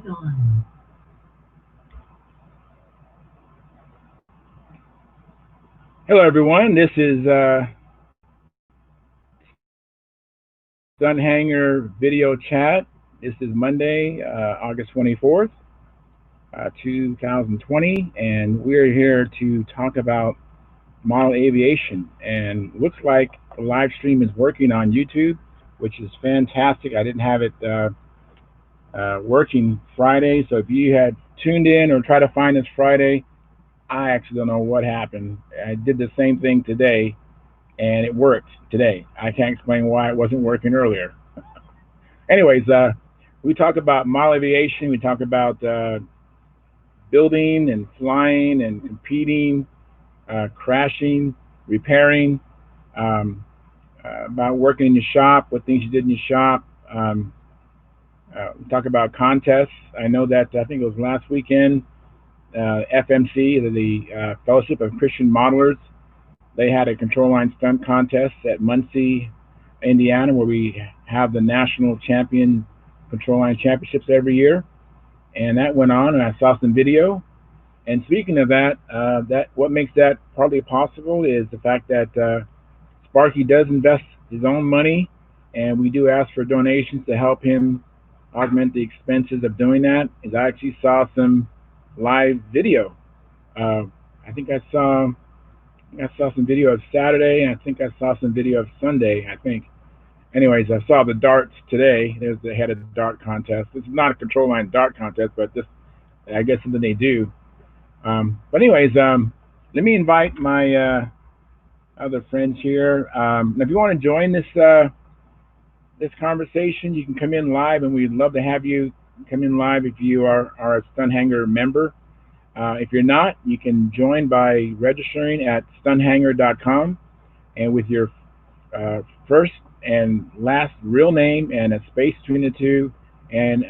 is on. Hello, everyone. This is Stunt Hangar video chat. This is Monday, August 24th, 2020, and we're here to talk about model aviation. And looks like the live stream is working on YouTube, which is fantastic. I didn't have it working Friday, so if you had tuned in or tried to find us Friday, I actually don't know what happened. I did the same thing today, and it worked today. I can't explain why it wasn't working earlier. Anyways, we talk about model aviation. We talk about building and flying and competing, crashing, repairing, about working in your shop, what things you did in your shop. We talk about contests. I know that I think it was last weekend, FMC, the Fellowship of Christian Modelers, they had a control line stunt contest at Muncie, Indiana, where we have the national champion control line championships every year. And that went on, and I saw some video. And speaking of that, what makes that partly possible is the fact that Sparky does invest his own money, and we do ask for donations to help him augment the expenses of doing that. Is I actually saw some live video. I think I saw some video of Saturday, and I think I saw some video of Sunday, I think. Anyways, I saw the darts today. They had a dart contest. This is not a control line dart contest, but this, I guess, something they do. But anyways, let me invite my other friends here. If you want to join this conversation, you can come in live, and we'd love to have you come in live if you are a Stunt Hangar member. If you're not, you can join by registering at stunthangar.com and with your first and last real name and a space between the two, and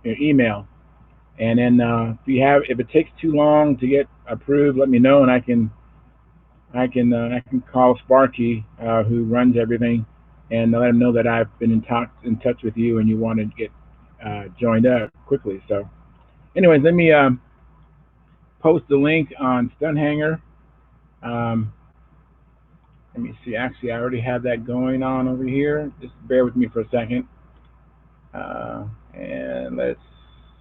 your email. And then if it takes too long to get approved, let me know, and I can call Sparky, who runs everything, and let him know that I've been in touch with you and you want to get joined up quickly. So, anyways, let me post the link on Stunt Hangar. Let me see. Actually, I already have that going on over here. Just bear with me for a second. And let's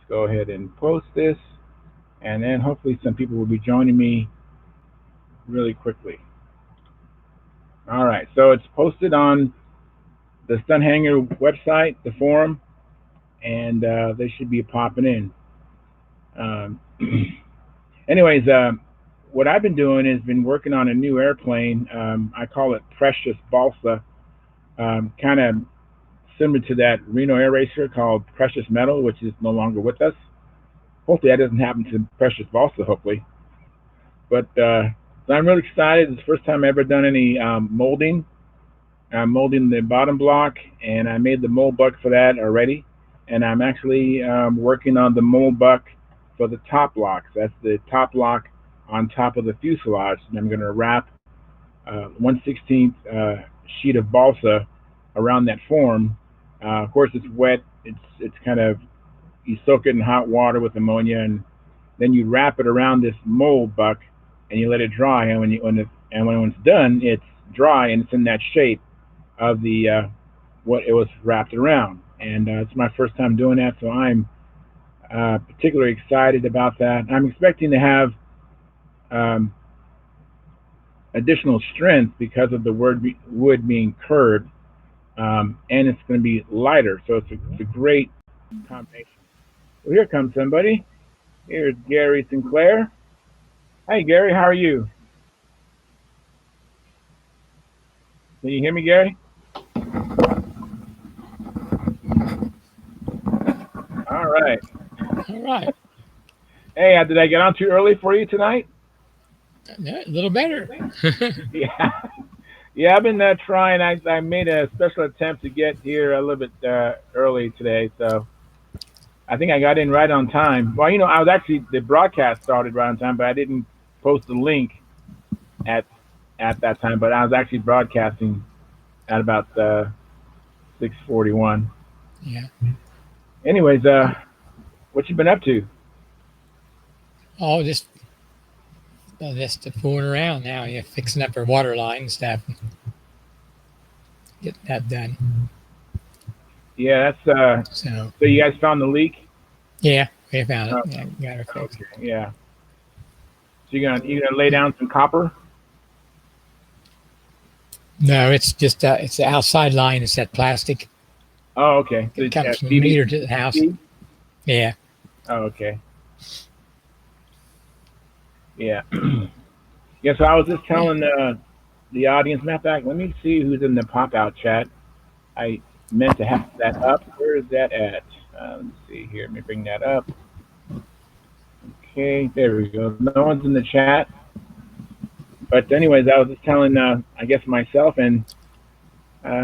go ahead and post this. And then hopefully some people will be joining me really quickly. All right. So it's posted on the Stunt Hangar website, the forum, and they should be popping in. Anyways, what I've been doing is been working on a new airplane. I call it Precious Balsa, kind of similar to that Reno Air Racer called Precious Metal, which is no longer with us. Hopefully that doesn't happen to Precious Balsa, hopefully. But so I'm really excited. It's the first time I've ever done any molding. I'm molding the bottom block, and I made the mold buck for that already. And I'm actually working on the mold buck for the top blocks. That's the top block on top of the fuselage, and I'm going to wrap 1/16 sheet of balsa around that form. Of course, it's wet. It's kind of, you soak it in hot water with ammonia, and then you wrap it around this mold buck, and you let it dry. And when it's done, it's dry and it's in that shape of the what it was wrapped around. And it's my first time doing that, so I'm particularly excited about that. I'm expecting to have additional strength because of the wood being curved, and it's going to be lighter, so it's a great combination. Well, here comes somebody. Here's Gary Sinclair. Hey, Gary, how are you? Can you hear me, Gary? All right. All right. Hey, did I get on too early for you tonight? A little better. Yeah. Yeah, I've been trying. I made a special attempt to get here a little bit early today, so I think I got in right on time. Well, I was actually, the broadcast started right on time, but I didn't post the link at that time. But I was actually broadcasting at about 6:41. Yeah. Anyways, What you been up to? Oh, just fooling around now. You're fixing up our water line and stuff. Getting that done. Yeah, that's So so you guys found the leak? yeah, we found it. Oh, Yeah, got her fixed. okay, yeah. So you gonna lay down some copper? No, it's just it's the outside line. It's that plastic. Oh, okay. So It comes from the meter to the house. PVC? Yeah. Oh, okay. Yeah. Yeah, so I was just Yeah. telling the audience, matter of fact, let me see who's in the pop out chat. I meant to have that up. Where is that at? Let's see here. Let me bring that up. Okay, there we go. No one's in the chat. But anyways, I was just telling, I guess myself, and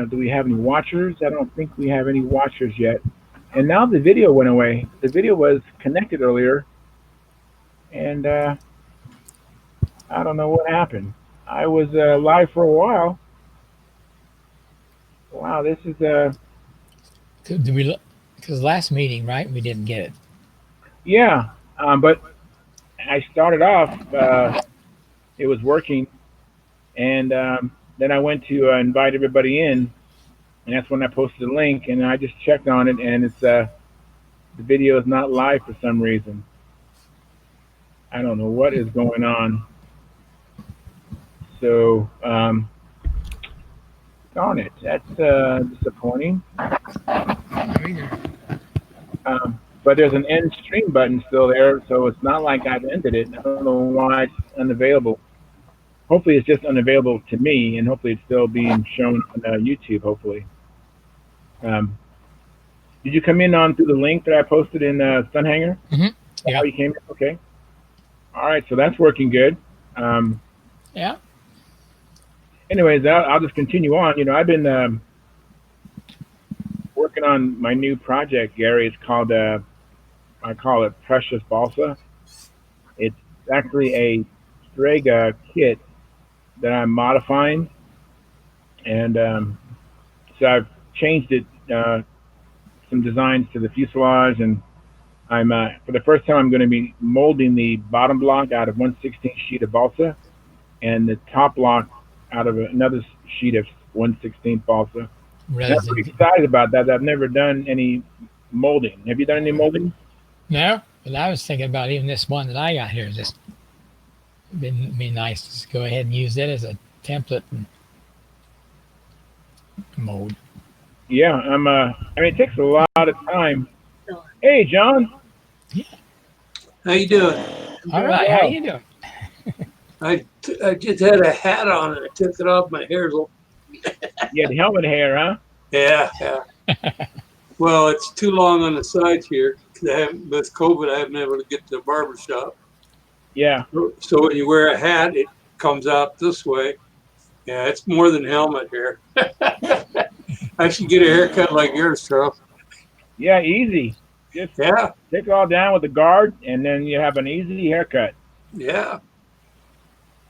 do we have any watchers? I don't think we have any watchers yet. And now the video went away. The video was connected earlier, and I don't know what happened. I was live for a while. Wow, this is Do we? Because last meeting, right? We didn't get it. yeah. But I started off. It was working, and then I went to invite everybody in, and that's when I posted the link, and I just checked on it, and it's the video is not live for some reason. I don't know what is going on. So darn it, that's disappointing. But there's an end stream button still there, so it's not like I've ended it. I don't know why it's unavailable. Hopefully, it's just unavailable to me, and hopefully, it's still being shown on YouTube. Hopefully. Um, did you come in on through the link that I posted in Stunt Hangar? Mm-hmm. Yeah. Oh, you came in? Okay. All right, so that's working good. Yeah. Anyways, I'll just continue on. I've been working on my new project, Gary. It's called, I call it Precious Balsa. It's actually a Strega kit that I'm modifying, and so I've changed it, some designs to the fuselage, and I'm for the first time I'm going to be molding the bottom block out of 1/16 sheet of balsa, and the top block out of another sheet of 1/16 balsa. And Rather I'm pretty than excited about that. I've never done any molding. Have you done any molding? no, but I was thinking about even this one that I got here. Just be nice to just go ahead and use it as a template and mold. Yeah, I mean, it takes a lot of time. Hey, John. Yeah. How you doing? All right. How you doing? I just had a hat on and I took it off. My hair's all, You had helmet hair, huh? yeah. Well, it's too long on the sides here because with COVID, I haven't been able to get to the barber shop. Yeah. So when you wear a hat, it comes out this way. Yeah, it's more than helmet hair. I should get a haircut like yours, Charles. Yeah, easy. Just Yeah, take it all down with the guard, and then you have an easy haircut. yeah.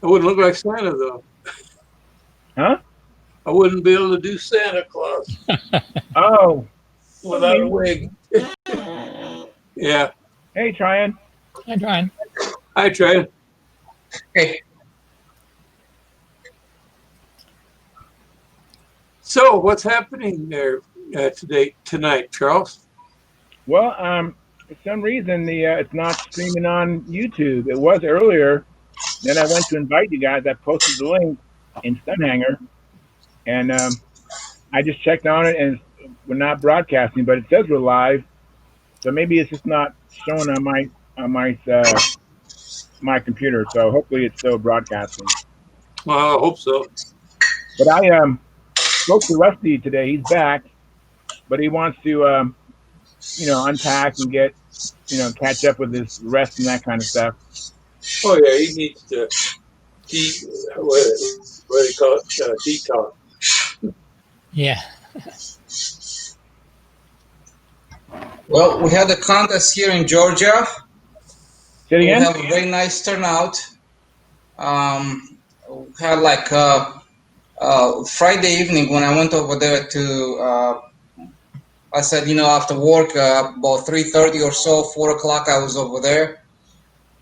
I wouldn't look like Santa though. Huh? I wouldn't be able to do Santa Claus Oh. without a wig. Yeah, Hey, Tryon. I'm trying. I tried. Hey, So what's happening there tonight, Charles? Well, for some reason it's not streaming on YouTube. It was earlier. Then I went to invite you guys. I posted the link in Stunt Hangar, and I just checked on it, and we're not broadcasting, but it says we're live. So maybe it's just not showing on my computer. So hopefully it's still broadcasting. Well, I hope so. But I spoke to Rusty today. He's back, but he wants to unpack and get catch up with his rest and that kind of stuff. Oh yeah, he needs to what do you call it? Detox. Yeah. well, we had a contest here in Georgia. Say it We again? have a very nice turnout. We had like Friday evening when I went over there to I said, after work, about 3:30 or so, 4 o'clock, I was over there.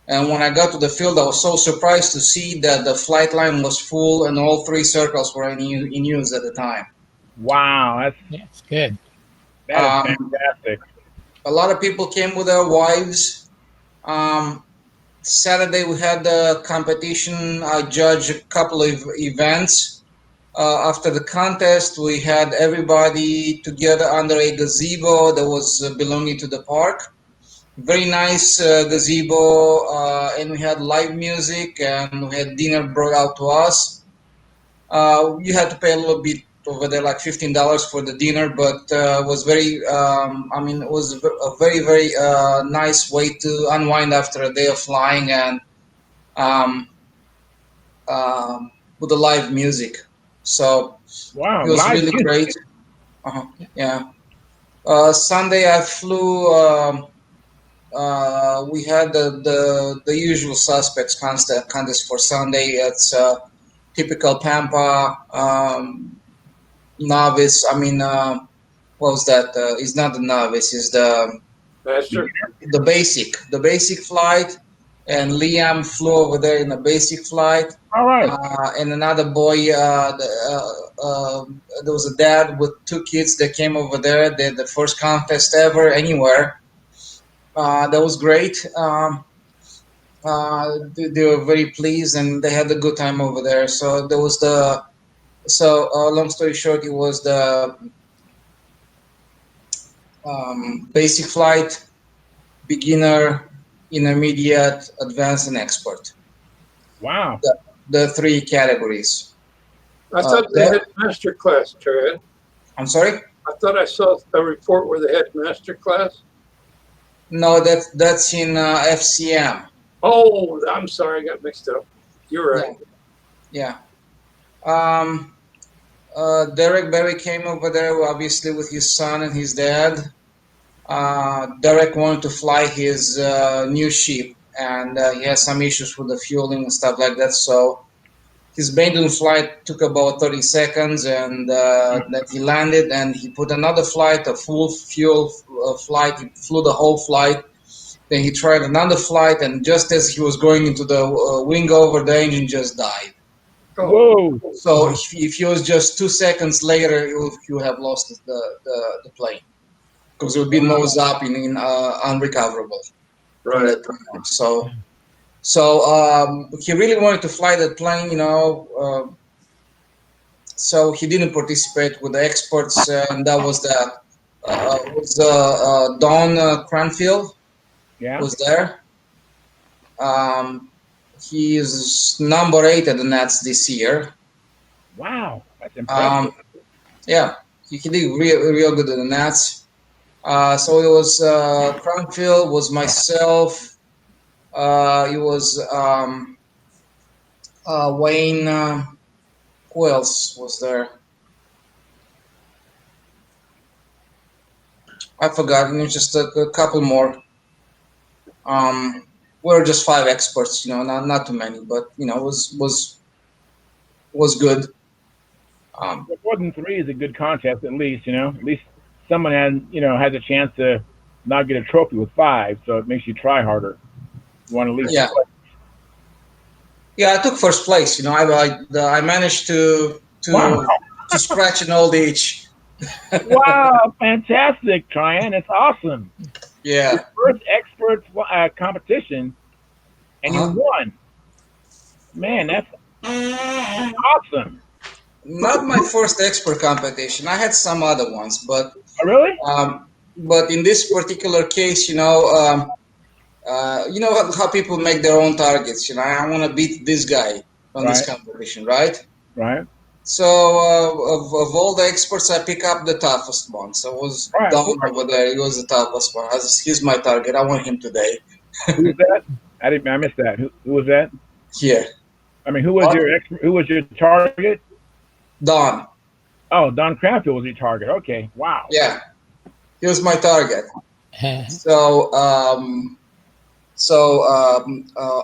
And when I got to the field, I was so surprised to see that the flight line was full and all three circles were in use at the time. Wow, Yeah, it's good. that is Um, fantastic. a lot of people came with their wives. Saturday we had the competition. I judged a couple of events. After the contest, we had everybody together under a gazebo that was belonging to the park. Very nice gazebo, and we had live music and we had dinner brought out to us. You had to pay a little bit over there, like $15 for the dinner, but was very. It was a very very nice way to unwind after a day of flying and um, with the live music. So it Wow, was live really music. great. Uh-huh. Yeah. Sunday I flew. We had the usual suspects contest for Sunday. It's typical Pampa novice. What was that? It's not the novice. It's Master. the basic flight. And Liam flew over there in a basic flight. All right. And another boy. There was a dad with two kids that came over there. They had the first contest ever anywhere. That was great. They were very pleased and they had a good time over there. So there was long story short, it was the basic flight, beginner, intermediate, advanced, and expert. Wow. The three categories. I thought they That, had master class, Trad. I'm sorry. I thought I saw a report where they had master class. No, that's in FCM. Oh, I'm sorry, I got mixed up. You're right. Yeah. Um, Derek Berry came over there, obviously with his son and his dad. Derek wanted to fly his new ship, and he has some issues with the fueling and stuff like that. So his maiden flight took about 30 seconds, and then he landed, and he put another flight, a full fuel flight. He flew the whole flight. Then he tried another flight, and just as he was going into the wing over, the engine just died. Oh, Whoa. So if he was just 2 seconds later, he would have lost the plane because it would be nose up in unrecoverable from right. that point on. So he really wanted to fly that plane, so he didn't participate with the experts, and that was Don Cranfield Yeah. was there. Um, he is number 8 at the Nats this year. Wow. That's impressive. Um, yeah, he did real good at the Nats. So it was Cranfield, was myself. It was Wayne. Who else was there? I forgot. Just a couple more. We're just 5 experts, not too many, but was good. Um, Well, more than three is a good contest, at least. At least someone has a chance to not get a trophy with five, so it makes you try harder. You want to at least. yeah, yeah. I took first place. I managed to Wow. to scratch an old itch. Wow. Fantastic, Tryon. It's awesome. Yeah. Your first expert competition, and you won. Man, that's awesome. Not my first expert competition. I had some other ones, but Oh, really? in this particular case, how people make their own targets. I want to beat this guy on this Right. competition, right? Right. So of all the experts, I pick up the toughest one. So it was Right. Don over there. He was the toughest one. He's my target. I want him today. Who was that? I missed that. Who was that? Yeah, I mean, who was your target? Don. Oh, Don Cranfield was your target. Okay. Wow. Yeah, he was my target. So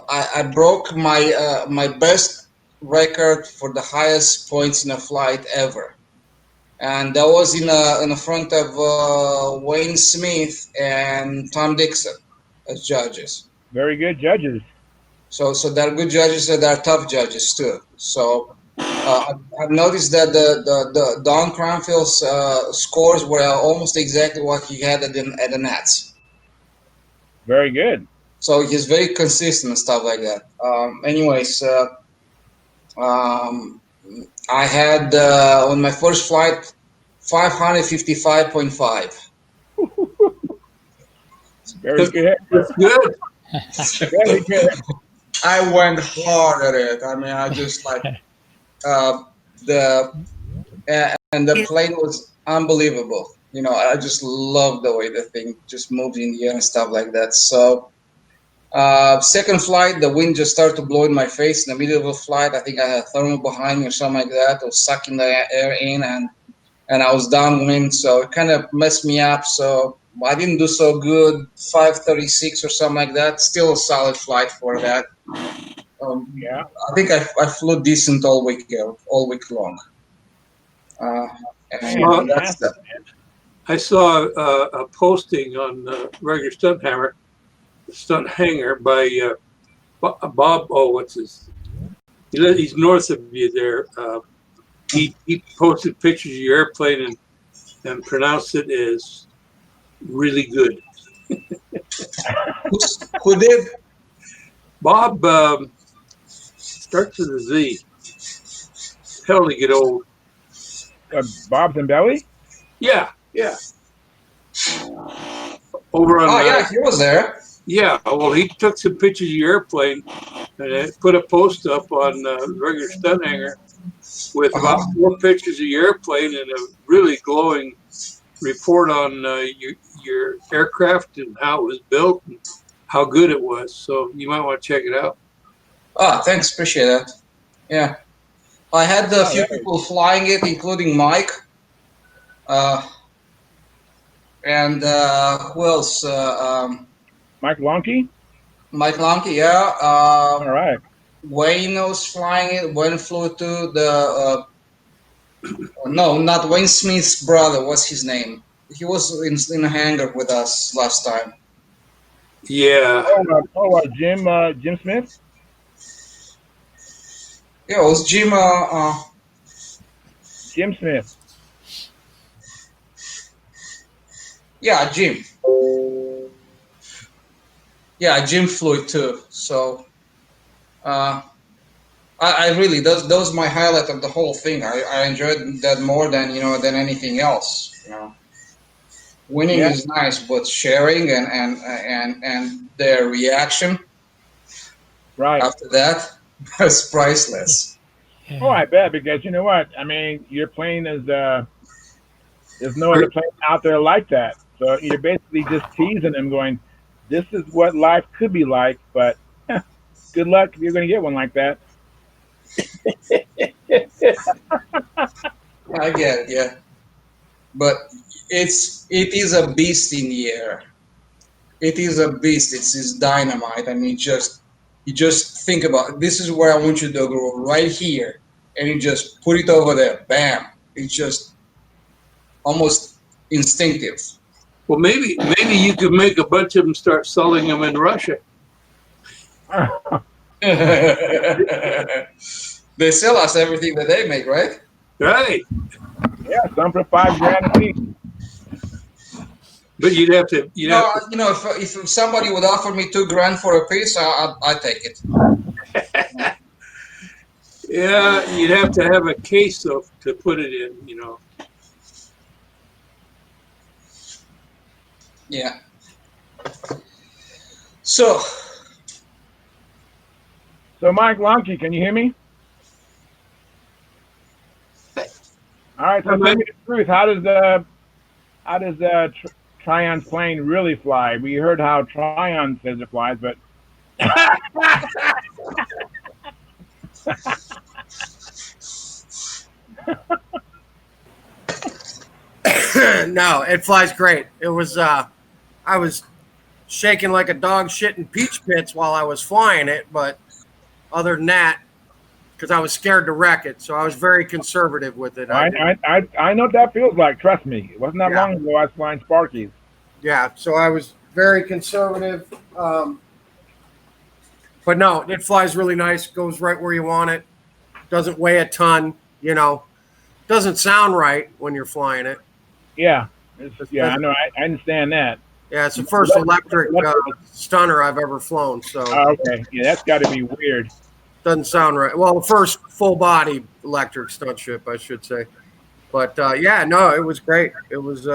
I broke my best record for the highest points in a flight ever, and that was in the front of Wayne Smith and Tom Dixon as judges. Very good judges. So they're good judges and they're tough judges too. So I've noticed that the Don Cranfield's scores were almost exactly what he had at the Nats. Very good. So he's very consistent and stuff like that. Anyways, I had on my first flight 555.5. Very good. That's good. Very good. I went hard at it. I mean, I just like the and the plane was unbelievable. You know, I just love the way the thing just moves in the air and stuff like that. So, second flight, the wind just started to blow in my face in the middle of the flight. I think I had a thermal behind me or something like that. It was sucking the air in, and I was downwind, so it kind of messed me up. So I didn't do so good. 536 or something like that. Still a solid flight for that. Yeah. I think I flew decent all week long. And that's that. I saw a posting on regular Stunt Hangar by Bob. Oh, what's his? He's north of you there. He posted pictures of your airplane and pronounced it as really good. Who did? Bob starts with a Z. Hell to get old. Bob's and Belly? Yeah. Over on. Oh yeah, he was there. Yeah, well, he took some pictures of your airplane and put a post up on regular Stunt Hangar with about 4 pictures of your airplane and a really glowing report on your aircraft and how it was built and how good it was. So you might want to check it out. Ah, thanks, appreciate that. Yeah, I had a few people flying it, including Mike. And who else? Mike Lonke? Mike Lanke, yeah. All right. Wayne was flying it. Wayne flew to the. No, not Wayne Smith's brother. What's his name? He was in a hangar with us last time. Yeah. Jim Smith? Yeah, it was Jim. Jim Smith. Yeah, Jim. Yeah, Jim flew it too. So, I really those my highlight of the whole thing. I enjoyed that more than than anything else. Winning is nice, but sharing and their reaction after that was priceless. Yeah. Oh, I bet, because you know what? I mean, your plane is there's no other plane out there like that. So you're basically just teasing them, going, "This is what life could be like, but good luck if you're going to get one like that." I get it, yeah, but it is a beast in the air. It is a beast. It's dynamite. I mean, you just think about it. This is where I want you to go, right here, and you just put it over there. Bam! It's just almost instinctive. Well, maybe you could make a bunch of them, start selling them in Russia. They sell us everything that they make, right? Right. Yeah, some for $5,000 a piece. But you'd have to. If somebody would offer me $2,000 for a piece, I'd take it. Yeah, you'd have to have a case though to put it in. Yeah. So Mike Lonke, can you hear me? All right, so tell me the truth. How does Tryon's plane really fly? We heard how Tryon says it flies, but no, it flies great. It was I was shaking like a dog shit in peach pits while I was flying it, but other than that, because I was scared to wreck it. So I was very conservative with it. I know what that feels like. Trust me. It wasn't that Yeah. long ago I was flying Sparkies. Yeah, so I was very conservative. But no, it flies really nice. Goes right where you want it. Doesn't weigh a ton. You know, doesn't sound right when you're flying it. Yeah. I know. I understand that. Yeah, it's the first electric stunner I've ever flown. So Okay. Yeah, that's got to be weird. doesn't sound right. Well, the first full body electric stunt ship, I should say. But yeah, no, it was great. It was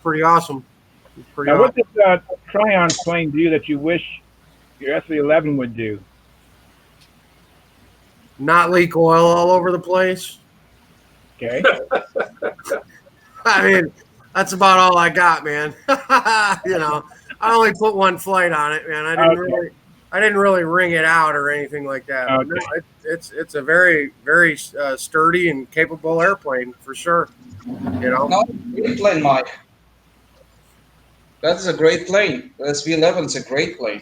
pretty awesome. It was pretty Now, what awesome. does Tryon plane do that you wish your SE-11 would do? Not leak oil all over the place. Okay. I mean, that's about all I got, man. You know, I only put one flight on it, man. I didn't really ring it out or anything like that. Okay. No, it's a very, very sturdy and capable airplane for sure. You know, No, great plane, Mike. That is a great plane. The SV11 is a great plane.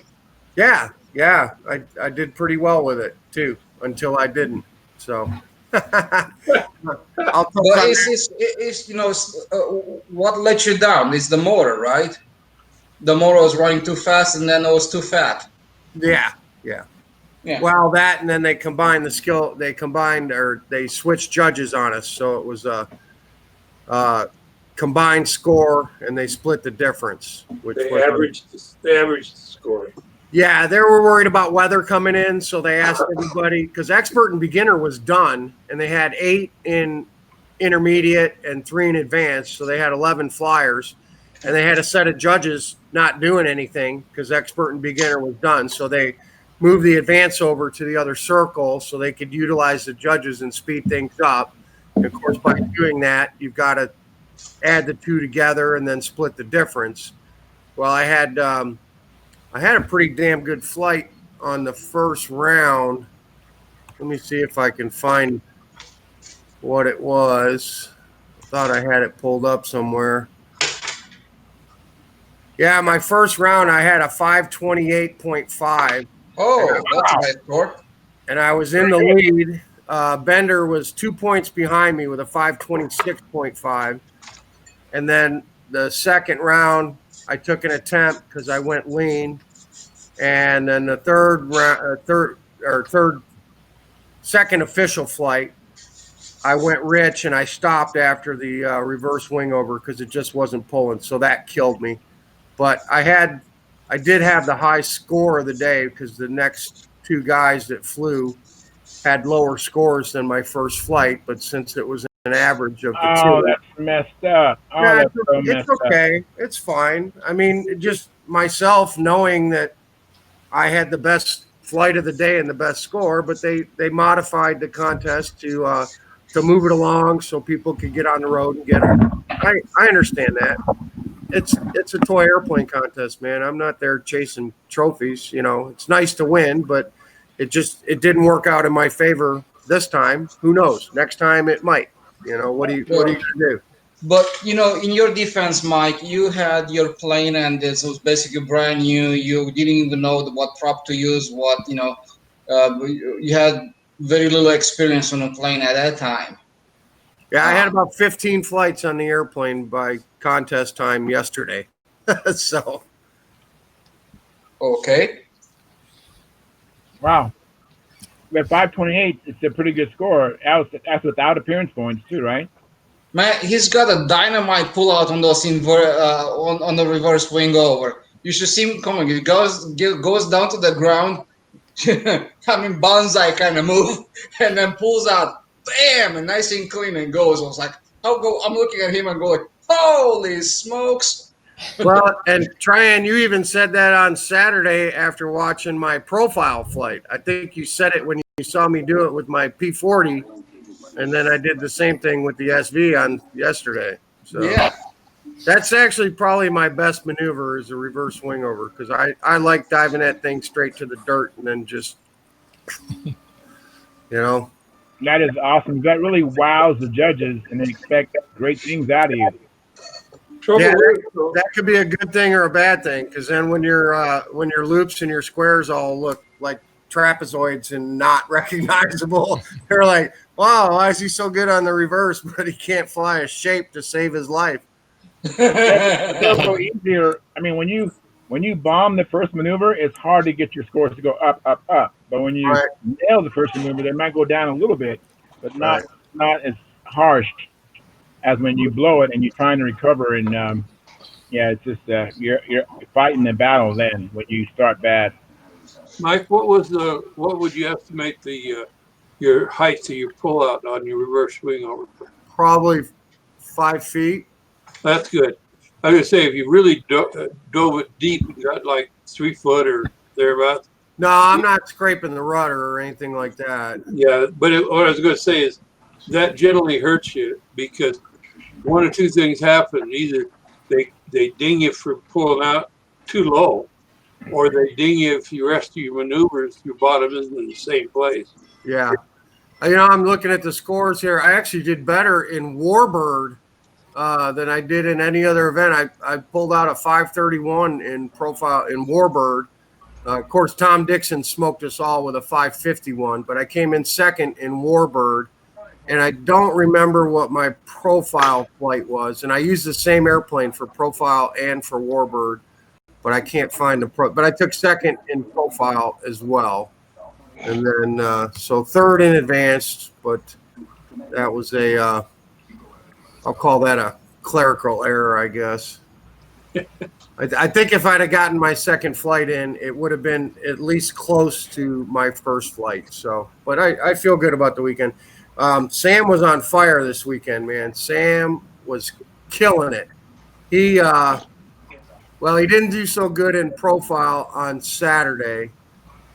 yeah. I did pretty well with it too until I didn't. So I'll But it's you know, what let you down is the motor, right? The motor was running too fast, and then it was too fat. Yeah. Well, that and then they combined the skill. They combined or they switched judges on us, so it was a combined score, and they split the difference. Which They averaged the score. Yeah, they were worried about weather coming in, so they asked everybody because expert and beginner was done, and they had 8 in intermediate and 3 in advanced, so they had 11 flyers, and they had a set of judges not doing anything because expert and beginner was done, so they moved the advance over to the other circle so they could utilize the judges and speed things up. And of course, by doing that, you've got to add the two together and then split the difference. Well, I had a pretty damn good flight on the first round. Let me see if I can find what it was. I thought I had it pulled up somewhere. Yeah, my first round I had a 528.5. Oh, that's a nice score. And I was in the lead. Bender was 2 points behind me with a 526.5. And then the second round, I took an attempt because I went lean. And then the second official flight, I went rich and I stopped after the reverse wing over because it just wasn't pulling. So that killed me. But I did have the high score of the day because the next 2 guys that flew had lower scores than my first flight. But since it was an average of the 2. Oh, that's messed up. Oh, Yeah, that's so messed it's okay. up. It's fine. I mean, just myself knowing that I had the best flight of the day and the best score, but they modified the contest to move it along so people could get on the road and get it. I understand that. It's a toy airplane contest, man. I'm not there chasing trophies. You know, it's nice to win, but it didn't work out in my favor this time. Who knows? Next time it might. You know, what are you gonna do? But you know, in your defense, Mike, you had your plane, and this was basically brand new. You didn't even know what prop to use. You had very little experience on a plane at that time. Yeah, I had about 15 flights on the airplane by contest time yesterday. So. Okay. Wow. At 528, it's a pretty good score. That's without appearance points too, right? Man, he's got a dynamite pullout on those on the reverse wing over. You should see him coming. He goes down to the ground, I mean bonsai kind of move, and then pulls out, bam, and nice and clean and goes. I was like, I'm looking at him and go like, holy smokes. Well, and Tryon, you even said that on Saturday after watching my profile flight. I think you said it when you saw me do it with my P40, and then I did the same thing with the SV on yesterday. So yeah, that's actually probably my best maneuver is a reverse wing over because I like diving that thing straight to the dirt and then just, you know. That is awesome. That really wows the judges, and they expect great things out of you. Yeah, that could be a good thing or a bad thing because then when your loops and your squares all look like trapezoids and not recognizable. They're like, wow, why is he so good on the reverse, but he can't fly a shape to save his life? It's also easier. I mean, when you bomb the first maneuver, it's hard to get your scores to go up, up, up. But when you Right. nail the first maneuver, they might go down a little bit, but not as harsh as when you blow it and you're trying to recover. And yeah, it's just you're fighting the battle then when you start bad. Mike, what would you estimate the your height of your pullout on your reverse swing over? Probably 5 feet. That's good. I was gonna say if you really dove it deep, you got like 3 foot or thereabouts. No, I'm not scraping the rudder or anything like that. Yeah, but what I was gonna say is that generally hurts you because one or two things happen. Either they ding you for pulling out too low, or they ding you if you rest of your maneuvers, your bottom isn't in the same place. Yeah. I'm looking at the scores here. I actually did better in Warbird than I did in any other event. I pulled out a 531 in profile in Warbird. Of course, Tom Dixon smoked us all with a 551, but I came in second in Warbird, and I don't remember what my profile flight was. And I used the same airplane for profile and for Warbird, but I can't find the but I took second in profile as well. And then, so third in advanced, but that was I'll call that a clerical error, I guess. I think if I'd have gotten my second flight in, it would have been at least close to my first flight. So, but I feel good about the weekend. Sam was on fire this weekend, man. Sam was killing it. He didn't do so good in profile on Saturday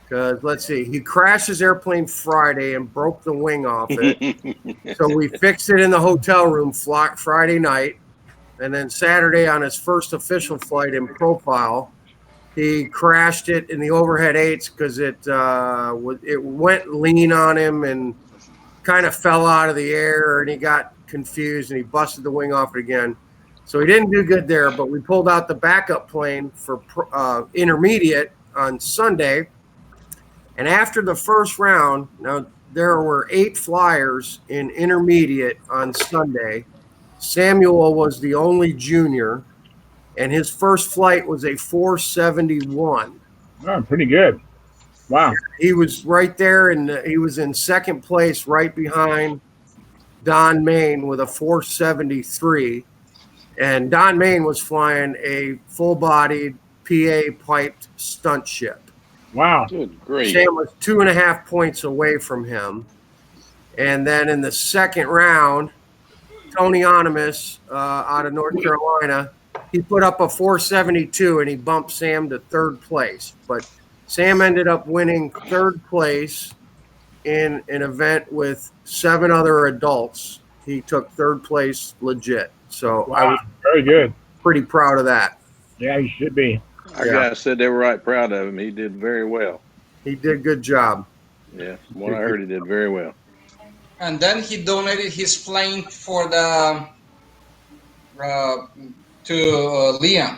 because, let's see, he crashed his airplane Friday and broke the wing off it. So we fixed it in the hotel room Friday night. And then Saturday on his first official flight in profile, he crashed it in the overhead eights because it went lean on him and kind of fell out of the air, and he got confused and he busted the wing off it again. So he didn't do good there, but we pulled out the backup plane for intermediate on Sunday. And after the first round, now there were 8 flyers in intermediate on Sunday. Samuel was the only junior, and his first flight was a 471. Oh, pretty good. Wow. He was right there, and he was in second place right behind Don Main with a 473. And Don Main was flying a full-bodied PA-piped stunt ship. Wow. Good grief. Sam was 2.5 points away from him. And then in the second round, Tony Onimus out of North Carolina, he put up a 472 and he bumped Sam to third place. But Sam ended up winning third place in an event with 7 other adults. He took third place legit. So Wow. I was Very good. pretty proud of that. Yeah, you should be. Our guys said they were right proud of him. He did very well. He did a good job. Yeah, from what I heard, he did very well. And then he donated his plane for the to Liam.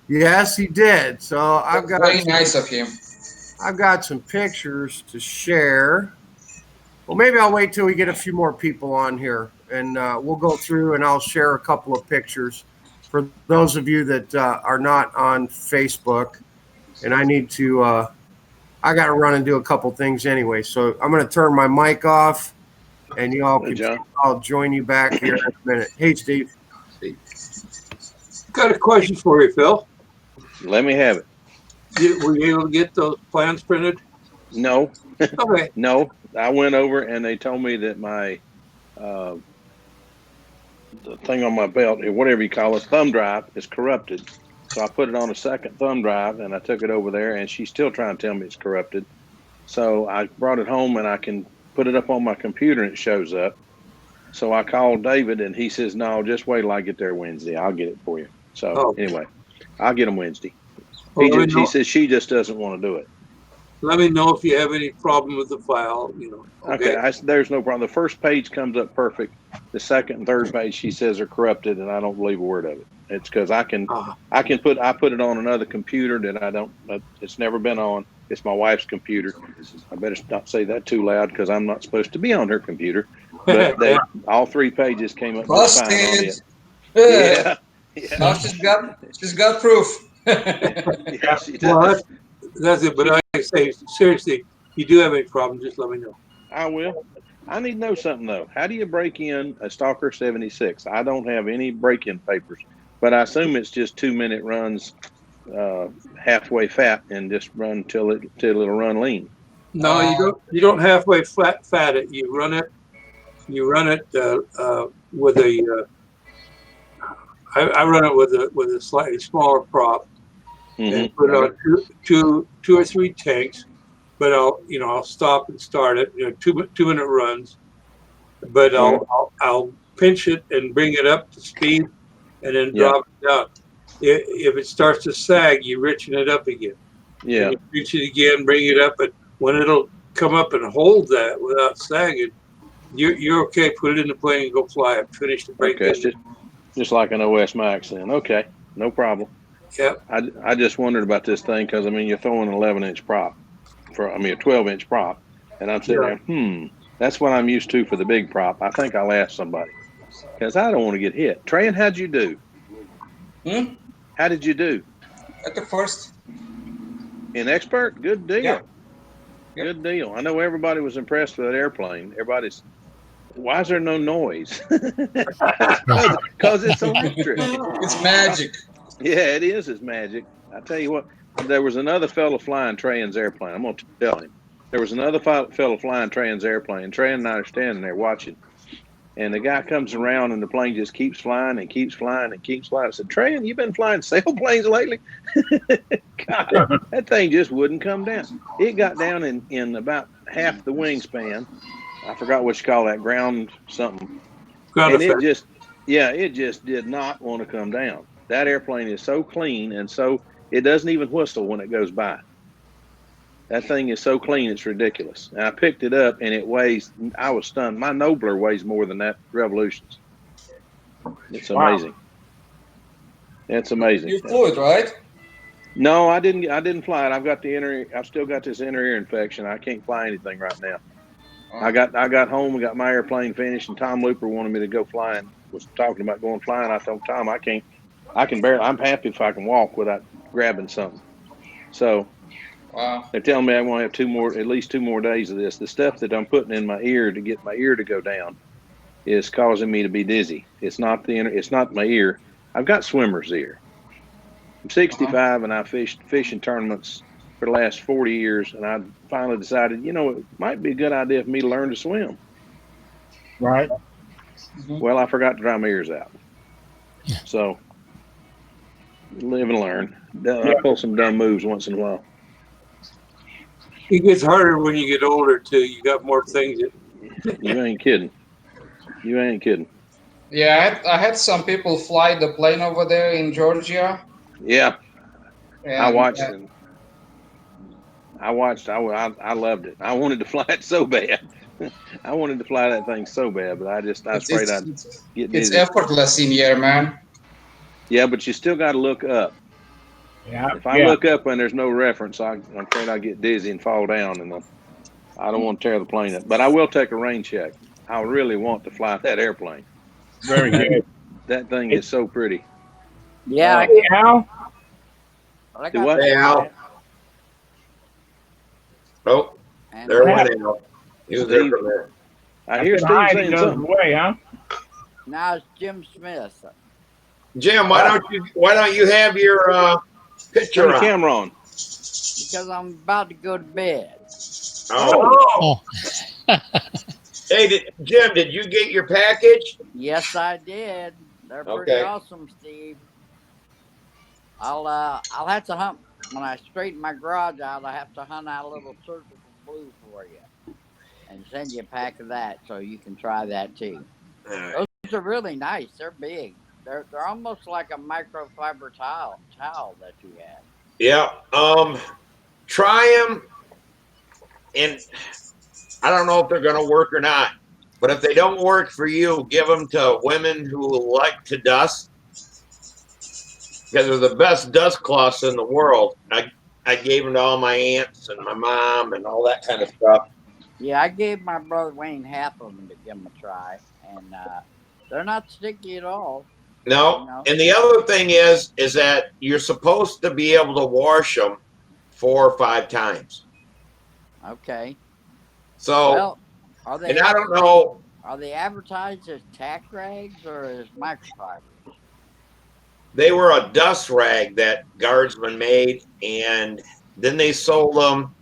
Yes, he did. So I've got Very nice of him. I've got some pictures to share. Well, maybe I'll wait till we get a few more people on here, and we'll go through and I'll share a couple of pictures for those of you that are not on Facebook. And I need to I got to run and do a couple things anyway. So I'm going to turn my mic off, and y'all Hey, can. John. I'll join you back here in a minute. Hey, Steve. Got a question for you, Phil. Let me have it. Were you able to get those plans printed? No, Okay. no. I went over and they told me that my the thing on my belt, or whatever you call it, thumb drive, is corrupted. So I put it on a second thumb drive and I took it over there, and she's still trying to tell me it's corrupted. So I brought it home and I can put it up on my computer and it shows up. So I called David and he says, "No, just wait till I get there Wednesday. I'll get it for you." So anyway, I'll get them Wednesday. He says she just doesn't want to do it. Let me know if you have any problem with the file. Okay, there's no problem. The first page comes up perfect. The second and third page, she says, are corrupted, and I don't believe a word of it. It's because I put it on another computer that I don't. It's never been on. It's my wife's computer. I better not say that too loud because I'm not supposed to be on her computer. But all 3 pages came up just fine on it. Yeah. Yeah. Now she's got proof. Yeah, she does. Well, that's it. But I say, seriously, if you do have any problems, just let me know. I will. I need to know something, though. How do you break in a Stalker 76? I don't have any break-in papers, but I assume it's just 2-minute runs, halfway fat, and just run till it'll run lean. No, you don't halfway fat it. You run it with a. I run it with a slightly smaller prop, and put on two or 3 tanks. But I'll stop and start it. 2-minute runs. But I'll pinch it and bring it up to speed, and then drop it down. If it starts to sag, you richen it up again. Yeah. And you pinch it again, bring it up, and when it'll come up and hold that without sagging, you're okay. Put it in the plane and go fly it. Finish the break. Okay, just like an OS Max then. Okay, no problem. Yeah. I just wondered about this thing because you're throwing an 11-inch prop. A 12-inch prop, and I'm sitting there. That's what I'm used to for the big prop. I think I'll ask somebody because I don't want to get hit. Trayan, how'd you do? How did you do? At the first. In expert, good deal. Yeah. Good deal. I know everybody was impressed with that airplane. Why is there no noise? Because it's electric. It's magic. Yeah, it is. It's magic. I tell you what. There was another fellow flying Trayan's airplane. I'm going to tell him. There was another fellow flying Trayan's airplane. Trayan and I are standing there watching. And the guy comes around and the plane just keeps flying and keeps flying and keeps flying. I said, Trayan, you been flying sailplanes lately? God, that thing just wouldn't come down. It got down in about half the wingspan. I forgot what you call that, ground something. And it just did not want to come down. That airplane is so clean and so it doesn't even whistle when it goes by. That thing is so clean, it's ridiculous. And I picked it up, and it weighs, I was stunned. My Nobler weighs more than that Revolution's. It's amazing. Wow. It's amazing. You flew it, right? No, I didn't fly it. I've still got this inner ear infection. I can't fly anything right now. Oh. I got home and got my airplane finished, and Tom Looper wanted me to go flying, was talking about going flying. I told Tom, I'm happy if I can walk without grabbing something. So they're telling me I'm going to have at least 2 more days of this. The stuff that I'm putting in my ear to get my ear to go down is causing me to be dizzy. It's not my ear. I've got swimmer's ear. I'm 65 and I fished fishing tournaments for the last 40 years, and I finally decided, it might be a good idea for me to learn to swim. Right. Well, I forgot to dry my ears out. So live and learn. I pull some dumb moves once in a while. It gets harder when you get older too. You got more things. You ain't kidding. Yeah, I had some people fly the plane over there in Georgia. Yeah, and I watched them. I loved it. I wanted to fly it so bad. I wanted to fly that thing so bad, but I was afraid I'd get dizzy. It's effortless in here, man. Yeah, but you still got to look up. Yeah. If I look up and there's no reference, I'm afraid I'll get dizzy and fall down, and I don't want to tear the plane up. But I will take a rain check. I really want to fly that airplane. Very good. That thing is so pretty. Yeah. Al? Do what? Hey, Al. Oh, there went Al. He was there for a minute. I hear Steve saying something. Away, huh? Now it's Jim Smith. Jim, why don't you have your picture Turn the on? camera on. Because I'm about to go to bed. Oh. Hey, Jim, did you get your package? Yes, I did. They're pretty awesome, Steve. I'll have to hunt when I straighten my garage out. I have to hunt out a little surgical blue for you and send you a pack of that so you can try that too. Right. Those are really nice. They're big. They're almost like a microfiber towel that you have. Yeah. Try them, and I don't know if they're going to work or not. But if they don't work for you, give them to women who like to dust, because they're the best dust cloths in the world. I I gave them to all my aunts and my mom and all that kind of stuff. Yeah, I gave my brother Wayne half of them to give them a try, and they're not sticky at all. No, You know? and the other thing is that you're supposed to be able to wash them 4 or 5 times. Okay. So, Well, are they? and I don't know. Are they advertised as tack rags or as microfibers? They were a dust rag that Guardsman made, and then they sold them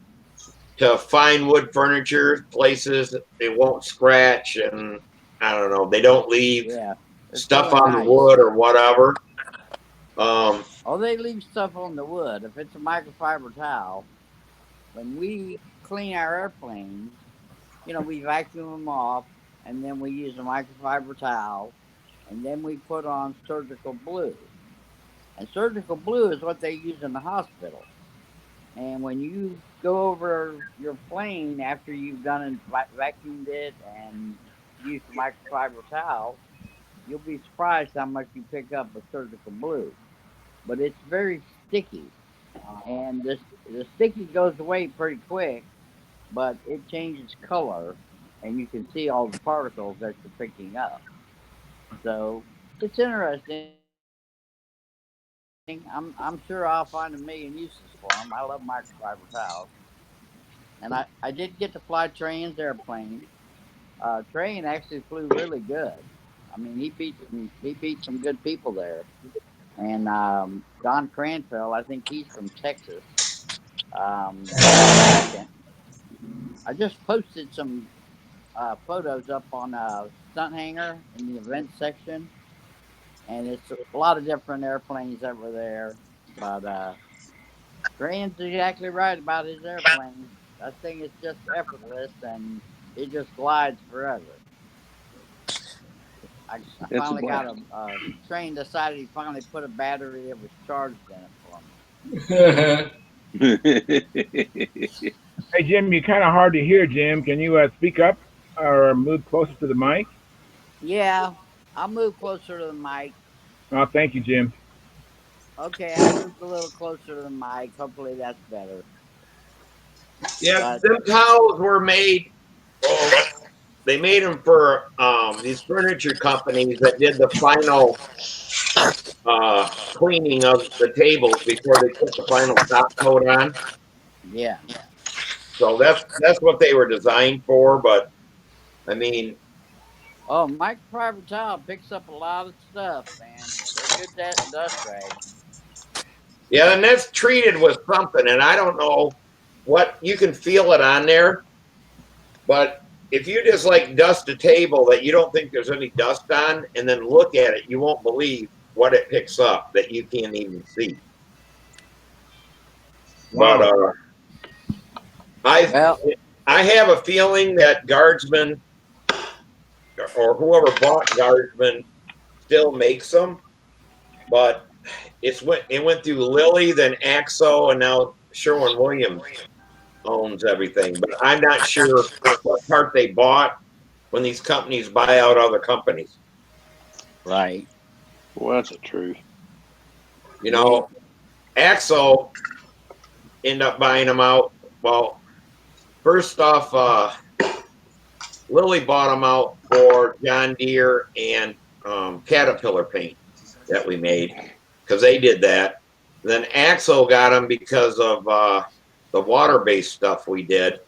to fine wood furniture places. They won't scratch, and I don't know. They don't leave stuff really on nice. the wood or whatever. Oh, they leave stuff on the wood. If it's a microfiber towel, when we clean our airplanes, you know, we vacuum them off, and then we use a microfiber towel, and then we put on surgical blue. And surgical blue is what they use in the hospital. And when you go over your plane after you've done and vacuumed it and used a microfiber towel, you'll be surprised how much you pick up with surgical blue. But it's very sticky, and the sticky goes away pretty quick, but it changes color, and you can see all the particles that you're picking up. So it's interesting. I'm sure I'll find a million uses for them. I love microfiber towels, and I did get to fly Train's airplane. Train actually flew really good. I mean, he beat some good people there. And Don Cranfield, I think he's from Texas. Second. I just posted some photos up on Stunt Hangar in the event section, and it's a lot of different airplanes that were there. But Graham's exactly right about his airplane. That thing is just effortless, and it just glides forever. I finally got a Train decided he finally put a battery that was charged in it for me. Hey, Jim, you're kind of hard to hear, Jim. Can you speak up or move closer to the mic? Yeah, I'll move closer to the mic. Oh, thank you, Jim. Okay, I moved a little closer to the mic. Hopefully that's better. Yeah, them towels were made. They made them for these furniture companies that did the final cleaning of the tables before they put the final top coat on. Yeah. So that's what they were designed for. But I mean, microfiber towel picks up a lot of stuff, man. They're good dust rags. yeah, and that's treated with something, and I don't know what you can feel it on there, but if you just like dust a table that you don't think there's any dust on, and then look at it, you won't believe what it picks up that you can't even see. Wow. But I have a feeling that Guardsman or whoever bought Guardsman still makes them, but it went through Lilly, then Axo, and now Sherwin-Williams owns everything. But I'm not sure what part they bought when these companies buy out other companies. Right. Well, that's the truth. You know, Axo end up buying them out. Well, first off, Lilly bought them out for John Deere and Caterpillar paint that we made because they did that. Then Axo got them because of the water-based stuff we did.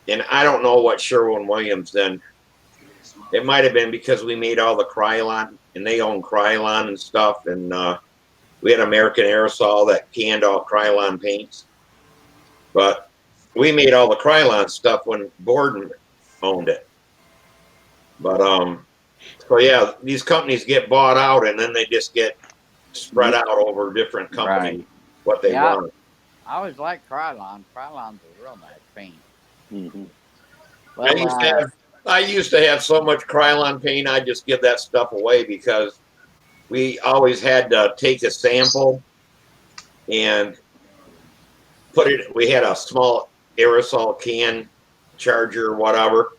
And I don't know what Sherwin-Williams then. It might have been because we made all the Krylon, and they own Krylon and stuff. And we had American Aerosol that canned all Krylon paints. But we made all the Krylon stuff when Borden owned it. But so yeah, these companies get bought out and then they just get spread out over different companies what they want. I always like Krylon. Krylon's a real nice paint. Mm-hmm. Well, I used to have so much Krylon paint, I just give that stuff away because we always had to take a sample and put it. We had a small aerosol can charger, whatever.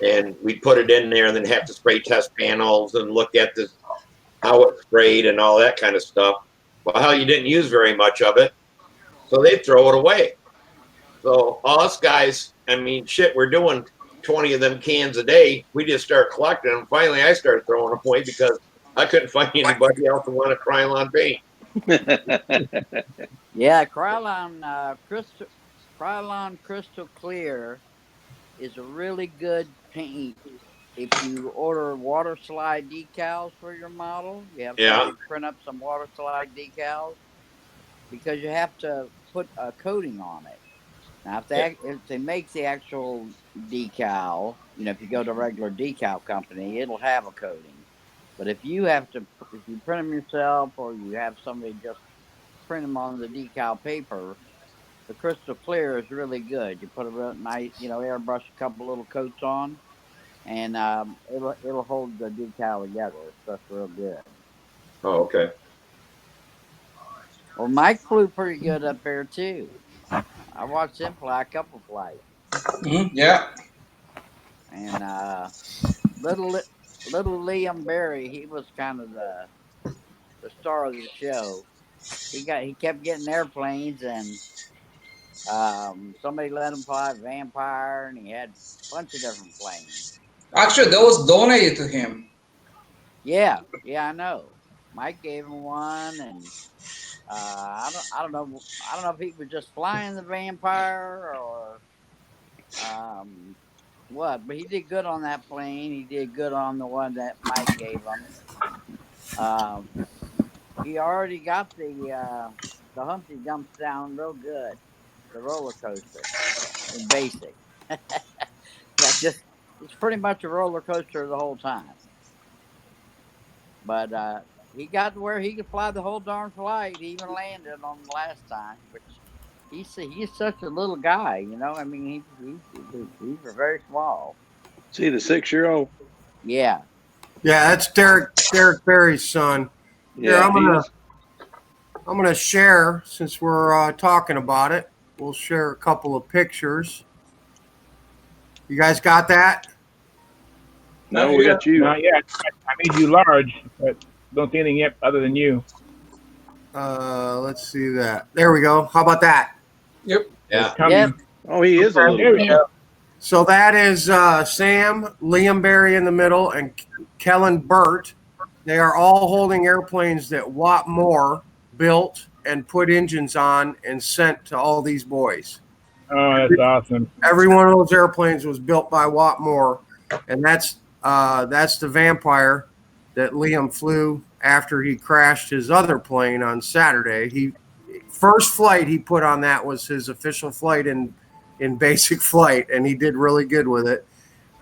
And we put it in there and then have to spray test panels and look at how it sprayed and all that kind of stuff. Well, how you didn't use very much of it. So they throw it away. So us guys, I mean, shit, we're doing 20 of them cans a day. We just start collecting them. Finally, I started throwing them away because I couldn't find anybody else who wanted Krylon paint. Yeah, Krylon Crystal Clear is a really good paint. If you order water slide decals for your model, you have Yeah. somebody print up some water slide decals because you have to put a coating on it. Now, if they make the actual decal, if you go to a regular decal company, it'll have a coating. But if you print them yourself or you have somebody just print them on the decal paper, the crystal clear is really good. You put a real nice, airbrush a couple little coats on, and it'll hold the decal together. So that's real good. Oh, okay. Well, Mike flew pretty good up there too. I watched him fly a couple flights. Yeah. And little Liam Berry, he was kind of the star of the show. He kept getting airplanes, and somebody let him fly Vampire, and he had a bunch of different planes. Actually, that was donated to him. Yeah, I know. Mike gave him one, and I don't know if he was just flying the Vampire or what, but he did good on that plane. He did good on the one that Mike gave him. He already got the Humpty Dumps down real good, the roller coaster in basic. It's pretty much a roller coaster the whole time. But he got to where he could fly the whole darn flight. He even landed on the last time, which he's such a little guy, I mean, he's very small. See the 6-year-old? Yeah. Yeah, that's Derek Berry's son. Yeah, Here, I'm gonna share, since we're talking about it. We'll share a couple of pictures. You guys got that? No, we got you. Not yet. I made you large, but don't see anything yet other than you. Let's see that. There we go. How about that? Yep. Yeah. Yep. Oh, he is a little There we guy. go. So that is Sam, Liam Berry in the middle, and Kellen Burt. They are all holding airplanes that Watt Moore built and put engines on and sent to all these boys. Oh, that's awesome. Every one of those airplanes was built by Watt Moore, and that's the Vampire that Liam flew after he crashed his other plane on Saturday. First flight he put on that was his official flight in basic flight, and he did really good with it.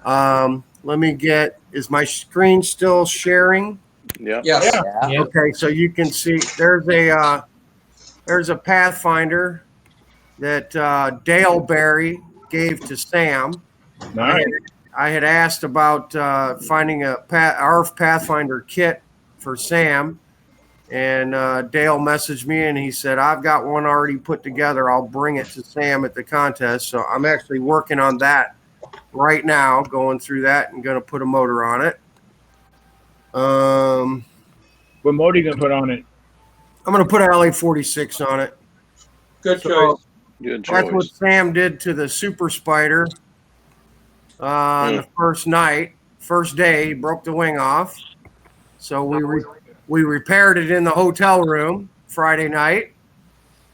Let me get, is my screen still sharing? Yeah. Yes. Yeah. Okay, so you can see there's a Pathfinder that Dale Berry gave to Sam. Nice. I had asked about finding our Pathfinder kit for Sam, and Dale messaged me and he said, I've got one already put together. I'll bring it to Sam at the contest. So I'm actually working on that right now, going through that and going to put a motor on it. What motor are you going to put on it? I'm going to put an LA-46 on it. Good So choice. Good that's what choice. Sam did to the Super Spider on the first day. He broke the wing off. So we repaired it in the hotel room Friday night.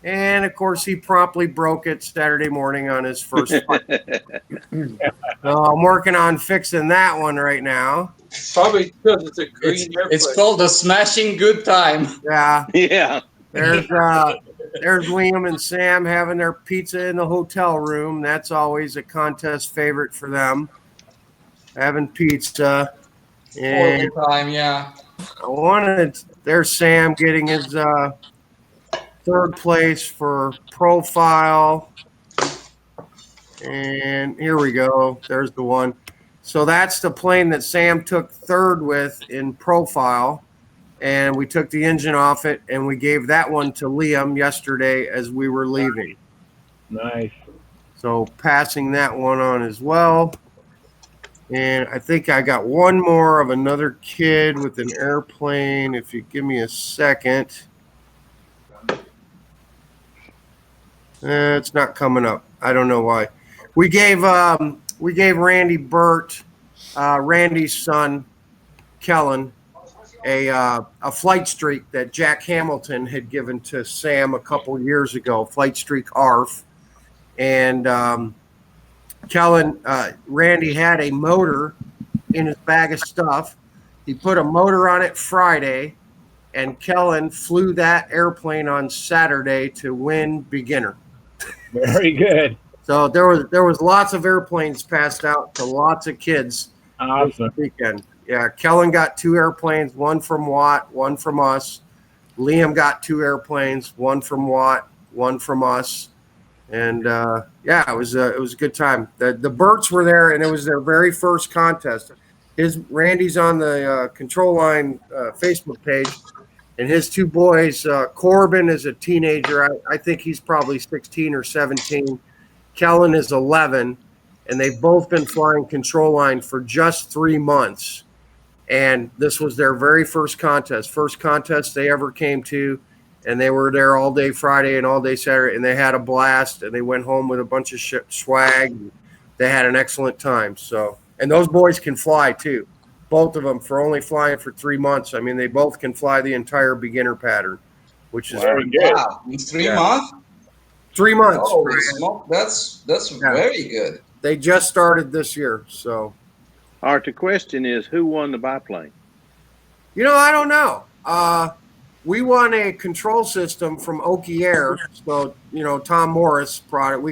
And of course, he promptly broke it Saturday morning on his first flight. So I'm working on fixing that one right now. Probably because it's a green airplane. It's called the Smashing Good Time. Yeah. Yeah. There's Liam and Sam having their pizza in the hotel room. That's always a contest favorite for them. Having pizza. And Horrible time, yeah. there's Sam getting his third place for profile. And here we go. There's the one. So that's the plane that Sam took third with in profile. And we took the engine off it, and we gave that one to Liam yesterday as we were leaving. Nice. So passing that one on as well. And I think I got one more of another kid with an airplane. If you give me a second. It's not coming up. I don't know why. We gave Randy Burt, Randy's son, Kellen, a flight streak that Jack Hamilton had given to Sam a couple years ago. Flight streak ARF, and Kellen, Randy had a motor in his bag of stuff. He put a motor on it Friday, and Kellen flew that airplane on Saturday to win beginner. Very good. So there was lots of airplanes passed out to lots of kids Awesome. this weekend. Yeah, Kellen got 2 airplanes, one from Watt, one from us. Liam got 2 airplanes, one from Watt, one from us. And yeah, it was a good time. The Burts were there, and it was their very first contest. Randy's on the Control Line Facebook page, and his 2 boys. Corbin is a teenager. I think he's probably 16 or 17. Kellen is 11, and they've both been flying Control Line for just 3 months. And this was their very first contest they ever came to. And they were there all day Friday and all day Saturday, and they had a blast. And they went home with a bunch of swag. They had an excellent time. So, and those boys can fly too, both of them, for only flying for 3 months. I mean, they both can fly the entire beginner pattern, which is Very good. Wow, in 3 months? 3 months. Oh, smoke. That's very good. They just started this year, so. All right, the question is, who won the biplane? I don't know. We won a control system from Oki Air, so Tom Morris product.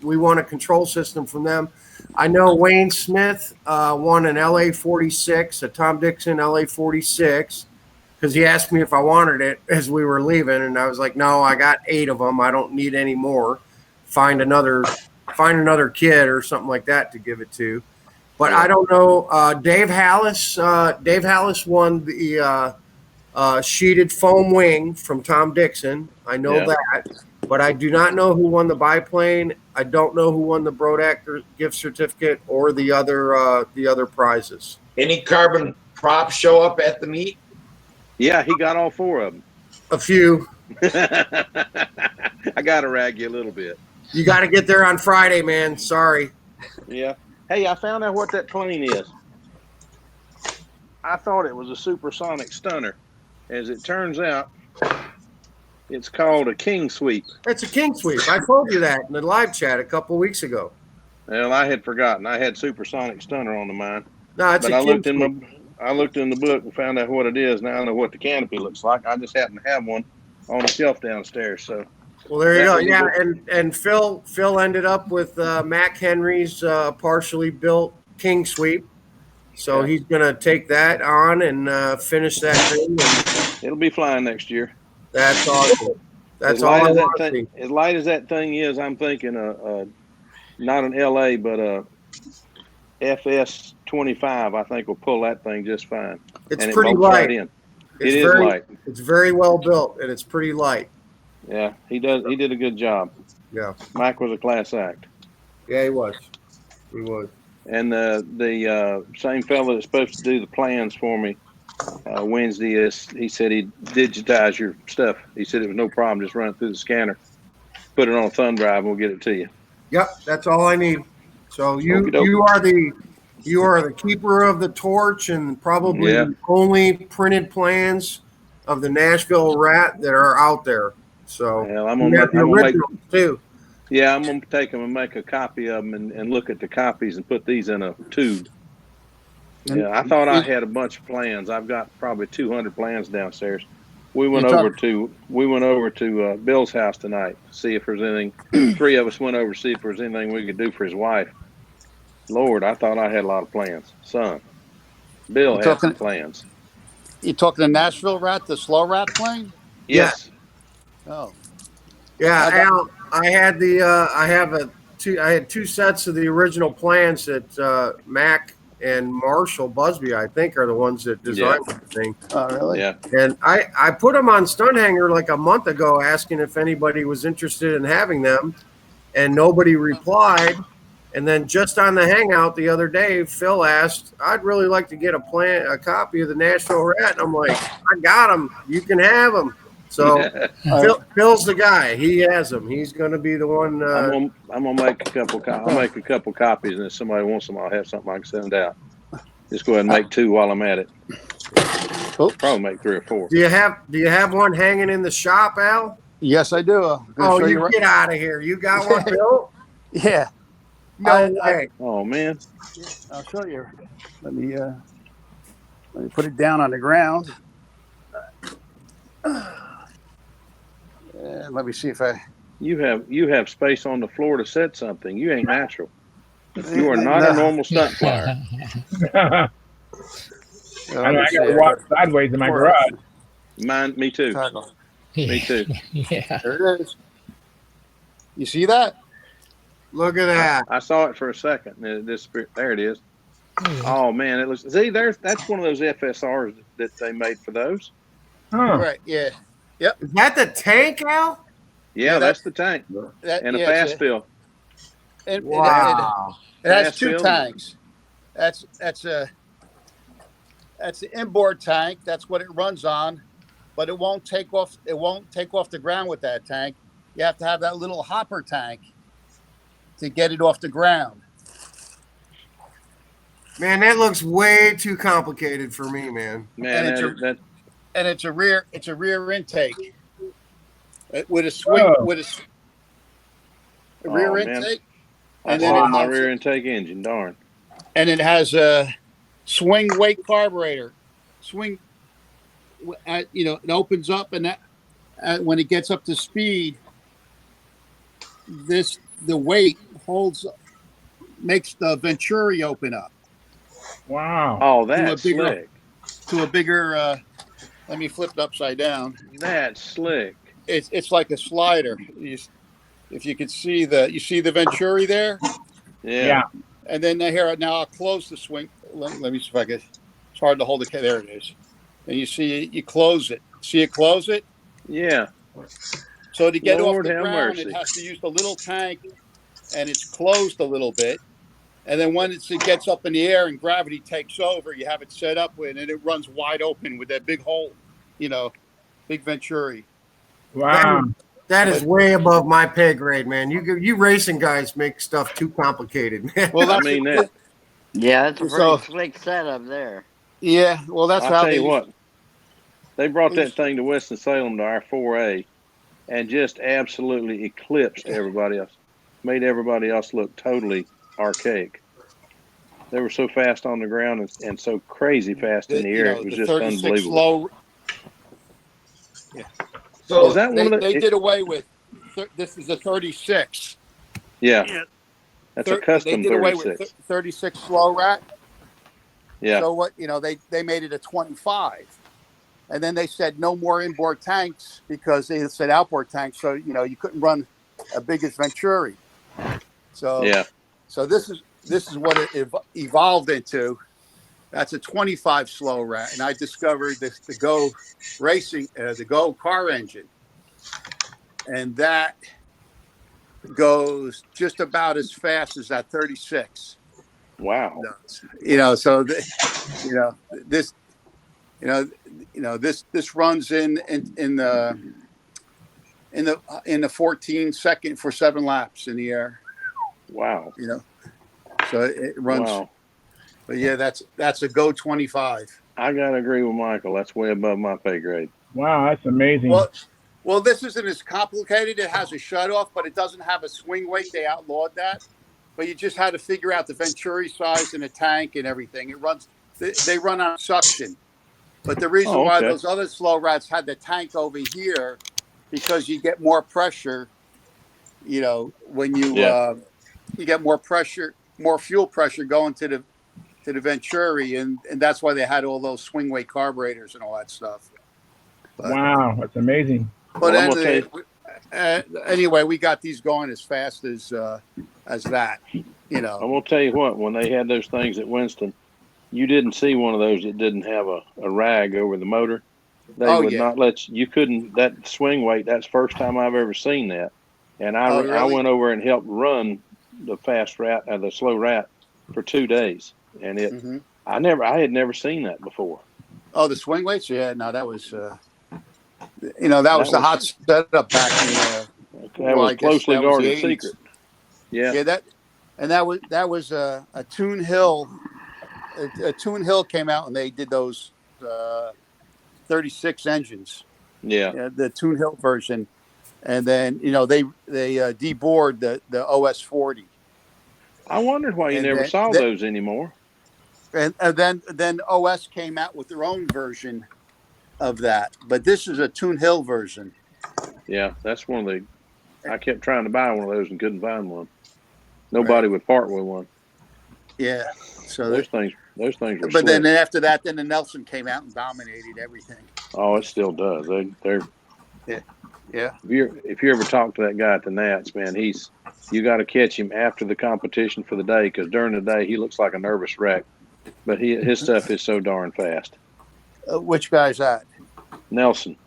We won a control system from them. I know Wayne Smith won an LA-46, a Tom Dixon LA-46, because he asked me if I wanted it as we were leaving, and I was like, no, I got 8 of them. I don't need any more. Find another kid or something like that to give it to. But I don't know. Dave Hallis won the sheeted foam wing from Tom Dixon. I know that, but I do not know who won the biplane. I don't know who won the Brodak gift certificate or the other prizes. Any carbon props show up at the meet? Yeah, he got all 4 of them. A few. I got to rag you a little bit. You got to get there on Friday, man. Sorry. Yeah. Hey, I found out what that plane is. I thought it was a supersonic stunner. As it turns out, it's called a king sweep. It's a king sweep. I told you that in the live chat a couple of weeks ago. Well, I had forgotten. I had supersonic stunner on the mind. No, it's but a I king looked sweep. I looked in the book and found out what it is. Now I know what the canopy looks like. I just happen to have one on a shelf downstairs. So. Well, there you go. Yeah, and Phil ended up with Mac Henry's partially built king sweep. So he's going to take that on and finish that thing. And it'll be flying next year. That's awesome. That's all I want to see. As light as that thing is, I'm thinking not an LA, but a FS 25. I think will pull that thing just fine. It's pretty light. Right in. It is light. It's very well built, and it's pretty light. Yeah, he did a good job. Yeah. Mike was a class act. Yeah, he was. He was. And the same fellow that's supposed to do the plans for me Wednesday, he said he'd digitize your stuff. He said it was no problem. Just run it through the scanner, put it on a thumb drive, and we'll get it to you. Yep, that's all I need. So you are the keeper of the torch and probably the only printed plans of the Nashville Rat that are out there. So I'm gonna too. Yeah, I'm gonna take them and make a copy of them and look at the copies and put these in a tube. Yeah, I thought I had a bunch of plans. I've got probably 200 plans downstairs. We went over to Bill's house tonight to see if there's anything. 3 of us went over to see if there's anything we could do for his wife. Lord, I thought I had a lot of plans. Son, Bill has some plans. You talking the Nashville Rat, the slow rat plane? Yes. Oh. Yeah, I had I had 2 sets of the original plans that Mac and Marshall Busby, I think, are the ones that designed the thing. Oh, really? Yeah. And I put them on Stunthangar like a month ago, asking if anybody was interested in having them, and nobody replied. And then just on the Hangout the other day, Phil asked, "I'd really like to get a copy of the Nashville Rat." And I'm like, "I got them. You can have them." So Phil's the guy. He has them. He's going to be the one. I'm gonna make a couple. I'll make a couple copies, and if somebody wants them, I'll have something I can send out. Just go ahead and make 2 while I'm at it. Probably make 3 or 4. Do you have one hanging in the shop, Al? Yes, I do. Oh, you get out of here! You got one, Bill? Yeah. No way. Oh man. I'll show you. Let me put it down on the ground. Let me see if I. You have space on the floor to set something. You ain't natural. You are not a normal stunt flyer. I got to walk sideways in my garage. Me too. Me too. Yeah. There it is. You see that? Look at that. I saw it for a second and it disappeared. There it is. Oh man, it looks. See, that's one of those FSRs that they made for those. Huh. Right. Yeah. Yep. Is that the tank, Al? Yeah, that's the tank and a fast fill. Wow. It has 2 tanks. That's the inboard tank. That's what it runs on, but it won't take off. It won't take off the ground with that tank. You have to have that little hopper tank to get it off the ground. Man, that looks way too complicated for me, man. Man, and it's a rear intake with a swing with a rear intake. And then my rear intake engine, darn. And it has a swing weight carburetor. Swing, it opens up, and that when it gets up to speed, the weight makes the Venturi open up. Wow. Oh, that's slick. To a bigger. Let me flip it upside down. That's slick. It's like a slider. If you can see the Venturi there. Yeah. And then here, now I'll close the swing. Let me see if I can. It's hard to hold it. There it is. And you close it. See it close it? Yeah. So to get Lord off the have ground, mercy. it has to use the little tank, and it's closed a little bit. And then when it gets up in the air and gravity takes over, you have it set up with, and it runs wide open with that big hole, big Venturi. Wow. That is way above my pay grade, man. You racing guys make stuff too complicated, man. Well, I mean that. Yeah, it's a pretty slick setup there. Yeah, well, that's I'll how tell you what. They brought that thing to Winston-Salem to our 4A and just absolutely eclipsed everybody else. Made everybody else look totally archaic. They were so fast on the ground and so crazy fast in the air. It was just unbelievable. So is that they did away with. This is a 36. Yeah. That's a custom 36. They did away with 36 slow rat. Yeah. So what, they made it a 25. And then they said no more inboard tanks because they said outboard tanks. So, you couldn't run a big as Venturi. So, yeah. So this is what it evolved into. That's a 25 slow rat. And I discovered the Go racing, the Go car engine. And that goes just about as fast as that 36. Wow. So this runs in the 14 second for 7 laps in the air. Wow. So it runs. Wow. But yeah, that's a Go 25. I gotta agree with Michael. That's way above my pay grade. Wow, that's amazing. Well, this isn't as complicated. It has a shutoff, but it doesn't have a swing weight. They outlawed that. But you just had to figure out the Venturi size and the tank and everything. It runs. They run on suction. But the reason why those other slow rats had the tank over here, because you get more pressure. When you get more pressure, more fuel pressure going to the Venturi, and that's why they had all those swing weight carburetors and all that stuff. But, wow, that's amazing. But anyway, we got these going as fast as that. I'm gonna tell you what. When they had those things at Winston, you didn't see one of those that didn't have a rag over the motor. They would not let you. Couldn't that swing weight. That's the first time I've ever seen that. And I went over and helped run the fast rat and the slow rat for 2 days, and I had never seen that before. Oh, the swing weights? Yeah, no, that was You know, that was the was- hot setup back in the. That was closely guarded secret. Yeah. Yeah, that was a Toon Hill. A Toon Hill came out and they did those 36 engines. Yeah. The Toon Hill version, and then they deboard the OS 40. I wondered why you And never then- saw then- those anymore. And then OS came out with their own version of that, but this is a Toon Hill version. Yeah, that's one of the. I kept trying to buy one of those and couldn't find one. Nobody would part with one. Yeah, so Those things were. But then slick. after that, then the Nelson came out and dominated everything. Oh, it still does. They're. Yeah. If you ever talk to that guy at the Nats, man, you got to catch him after the competition for the day, because during the day he looks like a nervous wreck, but his stuff is so darn fast. Which guy's that? Nelson.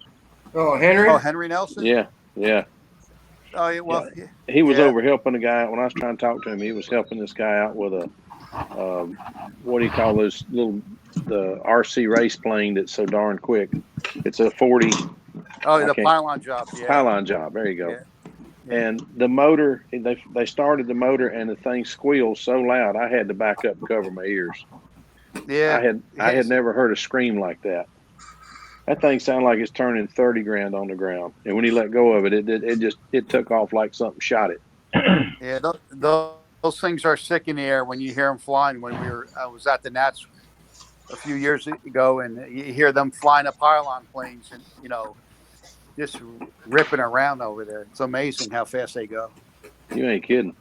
Oh, Henry. Oh, Henry Nelson. Yeah. Oh, yeah. Well, He was yeah. over helping a guy when I was trying to talk to him. He was helping this guy out with a what do you call those the RC race plane that's so darn quick. It's a 40. Oh, the pylon job. Yeah. Pylon job. There you go. Yeah. And the motor, they started the motor, and the thing squealed so loud I had to back up and cover my ears. Yeah. I had never heard a scream like that. That thing sounded like it's turning 30 grand on the ground. And when he let go of it, it took off like something shot it. Yeah, those things are sick in the air when you hear them flying. I was at the Nats a few years ago, and you hear them flying up pylon planes, and just ripping around over there. It's amazing how fast they go. You ain't kidding.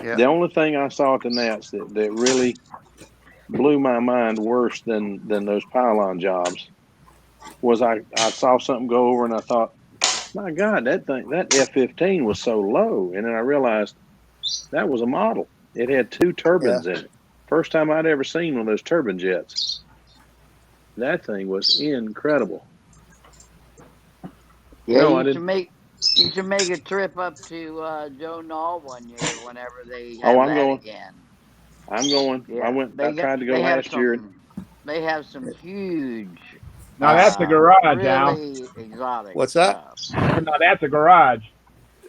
Yeah. The only thing I saw at the Nats that really blew my mind worse than those pylon jobs was I saw something go over and I thought, my God, that F-15 was so low. And then I realized that was a model. It had 2 turbines in it. First time I'd ever seen one of those turbine jets. That thing was incredible. Yeah, No, I you should make a trip up to Joe Knoll one year whenever they have I'm that going. again. I'm going. Yeah, I tried to go last year. They have some huge. Now that's the garage, Al. really exotic. What's that? Now that's a garage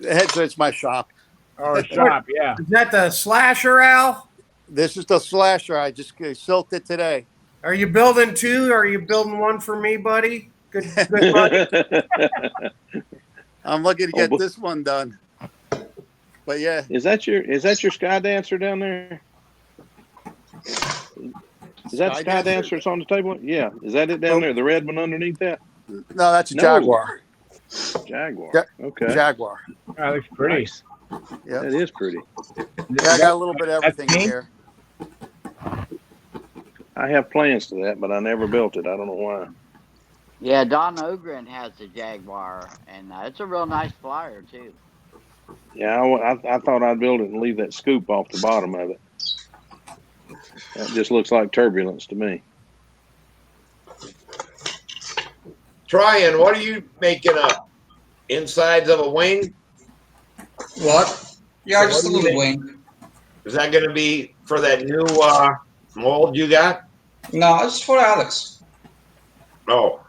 It's my shop. or a shop. Yeah. Is that the slasher, Al? This is the slasher. I just silked it today. Are you building 2? Or are you building 1 for me, buddy? Good buddy. I'm looking to get this one done. But yeah. Is that your Sky Dancer down there? Is that Sky Sky Dancer? Dancer that's on the table? Yeah. Is that it down there? The red one underneath that? No, that's a No. Jaguar. Jaguar. Okay. Jaguar. That looks pretty. Nice. Yeah. That is pretty. Yeah, I got a little bit of everything pink? here. I have plans to that, but I never built it. I don't know why. Yeah, Don Ogren has the Jaguar, and it's a real nice flyer too. Yeah, I thought I'd build it and leave that scoop off the bottom of it. That just looks like turbulence to me. Tryon, what are you making up? Insides of a wing? What? Yeah, So just a what do you little think? wing. Is that going to be for that new mold you got? No, it's for Alex. Oh,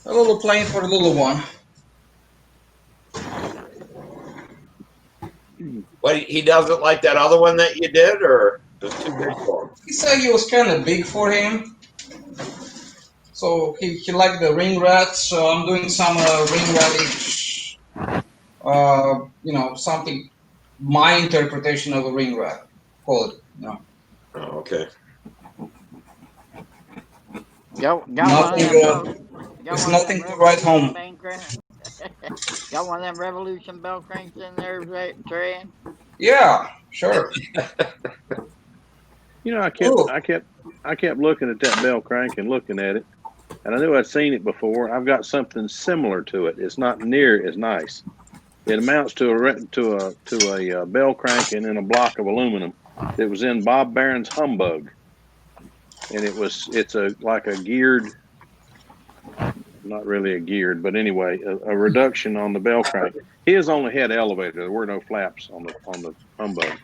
A little plane for the little one. but he doesn't like that other one that you did, or it's too big for him? He said it was kind of big for him. So he liked the ring rat, so I'm doing some ring ratish, something, my interpretation of a ring rat, call it, Oh, okay. Got Nothing, it's nothing to write home. Got one of them Revolution bell cranks in there, Trey? Yeah, sure. I kept looking at that bell crank and looking at it, and I knew I'd seen it before. I've got something similar to it. It's not near as nice. It amounts to a bell crank and then a block of aluminum that was in Bob Barron's Humbug, and it's like a geared, not really a geared, but anyway, a reduction on the bell crank. His only had elevator. There were no flaps on the Humbug.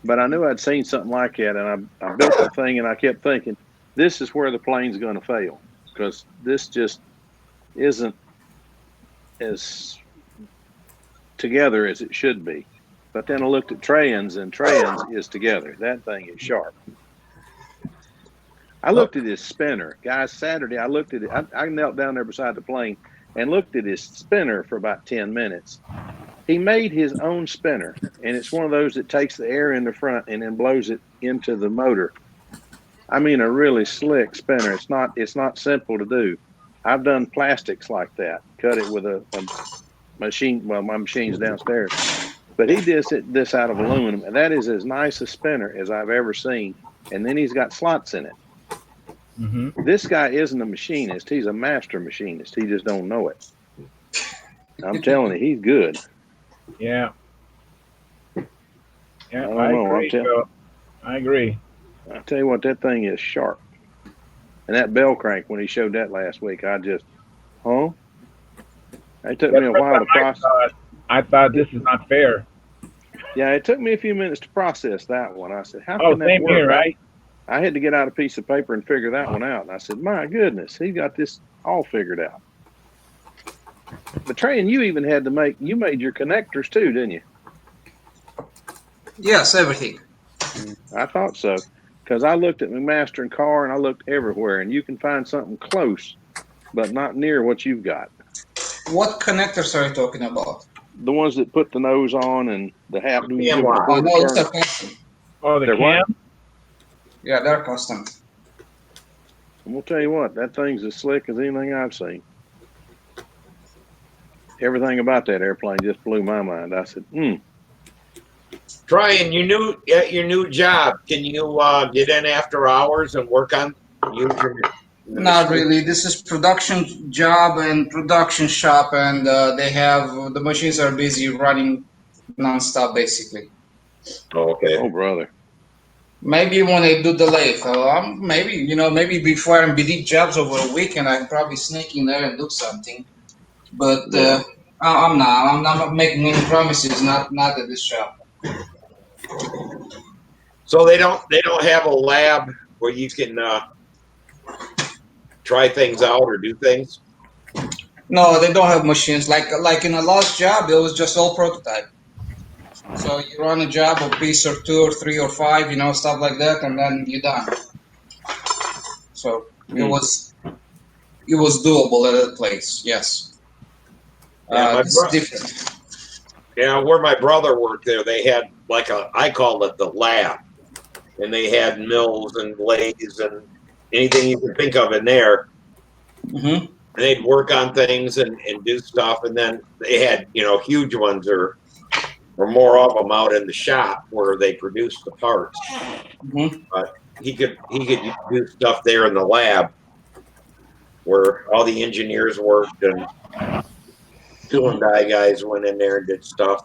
But I knew I'd seen something like that, and I built the thing, and I kept thinking, this is where the plane's going to fail, because this just isn't as together as it should be. But then I looked at Trajan's, and Trajan's is together. That thing is sharp. I looked at his spinner. Guys, Saturday, I looked at it. I knelt down there beside the plane and looked at his spinner for about 10 minutes. He made his own spinner, and it's one of those that takes the air in the front and then blows it into the motor. I mean, a really slick spinner. It's not simple to do. I've done plastics like that, cut it with a machine. Well, my machine's downstairs, but he did this out of aluminum, and that is as nice a spinner as I've ever seen. And then he's got slots in it. Mm-hmm. This guy isn't a machinist. He's a master machinist. He just don't know it. I'm telling you, he's good. Yeah. Yeah, I agree. I agree. I tell you what, that thing is sharp. And that bell crank, when he showed that last week, I just, It took me a while to process. I thought this is not fair. Yeah, it took me a few minutes to process that one. I said, how Oh, can that same work? here, right? I had to get out a piece of paper and figure that one out. And I said, my goodness, he got this all figured out. But Trajan, you even had to you made your connectors too, didn't you? Yes, everything. I thought so. Because I looked at McMaster and Carr, and I looked everywhere, and you can find something close, but not near what you've got. What connectors are you talking about? The ones that put the nose on and the half. Oh, no, those are custom. Oh, the They're cam? what? Yeah, they're custom. I'm going to tell you what, that thing's as slick as anything I've seen. Everything about that airplane just blew my mind. I said, Trajan, at your new job, can you get in after hours and work on Not really. This is production job and production shop, and the machines are busy running nonstop, basically. Okay. Oh, brother. Maybe when I do the lathe, maybe before I'm busy jobs over a weekend, I can probably sneak in there and do something. But I'm not making any promises. Not at this shop. So they don't have a lab where you can try things out or do things? No, they don't have machines. Like in a last job, it was just all prototype. So you run a job, a piece or two or three or five, stuff like that, and then you're done. So it was doable at that place. Yes. Yeah, it's different. Yeah, where my brother worked there, they had I call it the lab, and they had mills and lathes and anything you can think of in there. Mm-hmm. And they'd work on things and do stuff, and then they had huge ones or more of them out in the shop where they produced the parts. Mm-hmm. But he could do stuff there in the lab where all the engineers worked and tool and die guys went in there and did stuff.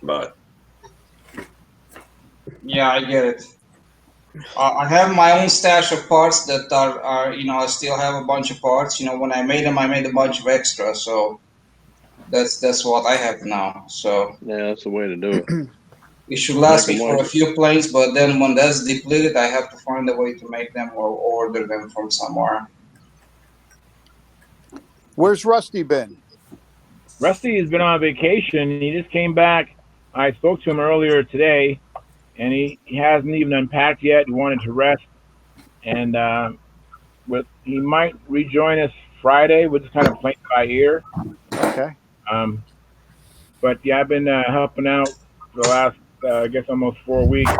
But yeah, I get it. I have my own stash of parts that are I still have a bunch of parts. When I made them, I made a bunch of extras. So that's what I have now. So yeah, that's the way to do it. It should last me for a few planes, but then when that's depleted, I have to find a way to make them or order them from somewhere. Where's Rusty been? Rusty has been on vacation. He just came back. I spoke to him earlier today, and he hasn't even unpacked yet. He wanted to rest, and he might rejoin us Friday. We're just kind of playing by ear. Okay. But yeah, I've been helping out for the last, I guess, almost 4 weeks.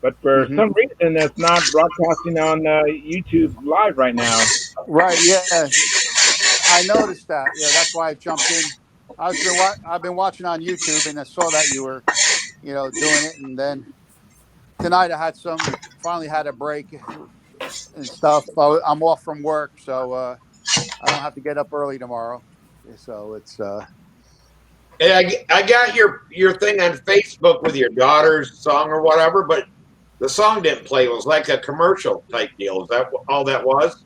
But for some reason, that's not broadcasting on YouTube live right now. Right. Yeah. I noticed that. Yeah, that's why I jumped in. I've been watching on YouTube, and I saw that you were, doing it. And then tonight I finally had a break and stuff. I'm off from work, so I don't have to get up early tomorrow. So it's. Hey, I got your thing on Facebook with your daughter's song or whatever, but the song didn't play. It was like a commercial type deal. Is that all that was?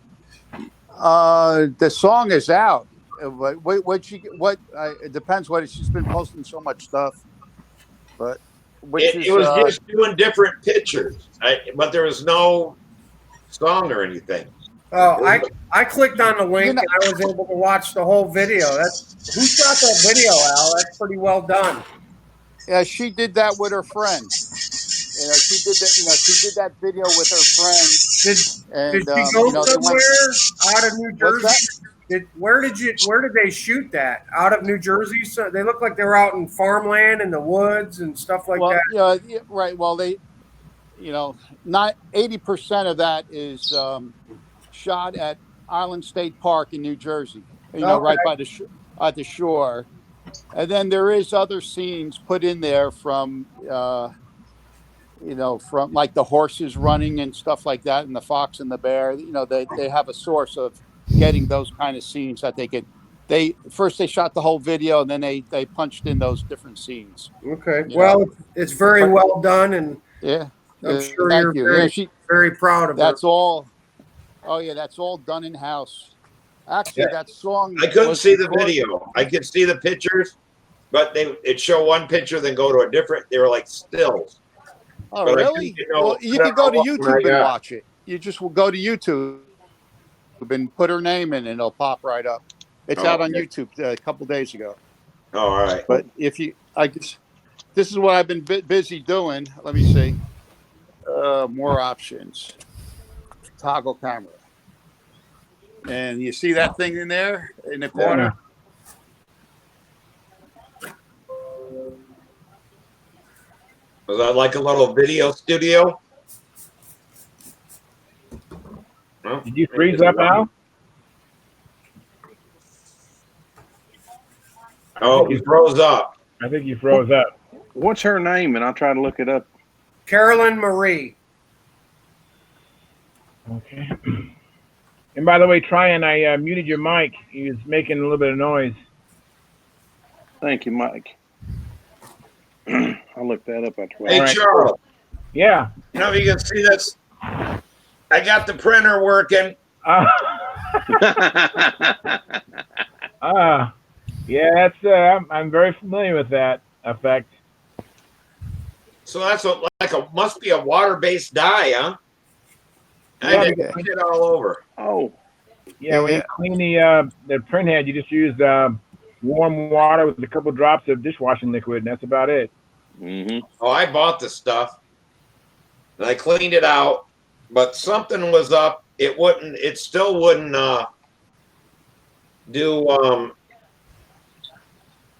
The song is out. It depends. She's been posting so much stuff, but it was just doing different pictures, but there was no song or anything. Oh, I clicked on the link and I was able to watch the whole video. Who shot that video, Al? That's pretty well done. Yeah, she did that with her friend. She did that. She did that video with her friend. Did And she go they went. somewhere out of New What's Jersey? that? Where did they shoot that? Out of New Jersey? So they look like they were out in farmland in the woods and stuff like that. Yeah, right. Well, not 80% of that is shot at Island State Park in New Jersey. Right by at the shore, and then there is other scenes put in there from from like the horses running and stuff like that, and the fox and the bear. They have a source of getting those kind of scenes that they could. They shot the whole video, and then they punched in those different scenes. Okay. Well, it's very well done, and yeah, I'm sure you're very proud of that's her. all. Oh yeah, that's all done in house. Actually, that song. I couldn't see the video. I could see the pictures, but it'd show one picture, then go to a different. They were like stills. Oh, really? Well, you can go to YouTube and watch it. You just will go to YouTube and put her name in, and it'll pop right up. It's out on YouTube a couple days ago. All right. But this is what I've been busy doing. Let me see. More options. Toggle camera. And you see that thing in there in the corner? Was that like a little video studio? No? Did you freeze up, Al? Oh, he froze up. I think you froze up. What's her name? And I'll try to look it up. Carolyn Marie. Okay. And by the way, Tryon, I muted your mic. He was making a little bit of noise. Thank you, Mike. I'll look that up after. Hey, Charles. Yeah. You can see this. I got the printer working. Yeah, that's. I'm very familiar with that effect. So that's must be a water-based dye, huh? I did it all over. Oh. Yeah, when you clean the print head, you just use warm water with a couple drops of dishwashing liquid, and that's about it. Mm-hmm. Oh, I bought the stuff, and I cleaned it out, but something was up. It still wouldn't do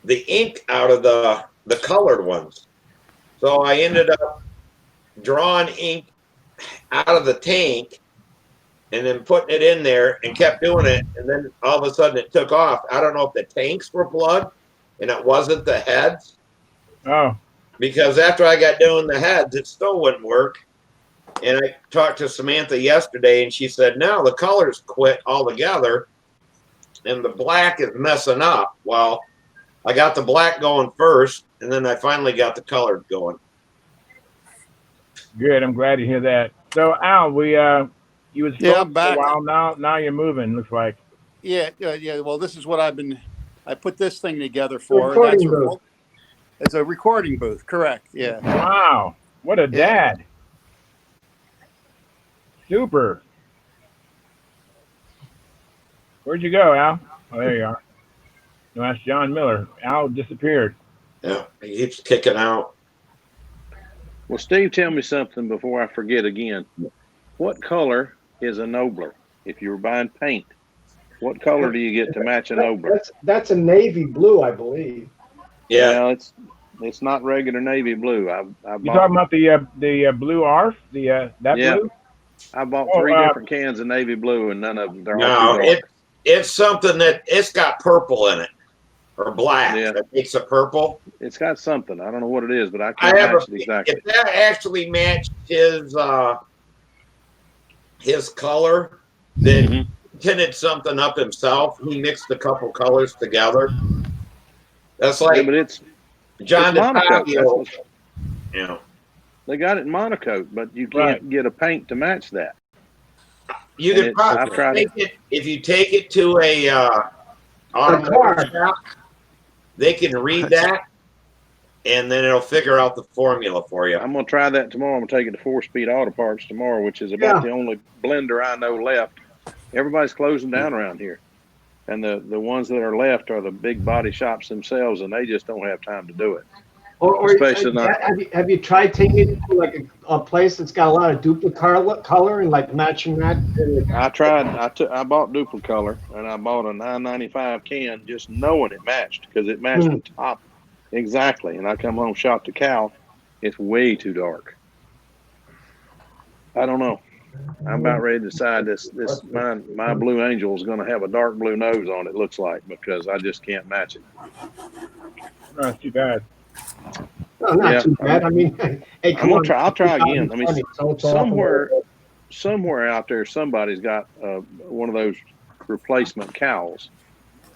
the ink out of the colored ones. So I ended up drawing ink out of the tank and then putting it in there and kept doing it. And then all of a sudden it took off. I don't know if the tanks were plugged and it wasn't the heads. Oh. Because after I got doing the heads, it still wouldn't work. And I talked to Samantha yesterday and she said, no, the colors quit altogether and the black is messing up. Well, I got the black going first and then I finally got the colors going. Good. I'm glad to hear that. So Al, you was I'm back. For a while now you're moving, looks like. Yeah. Well, this is what I put this thing together for. It's a recording booth, correct. Yeah. Wow. What a dad. Super. Where'd you go, Al? Oh, there you are. No, that's John Miller. Al disappeared. Yeah, he keeps kicking out. Well, Steve, tell me something before I forget again. What color is a Nobler? If you were buying paint, what color do you get to match a Nobler? That's a navy blue, I believe. Yeah, well, it's not regular navy blue. You talking about the blue ARF? That blue? I bought 3 different cans of navy blue, and none of them. No, it's something that it's got purple in it or black. Yeah. That makes it purple. It's got something. I don't know what it is, but I can't match it exactly. If that actually matched his color, then he tinted something up himself. He mixed a couple colors together. That's like but it's John DeFabio. Yeah. They got it in monocoat, but you can't get a paint to match that. You could probably if you take it to a automotive shop, they can read that, and then it'll figure out the formula for you. I'm going to try that tomorrow. I'm going to take it to 4-Speed Auto Parts tomorrow, which is about the only blender I know left Everybody's closing down around here. And the ones that are left are the big body shops themselves, and they just don't have time to do it. Or Especially not. have you tried taking it to like a place that's got a lot of duplicate color and like matching that? I tried. I bought Duplicolor, and I bought a $9.95 can, just knowing it matched because it matched the top exactly. And I come home, shot the cow. It's way too dark. I don't know. I'm about ready to decide my Blue Angel is going to have a dark blue nose on it. Looks like, because I just can't match it. Not too bad. No, not too bad. I mean, hey, come on. I'll try again. I mean, so somewhere out there, somebody's got one of those replacement cowls,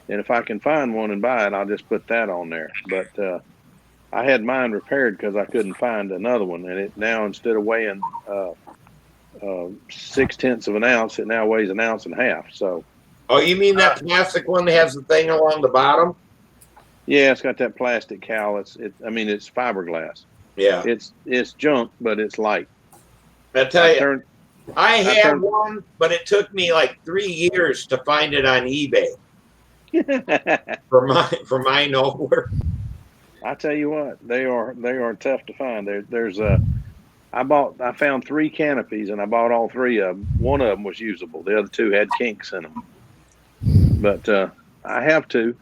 and if I can find one and buy it, I'll just put that on there. But I had mine repaired because I couldn't find another one, and it now, instead of weighing 0.6 of an ounce, it now weighs 1.5 ounces. So. Oh, you mean that plastic one that has the thing along the bottom? Yeah, it's got that plastic cowl. It's fiberglass. Yeah. It's junk, but it's light. I tell you, I had one, but it took me like 3 years to find it on eBay. for my nowhere. I tell you what, they are tough to find. I found 3 canopies, and I bought all 3 of them. One of them was usable. The other 2 had kinks in them. But I have 2.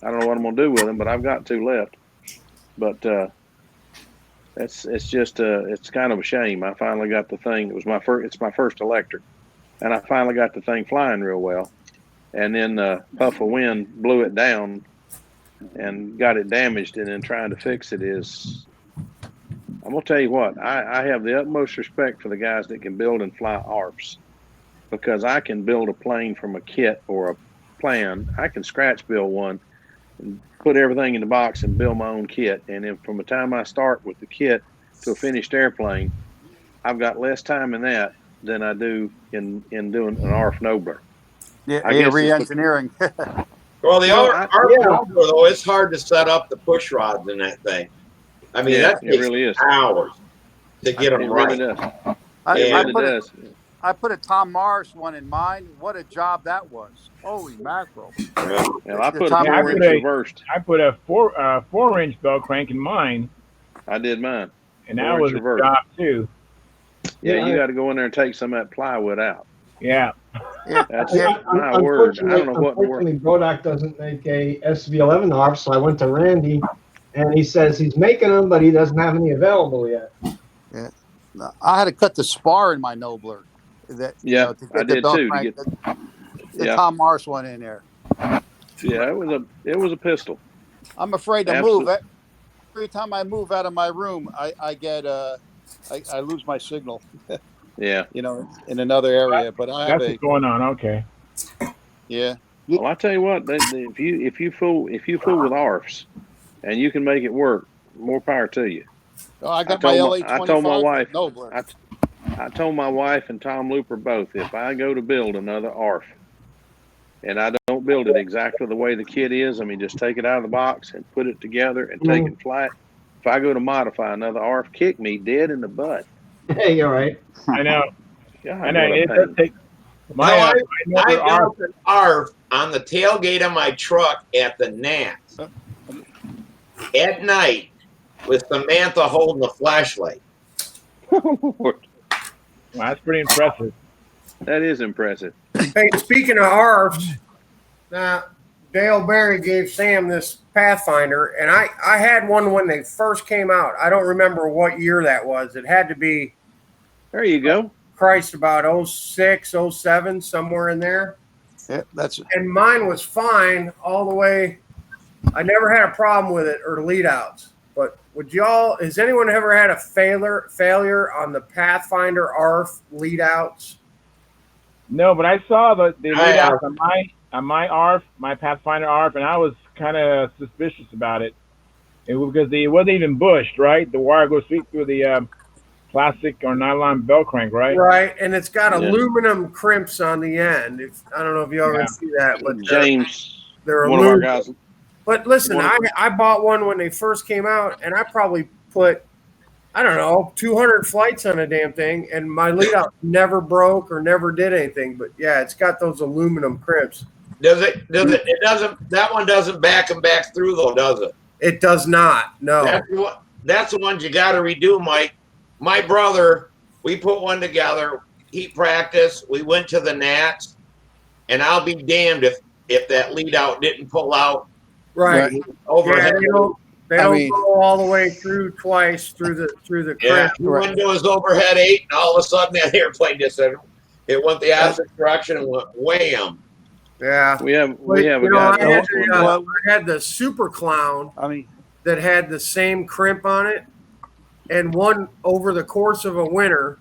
I don't know what I'm gonna do with them, but I've got 2 left. But it's kind of a shame. I finally got the thing. It's my first electric, and I finally got the thing flying real well. And then puff of wind blew it down and got it damaged. And then trying to fix it is. I'm gonna tell you what. I have the utmost respect for the guys that can build and fly ARFs, because I can build a plane from a kit or a plan. I can scratch build one and put everything in the box and build my own kit. And then from the time I start with the kit to a finished airplane, I've got less time in that than I do in doing an ARF Nobler. Yeah, re-engineering. Well, the ARF Nobler, though, it's hard to set up the push rods in that thing. I mean, that takes really hours to get them right. It really does. I put a Tom Morris one in mine. What a job that was! Holy mackerel! Yeah, I put a 4-inch reversed. I put a 4-inch bell crank in mine. I did mine, and that was a job too. Yeah, you got to go in there and take some of that plywood out. Yeah. That's my word. I don't know what in the world. Unfortunately, Bodak doesn't make a SV11 ARF, so I went to Randy, and he says he's making them, but he doesn't have any available yet. Yeah, I had to cut the spar in my Nobler. I did too. To get the Tom Morris one in there. Yeah, it was a pistol. I'm afraid to move. Every time I move out of my room, I get I lose my signal. Yeah, in another area. But that's what's going on. Okay. Yeah. Well, I tell you what, if you fool with ARFs, and you can make it work, more power to you. Oh, I got my LA-25. I told my wife. Nobler. I told my wife and Tom Looper both, if I go to build another ARF and I don't build it exactly the way the kit is, I mean, just take it out of the box and put it together and take it flat. If I go to modify another ARF, kick me dead in the butt. Hey, you're right. I know. God, I know. It does take I built an ARF on the tailgate of my truck at the Nats at night with Samantha holding the flashlight. Well, that's pretty impressive. That is impressive. Hey, speaking of ARFs, now Dale Berry gave Sam this Pathfinder, and I had one when they first came out. I don't remember what year that was. It had to be. There you go. Christ, about 06, 07, somewhere in there. Yeah, and mine was fine all the way. I never had a problem with it or lead outs. But has anyone ever had a failure on the Pathfinder ARF lead outs? No, but I saw the lead outs on my ARF, my Pathfinder ARF, and I was kind of suspicious about it. Because it wasn't even bushed, right? The wire goes straight through the plastic or nylon bell crank, right? Right, and it's got aluminum crimps on the end. I don't know if you already see that, but James, they're one aluminum. of our guys. But listen, I bought one when they first came out, and I probably put, I don't know, 200 flights on a damn thing, and my lead out never broke or never did anything. But yeah, it's got those aluminum crimps. Does it? It doesn't. That one doesn't back and back through though, does it? It does not. No. That's the ones you got to redo, Mike. My brother, we put one together. He practiced. We went to the Nats, and I'll be damned if that lead out didn't pull out. Right. Overhead. Yeah, they don't go all the way through twice through the crimp. Yeah, he went to his overhead 8, and all of a sudden that airplane just said it went the opposite direction and went wham. Yeah, we have a guy. I had the Super Clown. That had the same crimp on it, and one over the course of a winter.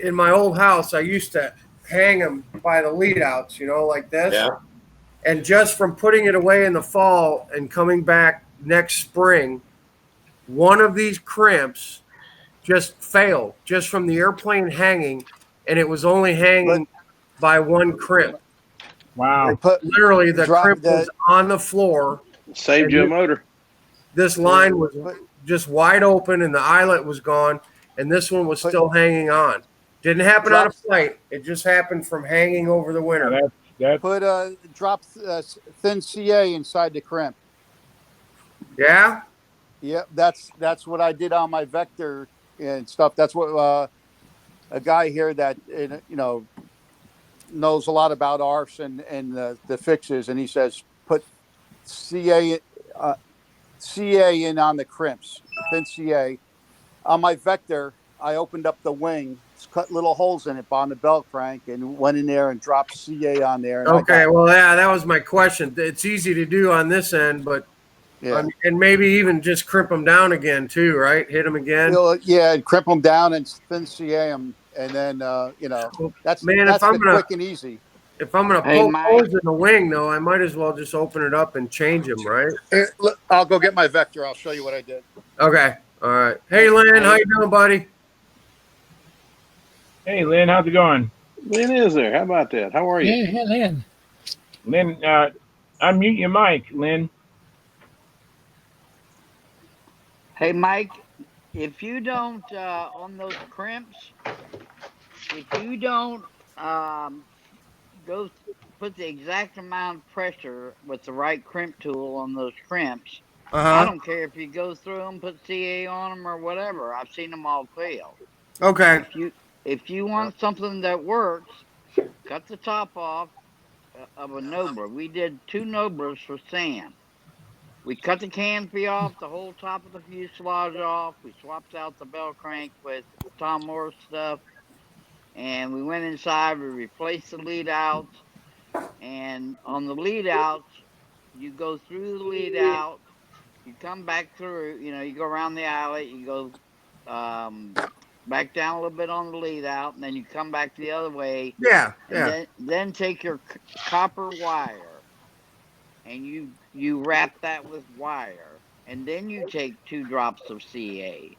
In my old house, I used to hang them by the lead outs, like this. Yeah. And just from putting it away in the fall and coming back next spring, one of these crimps just failed just from the airplane hanging, and it was only hanging by one crimp. Wow. Literally, the crimp was on the floor. Saved you a motor. This line was just wide open, and the eyelet was gone, and this one was still hanging on. Didn't happen on a flight. It just happened from hanging over the winter. Put drop thin CA inside the crimp. Yeah? Yeah, that's what I did on my Vector and stuff. That's what a guy here that knows a lot about ARFs and the fixes, and he says put CA in on the crimps, thin CA. On my Vector, I opened up the wing, cut little holes in it on the belt crank, and went in there and dropped CA on there. Okay, well, yeah, that was my question. It's easy to do on this end, but and maybe even just crimp them down again too, right? Hit them again. Yeah, and crimp them down and thin CA them, and then that's quick and easy. If I'm gonna poke holes in the wing, though, I might as well just open it up and change them, right? I'll go get my Vector. I'll show you what I did. Okay, all right. Hey, Lynn, how you doing, buddy? Hey, Lynn, how's it going? Lynn is there. How about that? How are you? Hey, Lynn. Lynn, unmute your mic, Lynn. Hey, Mike, if you don't, on those crimps, if you don't go put the exact amount of pressure with the right crimp tool on those crimps, I don't care if you go through them, put CA on them or whatever. I've seen them all fail. Okay. If you want something that works, cut the top off of a Nobler. We did 2 Noblers for Sam. We cut the canopy off, the whole top of the fuselage off. We swapped out the bell crank with Tom Morris stuff. And we went inside, we replaced the lead outs. And on the lead outs, you go through the lead out, you come back through, you go around the eyelet, you go back down a little bit on the lead out, and then you come back the other way. Yeah. Then take your copper wire and you wrap that with wire, and then you take 2 drops of CA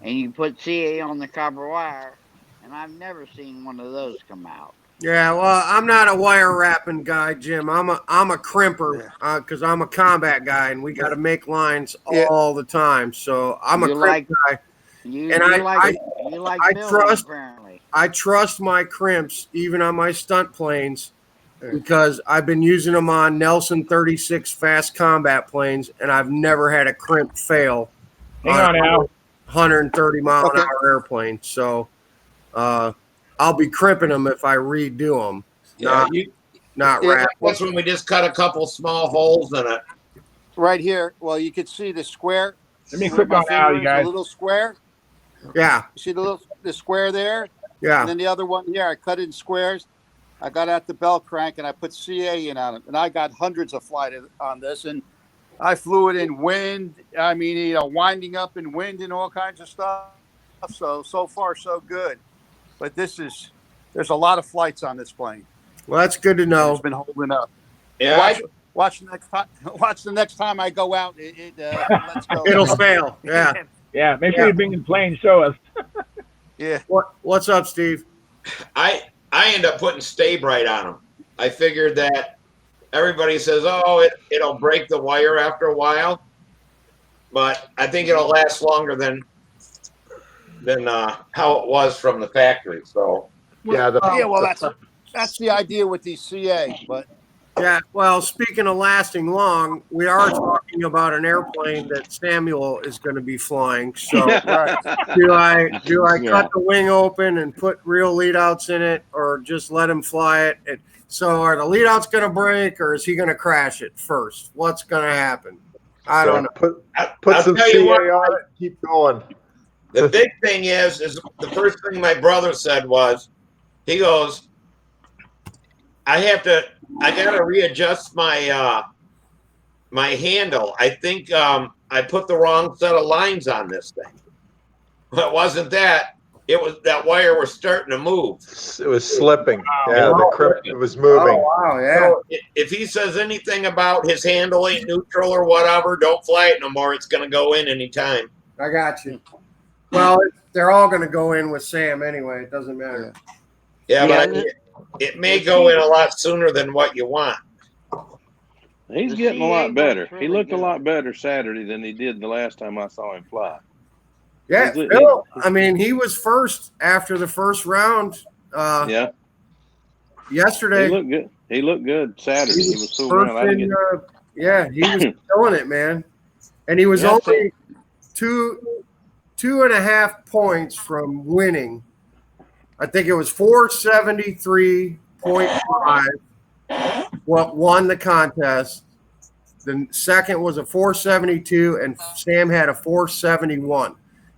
and you put CA on the copper wire, and I've never seen one of those come out. Yeah, well, I'm not a wire wrapping guy, Jim. I'm a crimper because I'm a combat guy, and we got to make lines all the time. So I'm a crimp guy. I trust my crimps even on my stunt planes because I've been using them on Nelson 36 fast combat planes, and I've never had a crimp fail. Hang on now. 130 mile an hour airplane. So I'll be crimping them if I redo them. Not wrap. That's when we just cut a couple small holes in it. Right here. Well, you could see the square. Let me click on now, you guys. A little square. Yeah. You see the square there? Yeah. And then the other one here, I cut in squares. I got out the bell crank and I put CA in on it. And I got hundreds of flight on this. And I flew it in wind. I mean, winding up in wind and all kinds of stuff. So far, so good. But there's a lot of flights on this plane. Well, that's good to know. It's been holding up. Yeah. Watch the next time I go out. Let's go. It'll fail. Yeah. Yeah. Make sure you bring the plane. Show us. Yeah. What's up, Steve? I end up putting Stay Bright on them. I figured that everybody says, "Oh, it'll break the wire after a while," but I think it'll last longer than than how it was from the factory. So Yeah, Yeah, well, that's the idea with these CA, but Yeah, well, speaking of lasting long, we are talking about an airplane that Samuel is going to be flying. So right. do I Yeah. cut the wing open and put real lead outs in it, or just let him fly it? So are the lead outs going to break, or is he going to crash it first? What's going to happen? I don't know. Put I'll some tell you CA what, on it. Keep going. the big thing is the first thing my brother said was, he goes, I gotta readjust my my handle. I think I put the wrong set of lines on this thing. It wasn't that. It was that wire was starting to move. It was slipping. Wow. Yeah, the Oh, it was moving. Oh, wow, yeah. So if he says anything about his handle ain't neutral or whatever, don't fly it no more. It's gonna go in anytime. I got you. Well, they're all going to go in with Sam anyway. It doesn't matter. Yeah, Yeah, but it may go in a lot sooner than what you want. He's The getting a CA lot works better. He really looked a good. lot better Saturday than he did the last time I saw him fly. Yeah, He's- Phil, I mean, he was first after the first round Yeah, yesterday. he looked good. He looked good Saturday. He was fooling first around. I didn't in, get, yeah, he was killing it, man. And he was Yeah, only two and a half points from winning. I think it was 473.5 what won the contest. The second was a 472, and Sam had a 471.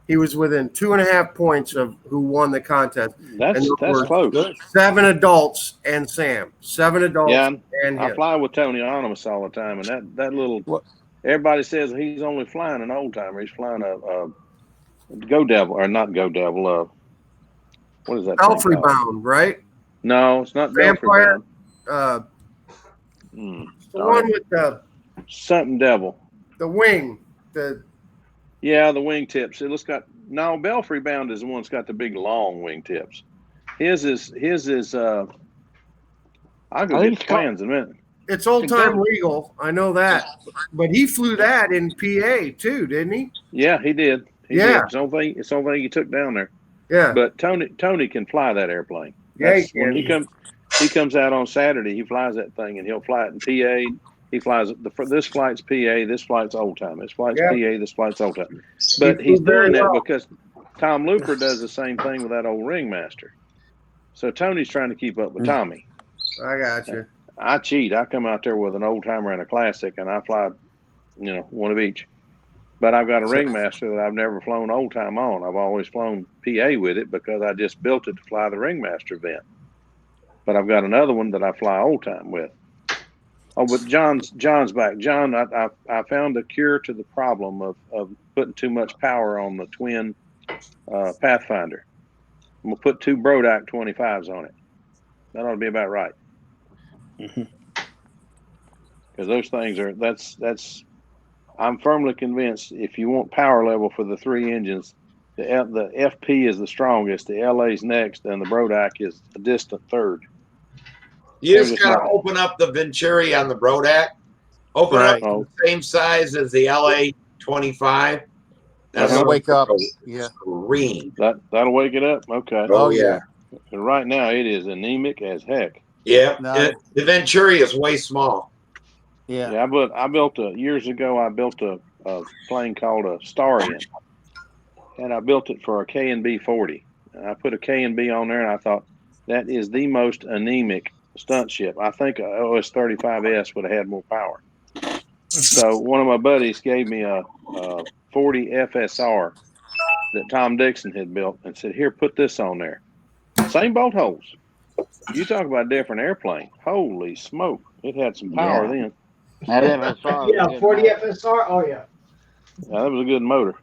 He was within 2.5 points of who won the contest. that's close. 7 adults and Sam. 7 adults Yeah, and I him. fly with Tony Onimus all the time, and that little. Everybody says he's only flying an old timer. He's flying a Go Devil, or not Go Devil. What is that? Belfry thing called? bound, right? No, it's not Belfry Vampire. bound. The darn one it. with Something Devil. the wing. Yeah, the wingtips. It looks got no Belfry bound is the one that's got the big long wingtips. His is I'll go get the plans in a minute. It's old time legal. I know that. But he flew that in PA too, didn't he? Yeah, he did. He Yeah. did. It's the only thing he took down there. Yeah. But Tony can fly that airplane. Yeah, he When can. he comes out on Saturday, he flies that thing, and he'll fly it in PA. He flies it. This flight's PA. This flight's old time. This flight's Yeah. PA. This flight's old time. But He he's flew very doing that well. because Tom Looper does the same thing with that old ringmaster. So Tony's trying to keep up with Tommy. I got you. I cheat. I come out there with an old timer and a classic, and I fly, one of each. But I've got a ringmaster that I've never flown old time on. I've always flown PA with it because I just built it to fly the ringmaster event. But I've got another one that I fly old time with. Oh, but John's back. John, I found a cure to the problem of putting too much power on the twin Pathfinder. I'm gonna put 2 Brodak 25s on it. That ought to be about right. Because those things are that's. I'm firmly convinced if you want power level for the 3 engines, the FP is the strongest, the LA's next, and the Brodak is a distant third. You just got to open up the Venturi on the Brodak. Open up to the same size as the LA 25. That'll wake up. Yeah. Scream. That'll wake it up. Okay. Oh, yeah. And right now it is anemic as heck. Yeah. The Venturi is way small. Yeah. I built years ago. I built a plane called a Starian, and I built it for a K&B 40. And I put a K&B on there, and I thought that is the most anemic stunt ship. I think a OS 35S would have had more power. So one of my buddies gave me a 40 FSR that Tom Dixon had built and said, "Here, put this on there." Same bolt holes. You talk about a different airplane. Holy smoke. It had some power then. That FSR. Yeah, 40 FSR. Oh yeah. Yeah, that was a good motor.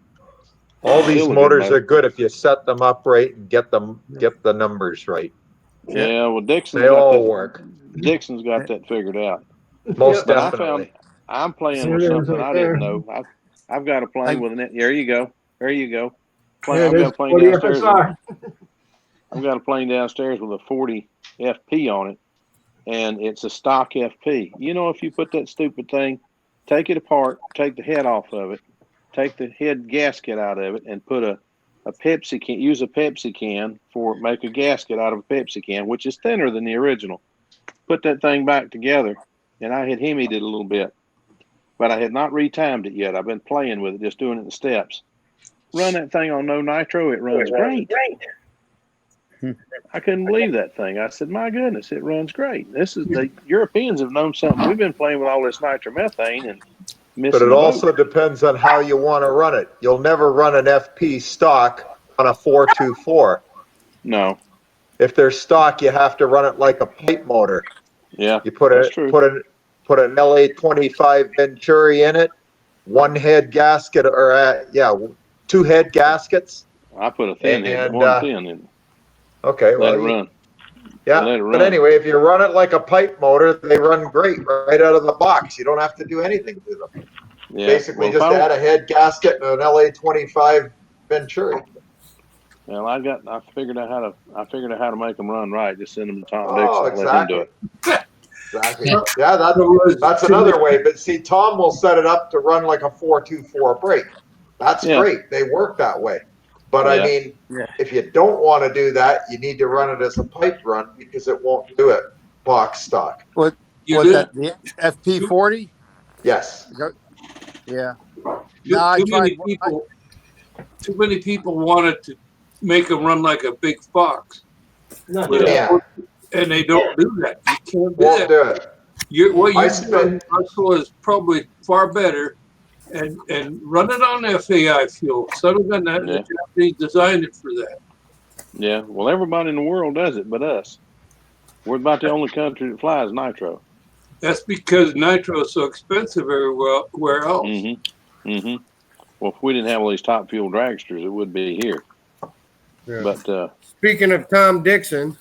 All these Still a good motors motor. are good if you set them up right and get the numbers right. Yeah, well, They all work. Dixon's got that figured out. Most But definitely. I'm playing with There it is something right I there. didn't know. I've got a plane with an. There you go. There you go. There I've it got is, a plane 40 downstairs. FSR. I've got a plane downstairs with a 40 FP on it, and it's a stock FP. If you put that stupid thing, take it apart, take the head off of it, take the head gasket out of it, and put a a Pepsi can, use a Pepsi can for make a gasket out of a Pepsi can, which is thinner than the original. Put that thing back together, and I had hemied it a little bit, but I had not retimed it yet. I've been playing with it, just doing it in steps. Run that thing on no nitro, it runs great. I couldn't believe that thing. I said, my goodness, it runs great. This is the Europeans have known something. We've been playing with all this nitromethane and missing But it the also boat. depends on how you want to run it. You'll never run an FP stock on a 424. No. If they're stock, you have to run it like a pipe motor. Yeah, You put that's true. put an LA-25 Venturi in it, one head gasket, or two head gaskets. I put a thin head, And, one thin in it. Okay, Let well, it run. yeah, Let it but run. anyway, if you run it like a pipe motor, they run great right out of the box. You don't have to do anything to them. Yeah. Basically, Well, just add a head gasket and an LA-25 Venturi. Well, I figured out how to make them run right. Just send them to Tom Oh, Dixon. Let him do exactly. it. Exactly. Yeah, that's another way. But see, Tom will set it up to run like a 424 brake. That's great. They work that way. But I mean, if you don't want to do that, you need to run it as a pipe run because it won't do it box stock. What that the FP40? Yes. Yeah. No, I tried. Too many people wanted to make them run like a big fox. Yeah. And they don't do that. You can't do Won't that. do it. What you're doing, Russell, is probably far better. And run it on FAI fuel. Some of them, the Japanese designed it for that. Yeah. Well, everybody in the world does it, but us. We're about the only country that flies nitro. That's because nitro is so expensive everywhere else. Mm-hmm. Mm-hmm. Well, if we didn't have all these top fuel dragsters, it would be here. Yeah. But speaking of Tom Dixon,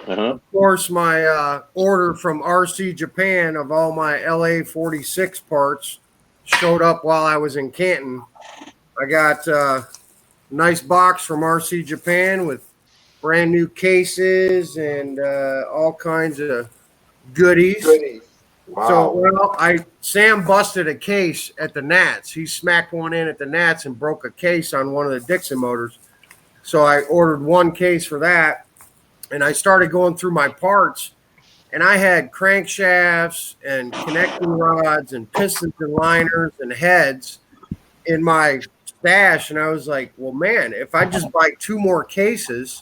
uh-huh. Of course, my order from RC Japan of all my LA-46 parts showed up while I was in Canton. I got a nice box from RC Japan with brand new cases and all kinds of goodies. Wow. So, well, Sam busted a case at the Nats. He smacked one in at the Nats and broke a case on one of the Dixon motors. So I ordered one case for that, and I started going through my parts, and I had crankshafts and connecting rods and pistons and liners and heads in my stash, and I was like, well, man, if I just buy two more cases,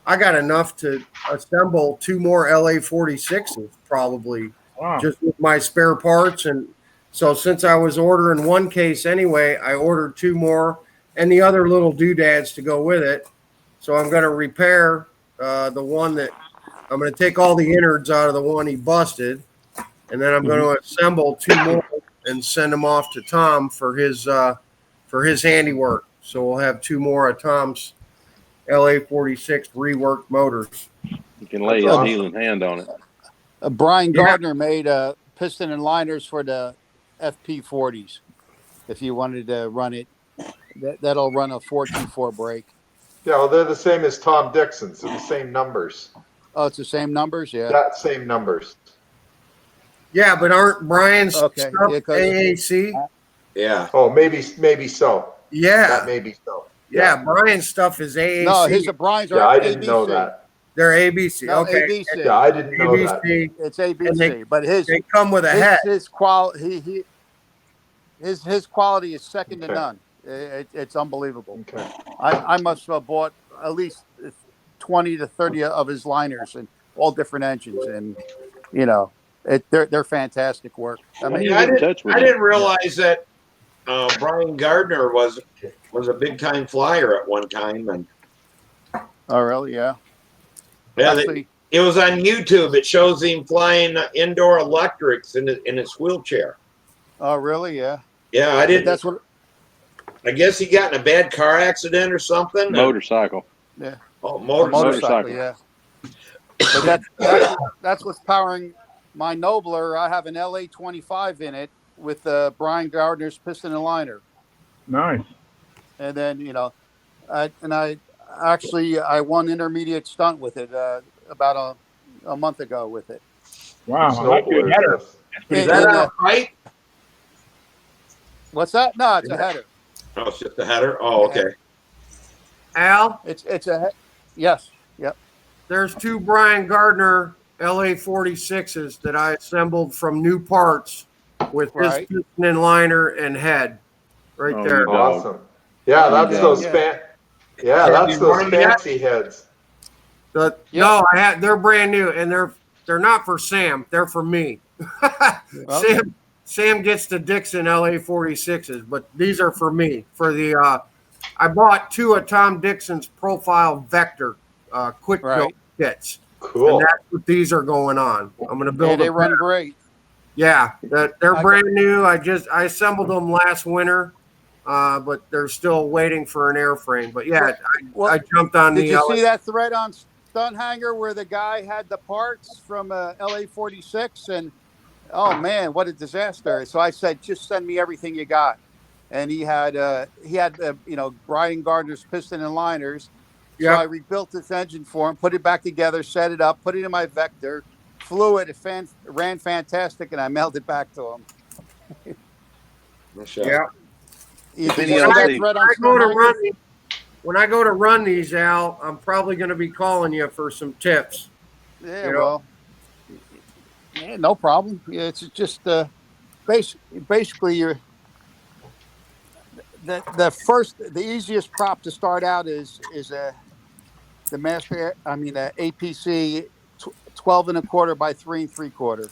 I got enough to assemble two more LA-46s probably. Wow. Just with my spare parts. And so since I was ordering one case anyway, I ordered two more and the other little doodads to go with it. So I'm going to repair the one that I'm going to take all the innards out of the one he busted. And then I'm going to assemble two more and send them off to Tom for his handiwork. So we'll have two more of Tom's LA-46 reworked motors. You can lay his healing hand on it. Brian Gardner made piston and liners for the FP40s. If you wanted to run it, that'll run a 424 brake. Yeah, well, they're the same as Tom Dixon's. They're the same numbers. Oh, it's the same numbers? Yeah. Yeah, same numbers. Yeah, but aren't Brian's stuff Yeah, AAC? Yeah. Oh, maybe so. Yeah. That may be so. Yeah, Brian's stuff is AAC. No, his Brian's are I ABC. didn't know that. They're ABC. No, Okay. ABC. Yeah, I didn't know that. It's ABC, but they come with a head. His quality, his quality is second to none. It's unbelievable. Okay. I must have bought at least 20 to 30 of his liners and all different engines, and they're fantastic work. I mean, I didn't realize that Brian Gardner was a big time flyer at one time, and oh really? Yeah. Yeah, it was on YouTube. It shows him flying indoor electrics in his wheelchair. Oh really? Yeah. Yeah, I didn't. That's what. I guess he got in a bad car accident or something. Motorcycle. Yeah. Oh, motorcycle. Yeah. But that's what's powering my Nobler. I have an LA-25 in it with Brian Gardner's piston and liner. Nice. And then I won intermediate stunt with it about a month ago with it. Wow, I like your header. Is that a height? What's that? No, it's a header. Oh, it's just a header. Oh, okay. Al, It's a yes. Yep. there's 2 Brian Gardner LA 46s that I assembled from new parts with his Right. piston and liner and head right Oh, there. you dog. Awesome. Yeah, You that's those dog. fan. Yeah, Have that's you those run yet? fancy heads. But Yep. no, they're brand new and they're not for Sam. They're for me. Okay. Sam gets the Dixon LA 46s, but these are for me. For the I bought 2 of Tom Dixon's Profile Vector quick build Right. kits. And Cool. that's what these are going on. I'm going to build Yeah, they a run pair. great. Yeah, they're I brand new. I assembled them last winter, but they're still waiting for an airframe. But yeah, Well, I jumped on did the. you see that thread on Stunt Hangar where the guy had the parts from LA 46 and oh man, what a disaster! So I said, just send me everything you got, and he had Brian Gardner's piston and liners. So I rebuilt this engine for him, put it back together, set it up, put it in my Vector, flew it, ran fantastic, and I mailed it back to him. Yeah. Did you Any see of that the- thread on When I go to Stunt Hangar? run these, when I go to run these, Al, I'm probably going to be calling you for some tips. Yeah, You know? well, yeah, no problem. Yeah, it's just basically you're the easiest prop to start out is the master. I mean, APC 12 1/4 by 3 3/4.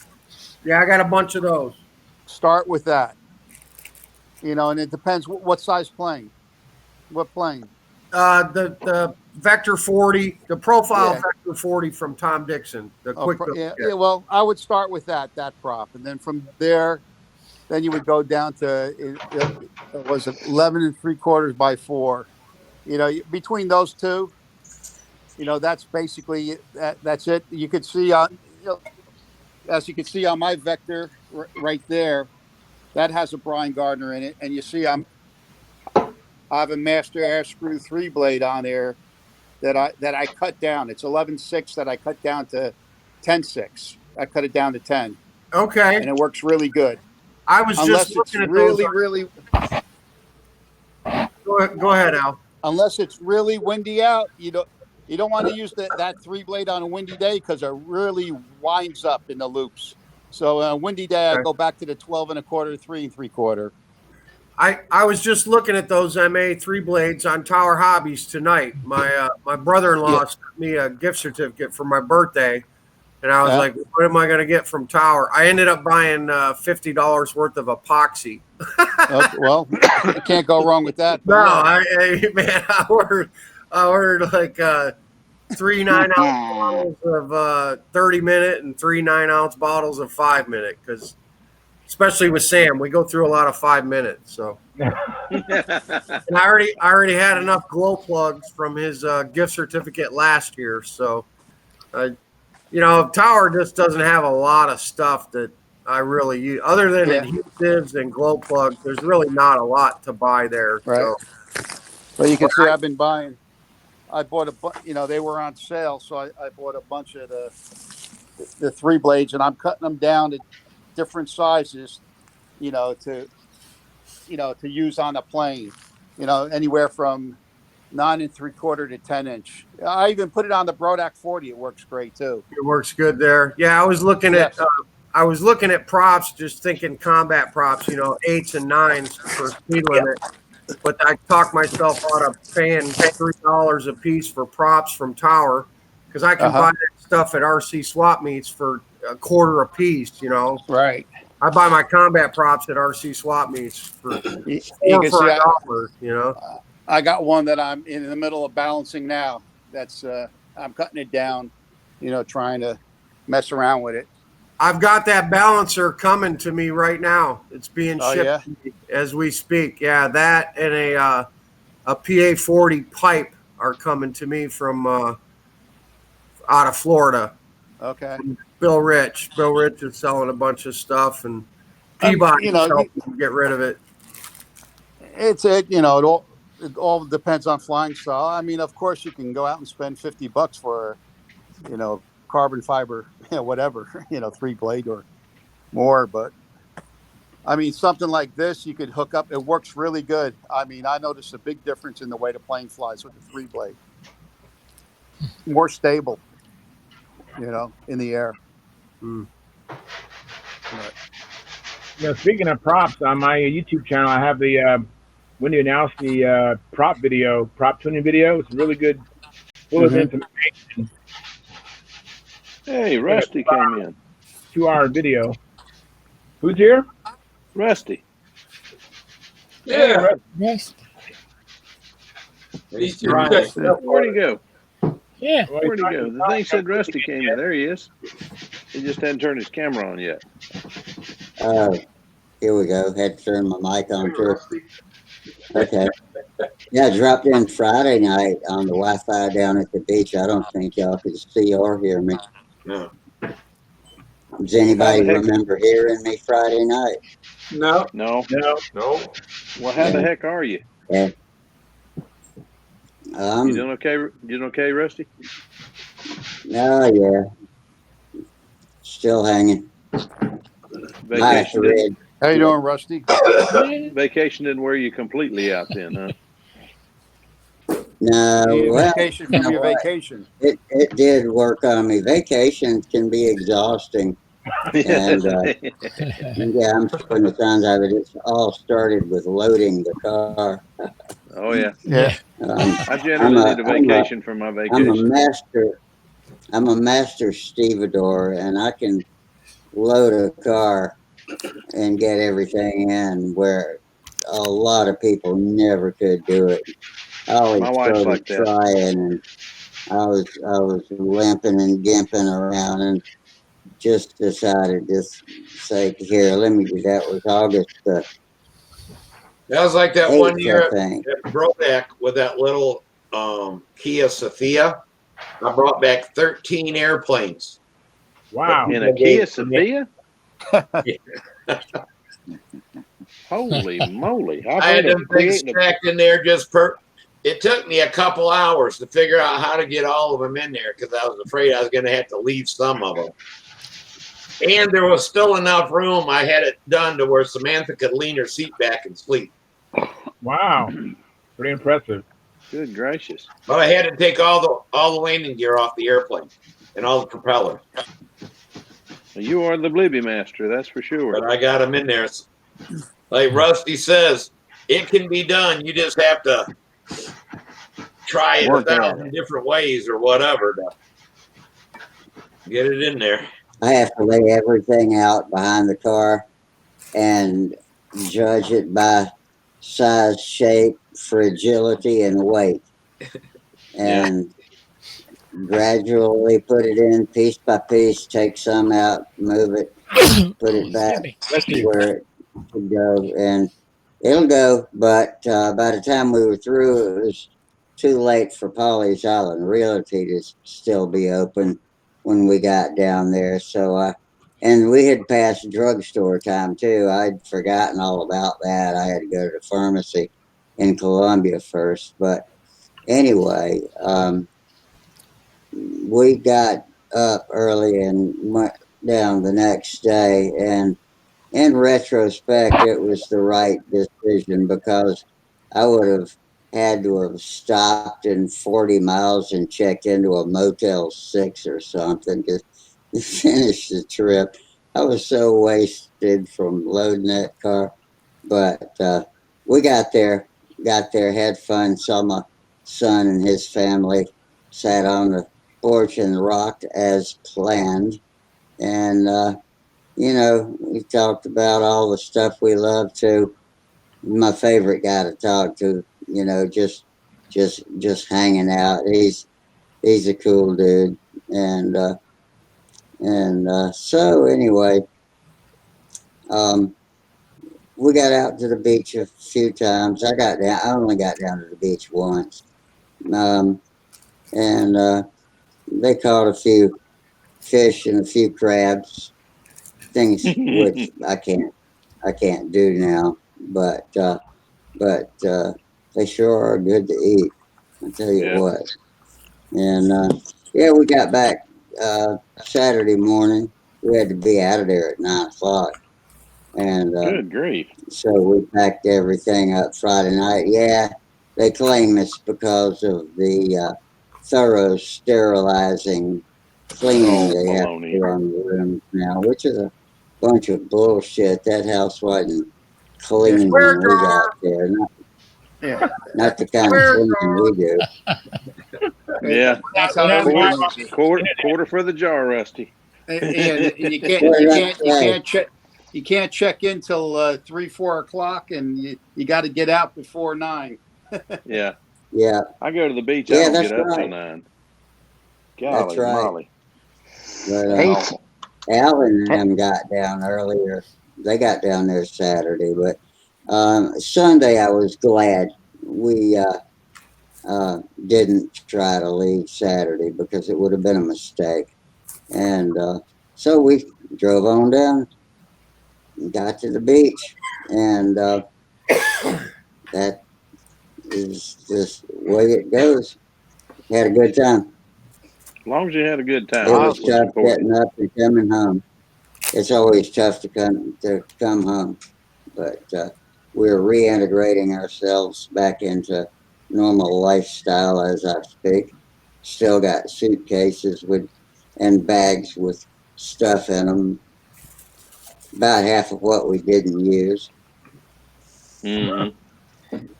Yeah, I got a bunch of those. Start with that. And it depends what size plane, what plane. The Vector 40, the Profile Yeah. Vector 40 from Tom Dixon. The quick build Yeah, kit. yeah. Well, I would start with that prop, and then from there, then you would go down to it was 11 3/4 by 4. Between those two, that's basically that's it. You could see as you can see on my Vector right there, that has a Brian Gardner in it, and you see I have a master air screw 3 blade on there that I cut down. It's 11.6 that I cut down to 10.6. I cut it down to 10. Okay. And it works really good. I was Unless just looking it's at really, those. really. Go ahead, Al. Unless it's really windy out, you don't want to use that 3 blade on a windy day because it really winds up in the loops. So a windy day, I go back to the 12 1/4, 3 3/4. I was just looking at those MA 3 blades on Tower Hobbies tonight. My brother-in-law sent me a gift certificate for my birthday, and I was like, "What am I going to get from Tower?" I ended up buying $50 worth of epoxy. Well, you can't go wrong with that. No, I ordered like 3 9-ounce bottles of 30-minute and 3 9-ounce bottles of 5-minute because. Especially with Sam, we go through a lot of 5 minutes. So, and I already had enough glow plugs from his gift certificate last year. So, Tower just doesn't have a lot of stuff that I really use, other than adhesives and glow plugs. There's really not a lot to buy there. Right. So. Well, you can see I've been buying. I bought they were on sale, so I bought a bunch of the 3 blades, and I'm cutting them down to different sizes, to use on a plane, anywhere from 9 3/4 to 10-inch. I even put it on the Brodak 40. It works great too. It works good there. Yeah, I was looking at props, just thinking combat props, 8s and 9s for speed limit. But I talked myself out of paying $3 a piece for props from Tower because I can buy that stuff at RC swap meets for $1/4 a piece. Right. I buy my combat props at RC swap meets for $4. I got one that I'm in the middle of balancing now. That's I'm cutting it down, trying to mess around with it. I've got that balancer coming to me right now. It's being shipped to me as we speak. Yeah, that and a PA40 pipe are coming to me from out of Florida. Okay. Bill Rich. Bill Rich is selling a bunch of stuff, and Peabody helping get rid of it. It all depends on flying style. I mean, of course, you can go out and spend $50 for, carbon fiber, whatever, 3 blade or more. But I mean, something like this, you could hook up. It works really good. I mean, I noticed a big difference in the way the plane flies with the 3-blade. More stable, in the air. But, Speaking of props, on my YouTube channel, I have the when you announce the prop tuning video. It's really good, full of information. Hey, Rusty came in. 2-hour video. Who's here? Rusty. Yeah. Yes. He's Right. just checking up. Where'd he go? Yeah. Where'd he go? The thing said Rusty came in. There he is. He just hadn't turned his camera on yet. Here we go. Had to turn my mic on too. Okay. Yeah, I dropped in Friday night on the Wi-Fi down at the beach. I don't think y'all could see or hear me. No. Does anybody remember hearing me Friday night? No. No. Well, how the heck are you? Yeah. You doing okay? You doing okay, Rusty? Oh yeah. Still hanging. Vacation didn't, how you doing, Rusty? Vacation didn't wear you completely out then, huh? No, well, vacation from your vacation. It did work on me. Vacations can be exhausting. And yeah, I'm from the times of it. It all started with loading the car. Oh yeah. Yeah. I generally need a vacation from my vacation. I'm a master stevedore, and I can load a car and get everything in where a lot of people never could do it. I always My wife's started like that. trying, and I was limping and gimping around, and just decided to say, here, let me do that. Was August That was like that 8th, one year I think. at Brodeck with that little Kia Sophia. I brought back 13 airplanes. Wow. In a Kia Sophia? Holy moly. I had them things stacked in there it took me a couple hours to figure out how to get all of them in there because I was afraid I was going to have to leave some of them. And there was still enough room. I had it done to where Samantha could lean her seat back and sleep. Wow. Pretty impressive. Good gracious. But I had to take all the landing gear off the airplane and all the propellers. You are the Blibby master, that's for sure. But I got them in there. Like Rusty says, it can be done. You just have to try it 1,000 different ways or whatever to get it in there. I have to lay everything out behind the car and judge it by size, shape, fragility, and weight. And gradually put it in piece by piece, take some out, move it, put it back where it should go. And it'll go, but by the time we were through, it was too late for Polly's Island Realty to still be open when we got down there. So, and we had passed drugstore time too. I'd forgotten all about that. I had to go to the pharmacy in Columbia first. But anyway, we got up early and went down the next day. And in retrospect, it was the right decision because I would have had to have stopped in 40 miles and checked into a Motel 6 or something to finish the trip. I was so wasted from loading that car. But we got there, had fun, saw my son and his family, sat on the porch and rocked as planned. And, we talked about all the stuff we love to. My favorite guy to talk to, just hanging out. He's a cool dude. And so anyway, we got out to the beach a few times. I only got down to the beach once. And they caught a few fish and a few crabs, things which I can't do now, but they sure are good to eat. I'll tell you what. And we got back Saturday morning. We had to be out of there at 9 o'clock. And good grief. so we packed everything up Friday night. Yeah, they claim it's because of the thorough sterilizing cleaning they have to do on the rooms now, which is a bunch of bullshit. That house wasn't clean when we got there. Not the kind of cleaning we do. Yeah. That's how everything is. Quarter for the jar, Rusty. And you can't check in till 3, 4 o'clock, and you got to get out before 9. Yeah. Yeah. I go to the beach. Yeah, I don't that's get up till right. 9. That's Golly, right. Molly. But Alan and them got down earlier. They got down there Saturday, but Sunday I was glad we didn't try to leave Saturday because it would have been a mistake. And so we drove on down, got to the beach, and that is just the way it goes. Had a good time. As long as you had a good time. It was That's what's tough important. getting up and coming home. It's always tough to come home, but we're reintegrating ourselves back into normal lifestyle as I speak. Still got suitcases and bags with stuff in them. About half of what we didn't use. Mm-hmm.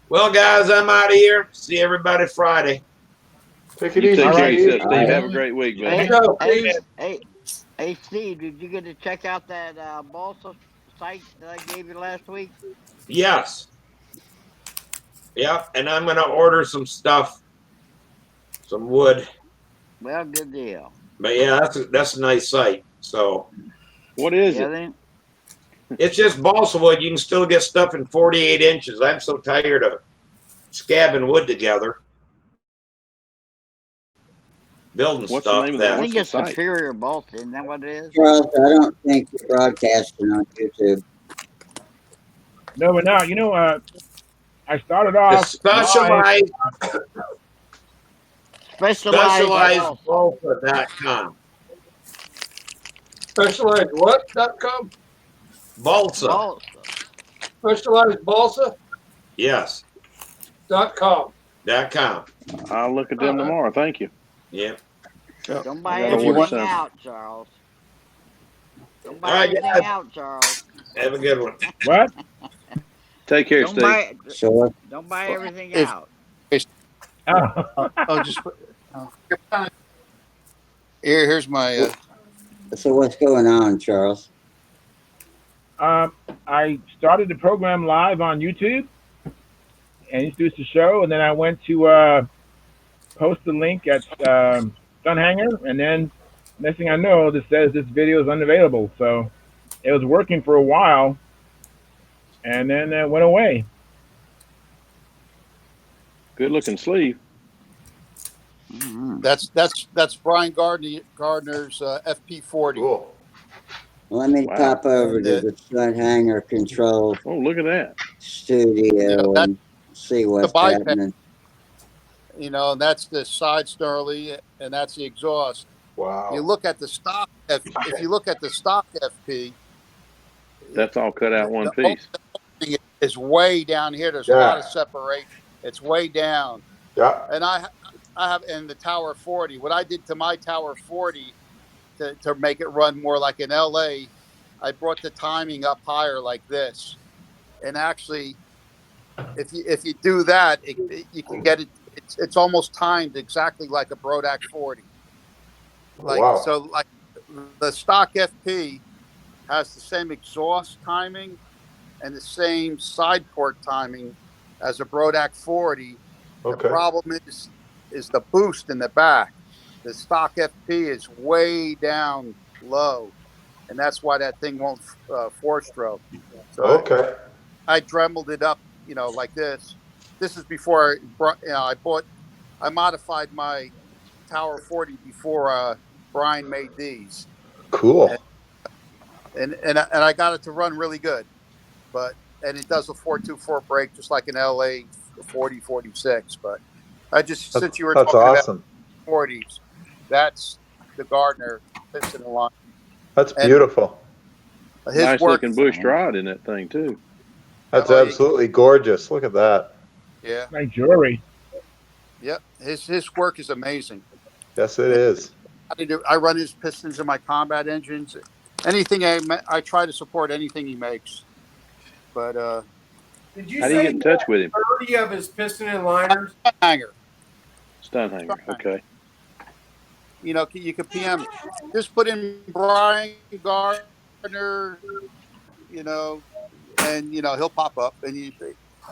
Well, guys, I'm out of here. See everybody Friday. Take it You easy, take care of Steve. yourself, Steve. Have a great week, man. Hey, Steve, did you get to check out that balsa site that I gave you last week? Yes. Yep. And I'm going to order some stuff, some wood. Well, good deal. But yeah, that's a nice site. So. What is it? Then? It's just balsa wood. You can still get stuff in 48 inches. I'm so tired of scabbing wood together. Building What's stuff. the name of that? I think it's Superior Balsa. Isn't that what it is? Charles, I don't think you're broadcasting on YouTube. No, we're not. You know, I started off Specialized Specializedbalsa.com. Specialized what.com? Balsa. Specialized balsa? Yes. .com. .com. I'll look at them tomorrow. Thank you. Yeah. Don't buy everything out, Charles. Don't buy everything out, Charles. Have a good one. What? Take care, Steve. Sure. Don't buy everything out. Here's my. So what's going on, Charles? I started the program live on YouTube and introduced the show, and then I went to post the link at Stunt Hangar, and then next thing I know, it says this video is unavailable. So it was working for a while, and then it went away. Good looking sleeve. That's Brian Gardner's FP40. Cool. Let me pop over to the Stunt Hangar control. Oh, look at that studio and see what's happening. You know, that's the side snarly, and that's the exhaust. Wow. You look at the stock. If you look at the stock FP, that's all cut out one piece. It's way down here. There's a lot of separation. It's way down. Yeah. And I have in the Tower 40. What I did to my Tower 40 to make it run more like an LA, I brought the timing up higher like this. And actually, if you do that, you can get it. It's almost timed exactly like a Brodak 40. So like the stock FP has the same exhaust timing and the same side port timing as a Brodak 40. Okay. The problem is the boost in the back. The stock FP is way down low, and that's why that thing won't four-stroke. So I dremeled it up, like this. This is before I modified my Tower 40 before Brian made these. Cool. And I got it to run really good, and it does a 4.24 brake just like an LA 4046. But since you were talking about 40s, that's the Gardner piston line. That's beautiful. Nice looking bush rod in that thing too. That's absolutely gorgeous. Look at that. Yeah. Like jewelry. Yep. His work is amazing. Yes, it is. I run his pistons in my combat engines. Anything I try to support anything he makes. But did you how do you say get in touch with him? 30 of his piston and liners? Hanger. Stunt Hangar. Okay. You know, you can PM. Just put in Brian Gardner. You know, and he'll pop up. And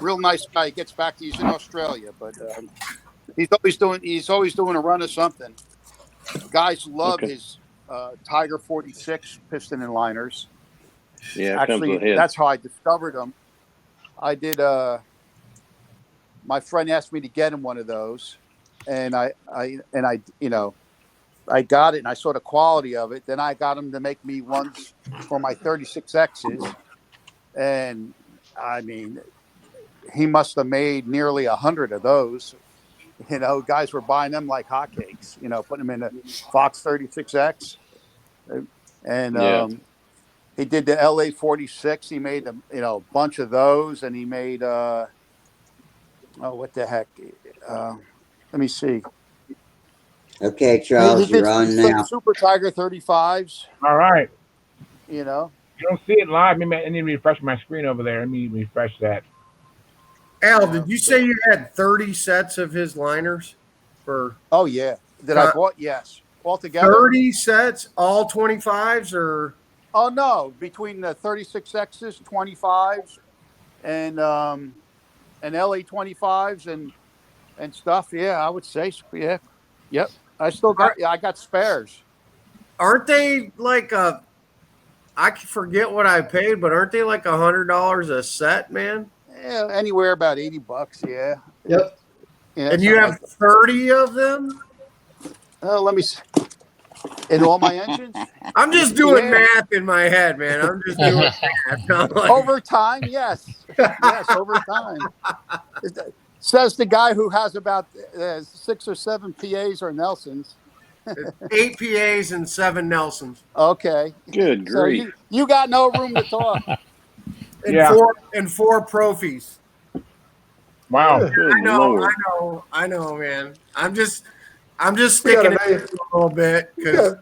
real nice guy. He gets back to he's in Australia, but he's always doing a run of something. Guys love his Tiger 46 piston and liners. Yeah, actually, that's how I discovered them. I did. My friend asked me to get him one of those, and I got it, and I saw the quality of it. Then I got him to make me ones for my 36Xs, and I mean, he must have made nearly 100 of those. Guys were buying them like hotcakes. Putting them in a Fox 36X, and he did the LA 46. He made a bunch of those, and he made what the heck? Let me see. Okay, Charles, you're on now. Super Tiger 35s. All right. You don't see it live. Maybe I need to refresh my screen over there. Let me refresh that. Al, did you say you had 30 sets of his liners? Oh yeah. Did I bought? Yes. Altogether. 30 sets, all 25s, or? Oh no, between the 36Xs, 25s, and LA 25s and stuff. Yeah, I would say. Yeah. Yep. I still got. I got spares. Aren't they like I forget what I paid, but aren't they like $100 a set, man? Yeah, anywhere about $80. Yeah. Yep. Yeah, and you have 30 of them? Let me see. In all my engines? I'm just doing math in my head, man. I'm just doing math. Like... Over time, yes. Yes, over time. Says the guy who has about 6 or 7 PAs or Nelsons. 8 PAs and 7 Nelsons. Okay. Good grief. So you got no room to talk. And 4 Profies. Wow. I know, man. I'm just sticking it a little bit because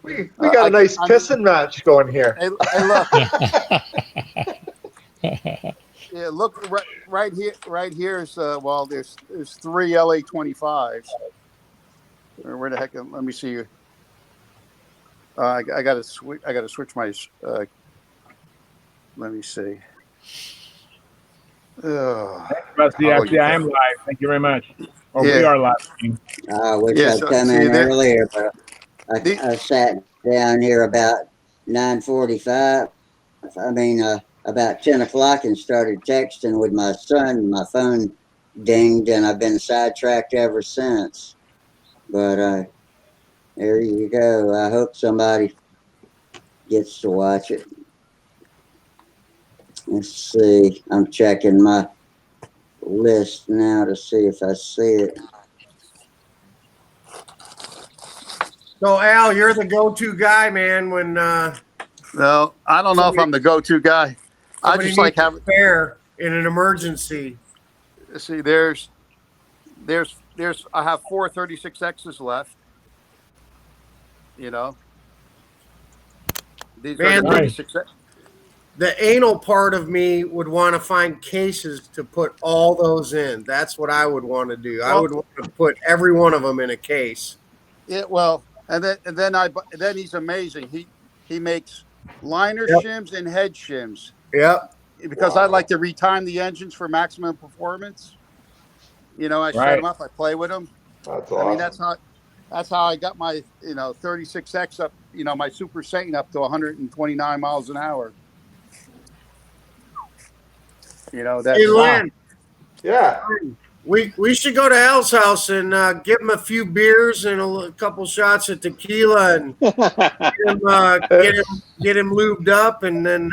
we got a nice piston match going here. Hey, look. Yeah, look right here. Right here is there's 3 LA 25s. Where the heck? Let me see. I got to switch. I got to switch my. Let me see. I am live. Thank you very much. We are live. I wish I'd come in earlier, but I sat down here about 9:45. I mean, about 10 o'clock and started texting with my son. My phone dinged, and I've been sidetracked ever since. But there you go. I hope somebody gets to watch it. Let's see. I'm checking my list now to see if I see it. So, Al, you're the go-to guy, man. When no, I don't know if I'm the go-to guy. I just like having spare in an emergency. See, there's I have 4 36Xs left. These are the 36X. The anal part of me would want to find cases to put all those in. That's what I would want to do. I would want to put every one of them in a case. Yeah, well, and then he's amazing. He makes liner shims and head shims. Yep. Because I like to retime the engines for maximum performance. I set them up. I play with them. That's awesome. I mean, that's how I got my 36X up. My Super Satan up to 129 miles an hour. That's hey, Lynn. Yeah. We should go to Al's house and give him a few beers and a couple shots of tequila and get him lubed up, and then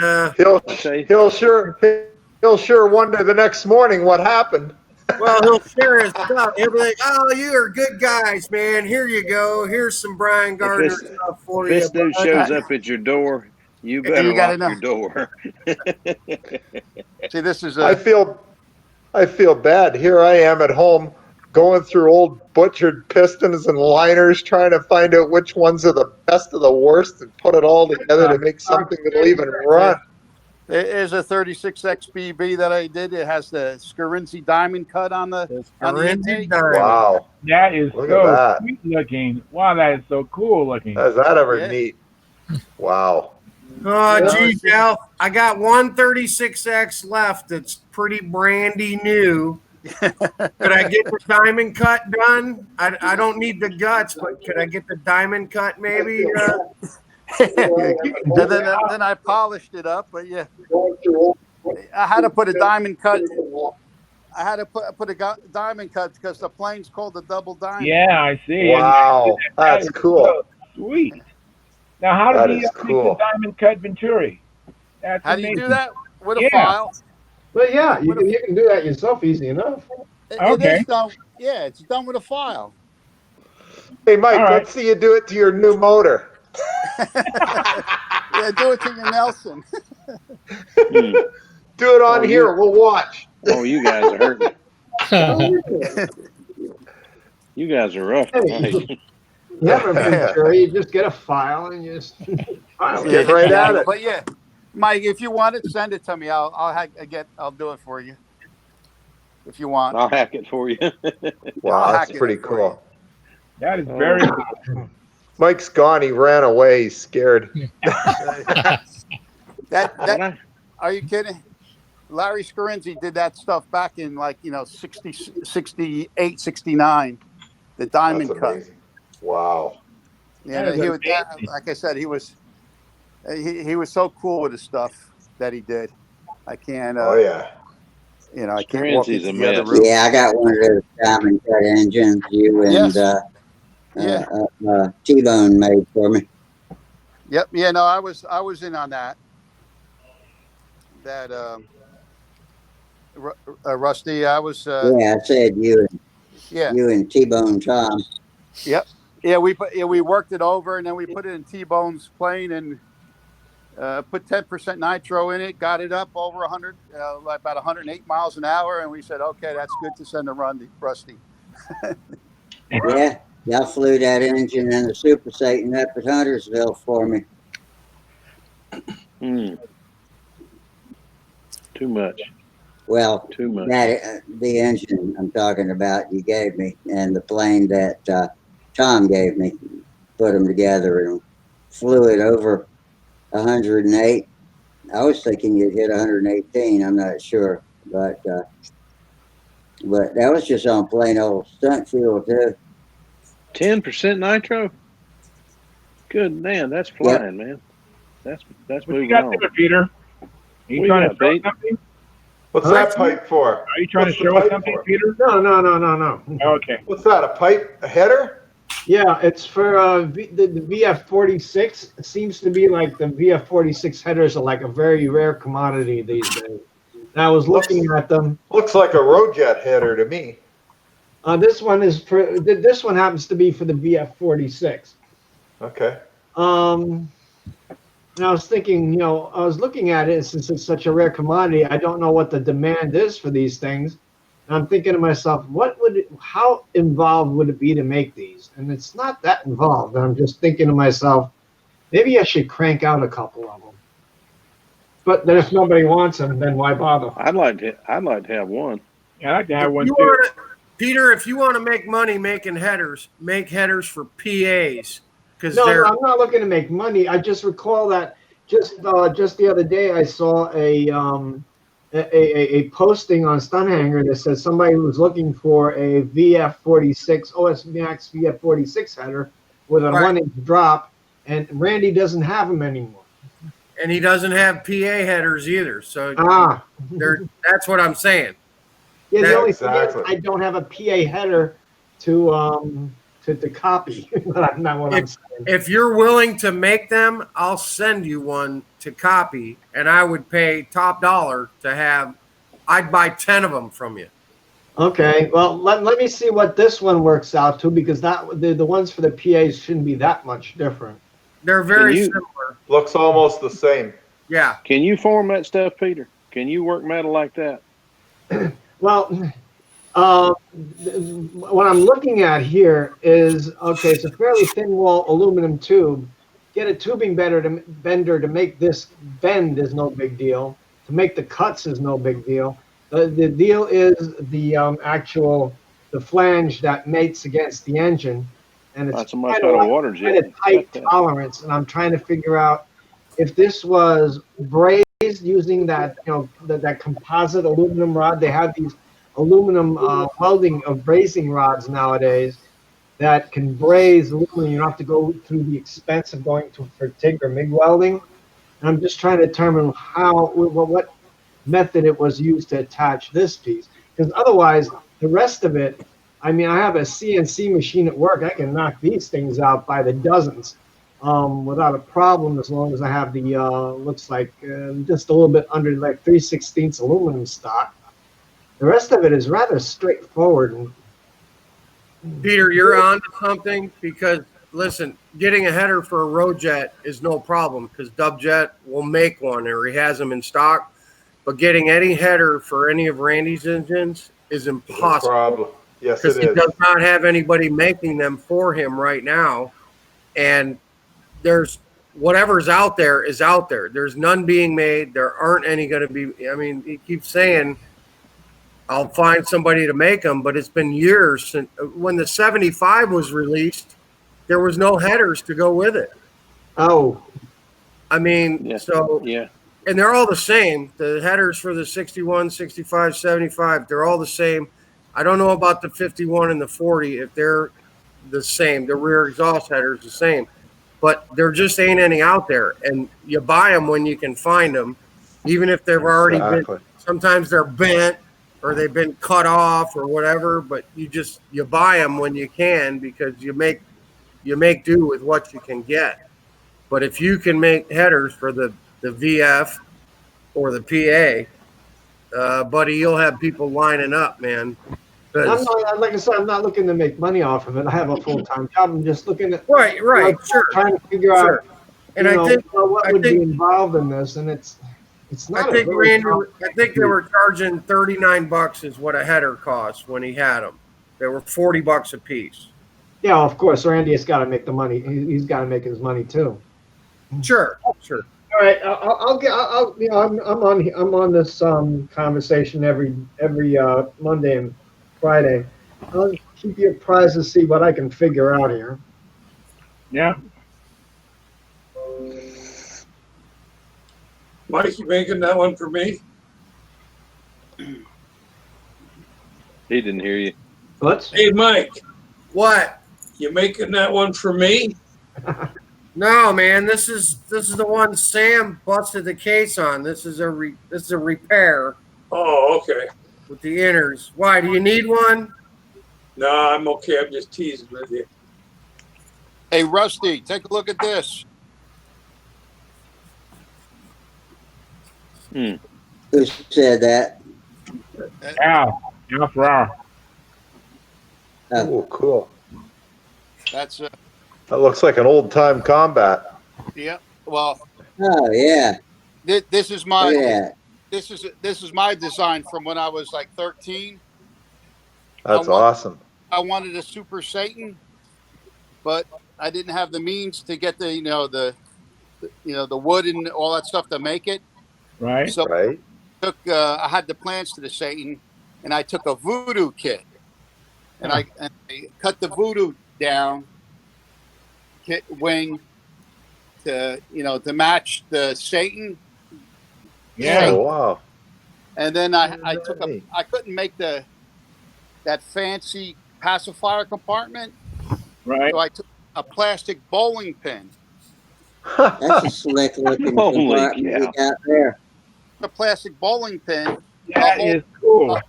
he'll sure wonder the next morning what happened. Well, he'll share his stuff. He'll be like, "Oh, you are good guys, man. Here you go. Here's some Brian Gardner stuff for you." This dude shows up at your door, You better gotta lock your door. See, this is I feel bad. Here I am at home going through old butchered pistons and liners, trying to find out which ones are the best of the worst and put it all together to make something that'll even run. There's a 36X BB that I did. It has the Scarinzi diamond cut on the intake. Wow. That is Look so at that. sweet looking. Wow, that is so cool looking. Is that ever Yeah. neat? Wow. Oh, geez, Al. I got one 36X left that's pretty brandy new. Could I get the diamond cut done? I don't need the guts, but could I get the diamond cut maybe? Then I polished it up, but yeah, I had to put a diamond cut. I had to put a diamond cut because the plane's called the double diamond. Yeah, I see. Wow. That's is cool. so sweet. Now, how That did he is make cool. the diamond cut Venturi? That's How do you amazing. do that? With a Yeah. file. But yeah, you can do that yourself easy enough. It is done. Yeah, it's done with a file. Hey, Mike, All right. let's see you do it to your new motor. Yeah, do it to your Nelson. Do it on here. We'll watch. Oh, you guys are hurting. You guys are rough tonight. You have a Venturi, you just get a file and you just file it. Get right at it. But yeah, Mike, if you want it, send it to me. I'll do it for you. If you want. I'll hack it for you. Wow, I'll that's hack it pretty for cool. That is very cool. Mike's gone. He ran away. He's scared. That are you kidding? Larry Scarinzi did that stuff back in 60, 68, 69. The diamond That's cut. amazing. Wow. Yeah, That is he was, amazing. like I said, he was so cool with the stuff that he did. I can't. Oh yeah. I can't walk Scarinzi's into a the other mess. room. Yeah, I got one of those diamond cut engines you and Yes. T-Bone made for me. Yep. Yeah. No, I was in on that. That Rusty, I was. Yeah, I said you and T-Bone Tom. Yep. Yeah, we worked it over and then we put it in T-Bone's plane and put 10% nitro in it, got it up over 100, about 108 miles an hour, and we said, okay, that's good to send to Rusty. Yeah, y'all flew that engine in the Super Satan up at Huntersville for me. Too much. Well, Too much. that the engine I'm talking about you gave me, and the plane that Tom gave me, put them together and flew it over 108. I was thinking you'd hit 118. I'm not sure, but that was just on plain old stunt fuel too. 10% nitro. Good man, that's flying, man. That's What you moving got on. there, Peter? Are you What trying you to got, show Pete? something? What's that pipe for? Are you trying What's to the show us pipe something, for? Peter? No. Okay. What's that? A pipe? A header? Yeah, it's for the VF46. It seems to be like the VF46 headers are like a very rare commodity these days. And I was looking at them. Looks like a Rojet header to me. This one is for this one happens to be for the VF46. Okay. And I was thinking, I was looking at it since it's such a rare commodity. I don't know what the demand is for these things. And I'm thinking to myself, how involved would it be to make these? And it's not that involved. And I'm just thinking to myself, maybe I should crank out a couple of them. But then if nobody wants them, then why bother? I'd like to have one. Yeah, I'd like to have one You too. Peter, if you want to make money making headers, make headers for PAs. No, I'm not looking to make money. I just recall that just the other day I saw a posting on Stunt Hangar that says somebody was looking for a VF46 OS Max VF46 header with a 1-inch drop, and Randy doesn't have them anymore. And he doesn't have PA headers either. So that's what I'm saying. Yeah, the only thing is I don't have a PA header to copy. That's not what I'm saying. If you're willing to make them, I'll send you one to copy, and I would pay top dollar to have. I'd buy 10 of them from you. Okay, well, let me see what this one works out to, because the ones for the PAs shouldn't be that much different. They're very you- similar. Looks almost the same. Yeah. Can you form that stuff, Peter? Can you work metal like that? Well, what I'm looking at here is, okay, it's a fairly thin wall aluminum tube. Get a tubing bender to make this bend is no big deal. To make the cuts is no big deal. The deal is the the flange that mates against the engine, and it's Not so much out of water jet. quite a tight tolerance. And I'm trying to figure out if this was brazed using that that composite aluminum rod. They have these aluminum welding of brazing rods nowadays that can braze aluminum. You don't have to go through the expense of going for TIG or MIG welding. And I'm just trying to determine what method it was used to attach this piece. Because otherwise, the rest of it, I mean, I have a CNC machine at work. I can knock these things out by the dozens without a problem, as long as I have the, looks like just a little bit under like 3/16 aluminum stock. The rest of it is rather straightforward. Peter, you're on to something, because listen, getting a header for a road jet is no problem because Dubjet will make one, or he has them in stock. But getting any header for any of Randy's engines is impossible. Problem. Yes, it Because he is. does not have anybody making them for him right now. And there's whatever's out there is out there. There's none being made. There aren't any going to be. I mean, he keeps saying, I'll find somebody to make them, but it's been years since when the 75 was released, there was no headers to go with it. Oh. I mean, and they're all the same. The headers for the 61, 65, 75, they're all the same. I don't know about the 51 and the 40 if they're the same. The rear exhaust header is the same. But there just ain't any out there. And you buy them when you can find them, even if they've already been, sometimes they're bent or they've been cut off or whatever, but you buy them when you can, because you make do with what you can get. But if you can make headers for the VF or the PA, buddy, you'll have people lining up, man. I'm not, like I said, I'm not looking to make money off of it. I have a full-time job. I'm just looking at right, sure, trying to figure out, and I think what would be involved in this, and it's not. I think Randy, I think they were charging $39 is what a header cost when he had them. They were $40 a piece. Yeah, of course, Randy has got to make the money. He's got to make his money too. Sure. All right, I'm on this conversation every Monday and Friday. I'll keep you apprised to see what I can figure out here. Yeah. Mike, you making that one for me? He didn't hear you. What? Hey, Mike. What? You making that one for me? No, man. This is the one Sam busted the case on. This is a repair. Oh, okay. With the inners. Why? Do you need one? No, I'm okay. I'm just teasing with you. Hey, Rusty, take a look at this. Who said that? Al Farrar. Oh, cool. That's That looks like an old-time combat. yeah. Well. Oh yeah. This is my. Yeah. This is my design from when I was like 13. That's awesome. I wanted a Super Satan, but I didn't have the means to get the the wood and all that stuff to make it. Right. So I had the plans to the Satan, and I took a voodoo kit, and I cut the voodoo down kit wing to to match the Satan. Yeah. Oh, wow. And then I couldn't make that fancy pacifier compartment. Right. So I took a plastic bowling pin. That's a slick looking compartment you got there. A plastic bowling pin. That is cool.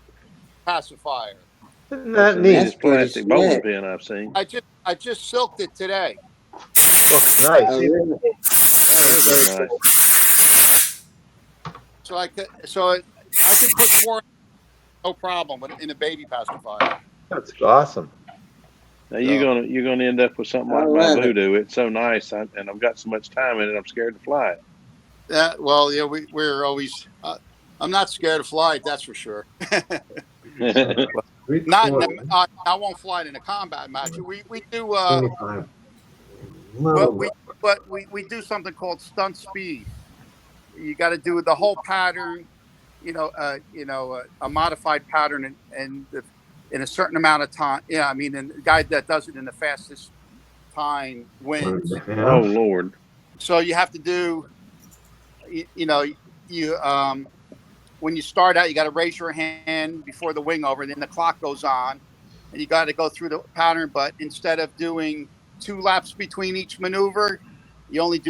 Pacifier. Isn't that the neat? neatest plastic bowling pin I've seen. I just silked it today. Looks nice. Oh, really? That nice. So I could put 4 no problem in a baby pacifier. That's awesome. Now you're gonna end up with something like my Voodoo. It's so nice, and I've got so much time in it. I'm scared to fly it. Well, yeah, we're always. I'm not scared to fly it. That's for sure. Not. I won't fly it in a combat match. We do. But we do something called stunt speed. You got to do the whole pattern. A modified pattern and in a certain amount of time. Yeah, I mean, and the guy that does it in the fastest time wins. Oh Lord! So you have to do, when you start out, you got to raise your hand before the wing over, and then the clock goes on, and you got to go through the pattern. But instead of doing 2 laps between each maneuver, you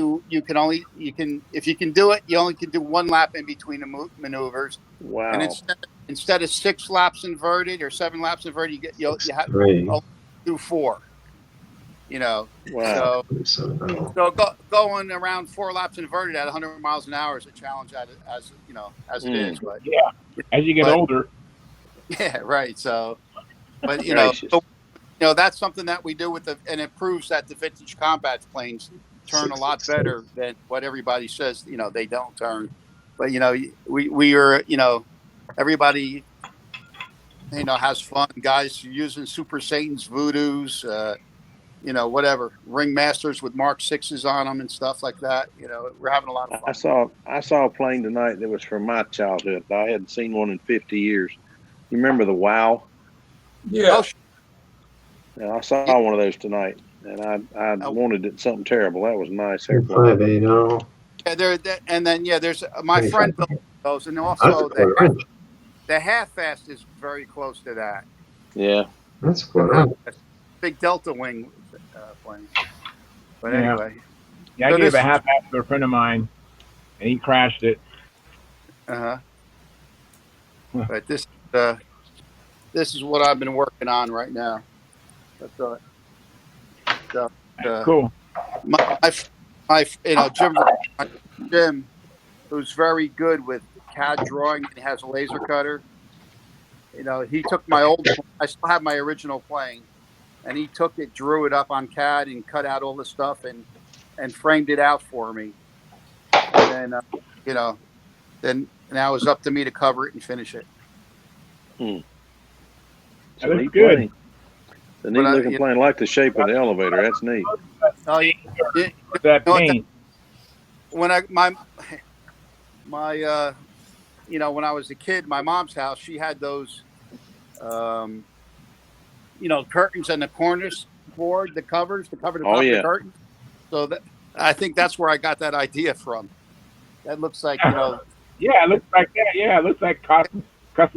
can if you can do it, you only can do 1 lap in between the maneuvers. Wow! And instead of 6 laps inverted or 7 laps inverted, you have to do 4. Wow. So going around 4 laps inverted at 100 miles an hour is a challenge as it is. But yeah, as you get older. Yeah, right. So, but that's something that we do and it proves that the vintage combat planes turn a lot better than what everybody says. They don't turn, but we are everybody has fun. Guys using Super Satan's Voodoos. Whatever ring masters with Mark 6s on them and stuff like that. We're having a lot of fun. I saw a plane tonight that was from my childhood. I hadn't seen one in 50 years. You remember the Wow? Yeah. Yeah, I saw one of those tonight, and I wanted it something terrible. That was a nice airplane. Yeah, and then there's my friend built those, and also the half-fast is very close to that. Yeah, that's cool. Big Delta wing plane. But anyway. Yeah, I gave a half-ass to a friend of mine, and he crashed it. But this is what I've been working on right now. That's cool. My Jim, who's very good with CAD drawing and has a laser cutter. He took my old. I still have my original plane. And he took it, drew it up on CAD, and cut out all the stuff and framed it out for me. And then, then now it's up to me to cover it and finish it. That looks good. It's a neat looking plane. I like the shape of the elevator. That's neat. Oh, yeah. That paint. When when I was a kid, my mom's house, she had those. Curtains and the cornice board, the covers to cover the top of the curtains. So I think that's where I got that idea from. That looks like, Yeah, it looks like that. Yeah, it looks like custom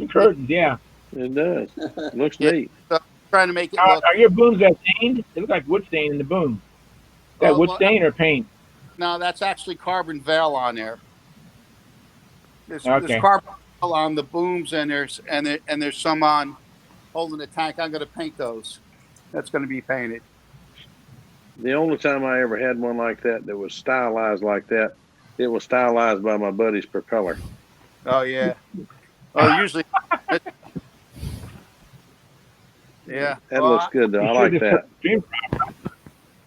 curtains. Yeah, it does. It looks neat. So trying to make it look. Are your booms that stained? It looks like wood stain in the boom. Is that wood stain or paint? No, that's actually carbon veil on there. There's carbon veil on the booms, and there's some on holding the tank. I'm going to paint those. That's going to be painted. The only time I ever had one like that was stylized like that, it was stylized by my buddy's propeller. Oh, yeah. Oh, usually. Yeah. That looks good, though. I like that.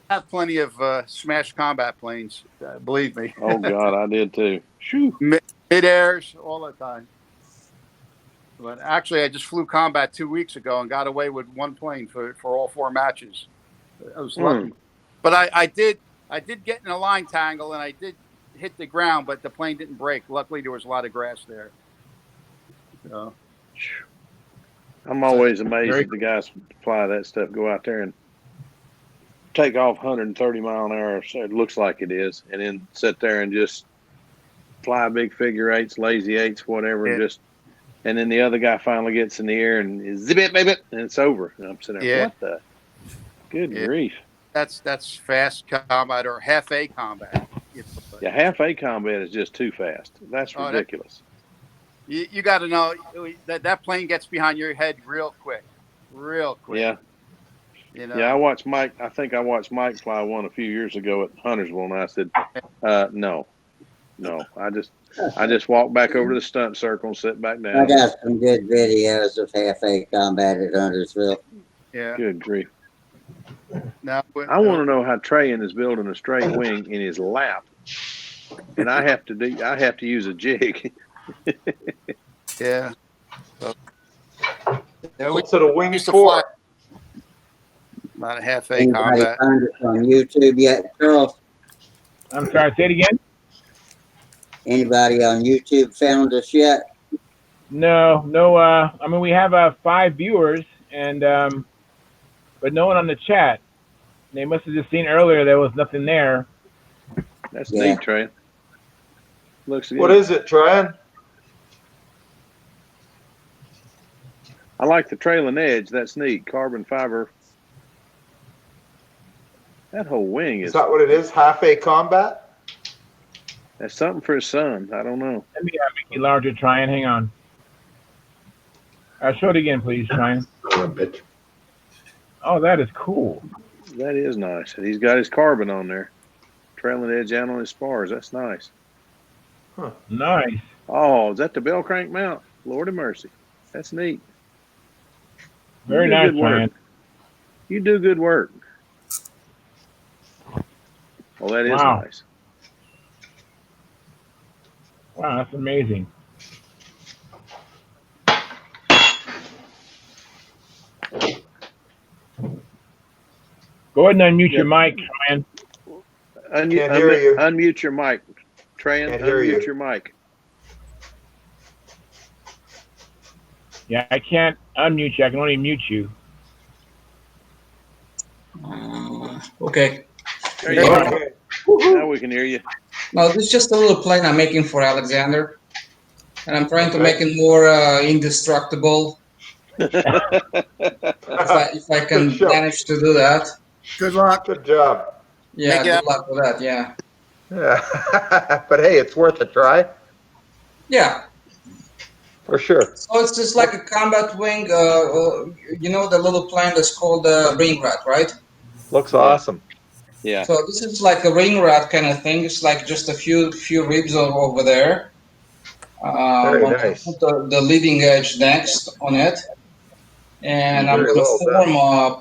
I have plenty of smash combat planes, believe me. Oh, God, I did, too. Shoo. Mid-airs, all the time. But actually, I just flew combat 2 weeks ago and got away with 1 plane for all 4 matches. I was lucky. But I did get in a line tangle, and I did hit the ground, but the plane didn't break. Luckily, there was a lot of grass there. So. I'm always amazed that the guys who fly that stuff go out there and take off 130 mile an hour, so it looks like it is, and then sit there and just fly big figure eights, lazy eights, whatever, and then the other guy finally gets in the air and zip it, baby, and it's over. And I'm sitting there, what the? Good grief. That's fast combat or half A combat. Yeah, half A combat is just too fast. That's ridiculous. You got to know that plane gets behind your head real quick. Yeah. Yeah, I watched Mike. I think I watched Mike fly one a few years ago at Huntersville, and I said, no. I just walked back over to the stunt circle and sit back down. I got some good videos of half A combat at Huntersville. Yeah. Good grief. Now, I want to know how Trayan is building a straight wing in his lap, and I have to use a jig. yeah. So, yeah, we What's it a wing used to fly for? about a half A Anybody combat. find us on YouTube yet, Charles? I'm sorry, say it again? Anybody on YouTube found us yet? No, I mean, we have 5 viewers, and but no one on the chat. They must have just seen earlier there was nothing there. That's Yeah. neat, Trayan. Looks good. What is it, Tryon? I like the trailing edge. That's neat. Carbon fiber. That whole wing Is is. that what it is? Half A combat? That's something for his son. I don't know. Let me make it larger, try and hang on. Show it again, please, Ryan. Oh, that is cool. That is nice. He's got his carbon on there. Trailing edge out on his spars. That's nice. Huh. Nice. Oh, is that the bell crank mount? Lord of mercy. That's neat. Very nice, Ryan. You do good work. Oh, that is Wow. nice. Wow, that's amazing. Go ahead and unmute your mic, Ryan. Can't hear you. Unmute your mic. Trayan, Can't hear unmute you. your mic. Yeah, I can't unmute you. I can only mute you. Okay. There you go. Now we can hear you. Now, this is just a little plane I'm making for Alexander. And I'm trying to make it more indestructible. if I can manage to do that. Good luck. Good job. Yeah, good luck with that, yeah. Yeah. But hey, it's worth a try. Yeah. For sure. So it's just like a combat wing. You know the little plane that's called ring rat, right? Looks awesome. Yeah. So this is like a ring rat kind of thing. It's like just a few ribs over there. Very I'm nice. going to put the leading edge next on it. And I'm Very going well to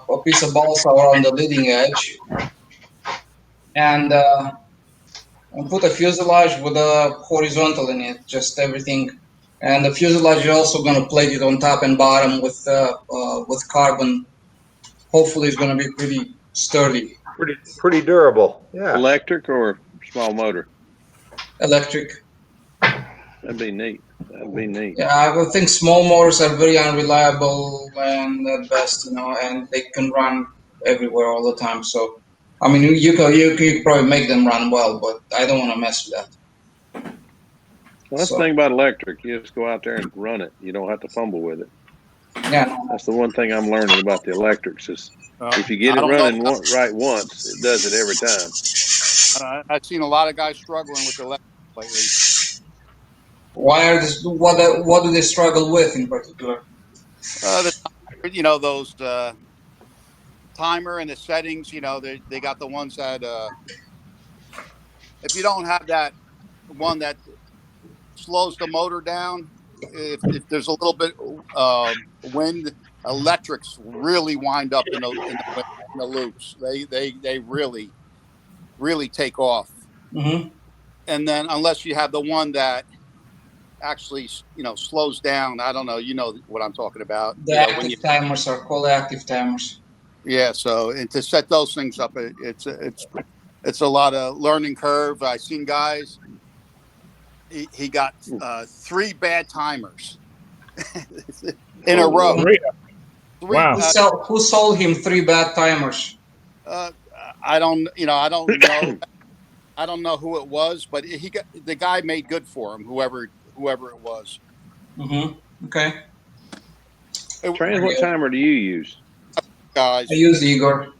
form a piece of balsa around the leading edge. And put a fuselage with a horizontal in it, just everything. And the fuselage is also going to plate it on top and bottom with carbon. Hopefully, it's going to be pretty sturdy. Pretty durable. Yeah. Electric or small motor? Electric. That'd be neat. That'd be neat. Yeah, I would think small motors are very unreliable and at best, and they can run everywhere all the time. So, I mean, you could probably make them run well, but I don't want to mess with that. Well, that's the thing about electric. You just go out there and run it. You don't have to fumble with it. Yeah. That's the one thing I'm learning about the electrics is if you get it running right once, it does it every time. I've seen a lot of guys struggling with electric lately. Why are this? What do they struggle with in particular? Those timer and the settings. They got the ones that if you don't have that one that slows the motor down, if there's a little bit wind, electrics really wind up in the loops. They really take off. Mm-hmm. And then unless you have the one that actually slows down, I don't know, you know what I'm talking about. The active timers are called active timers. Yeah, so and to set those things up, it's a lot of learning curve. I've seen guys. He got 3 bad timers in a row. Wow. Who sold him 3 bad timers? I don't know. I don't know who it was, but the guy made good for him. Whoever it was. Mm-hmm. Okay. Trayan, what timer do you use? Guys, I use Igor.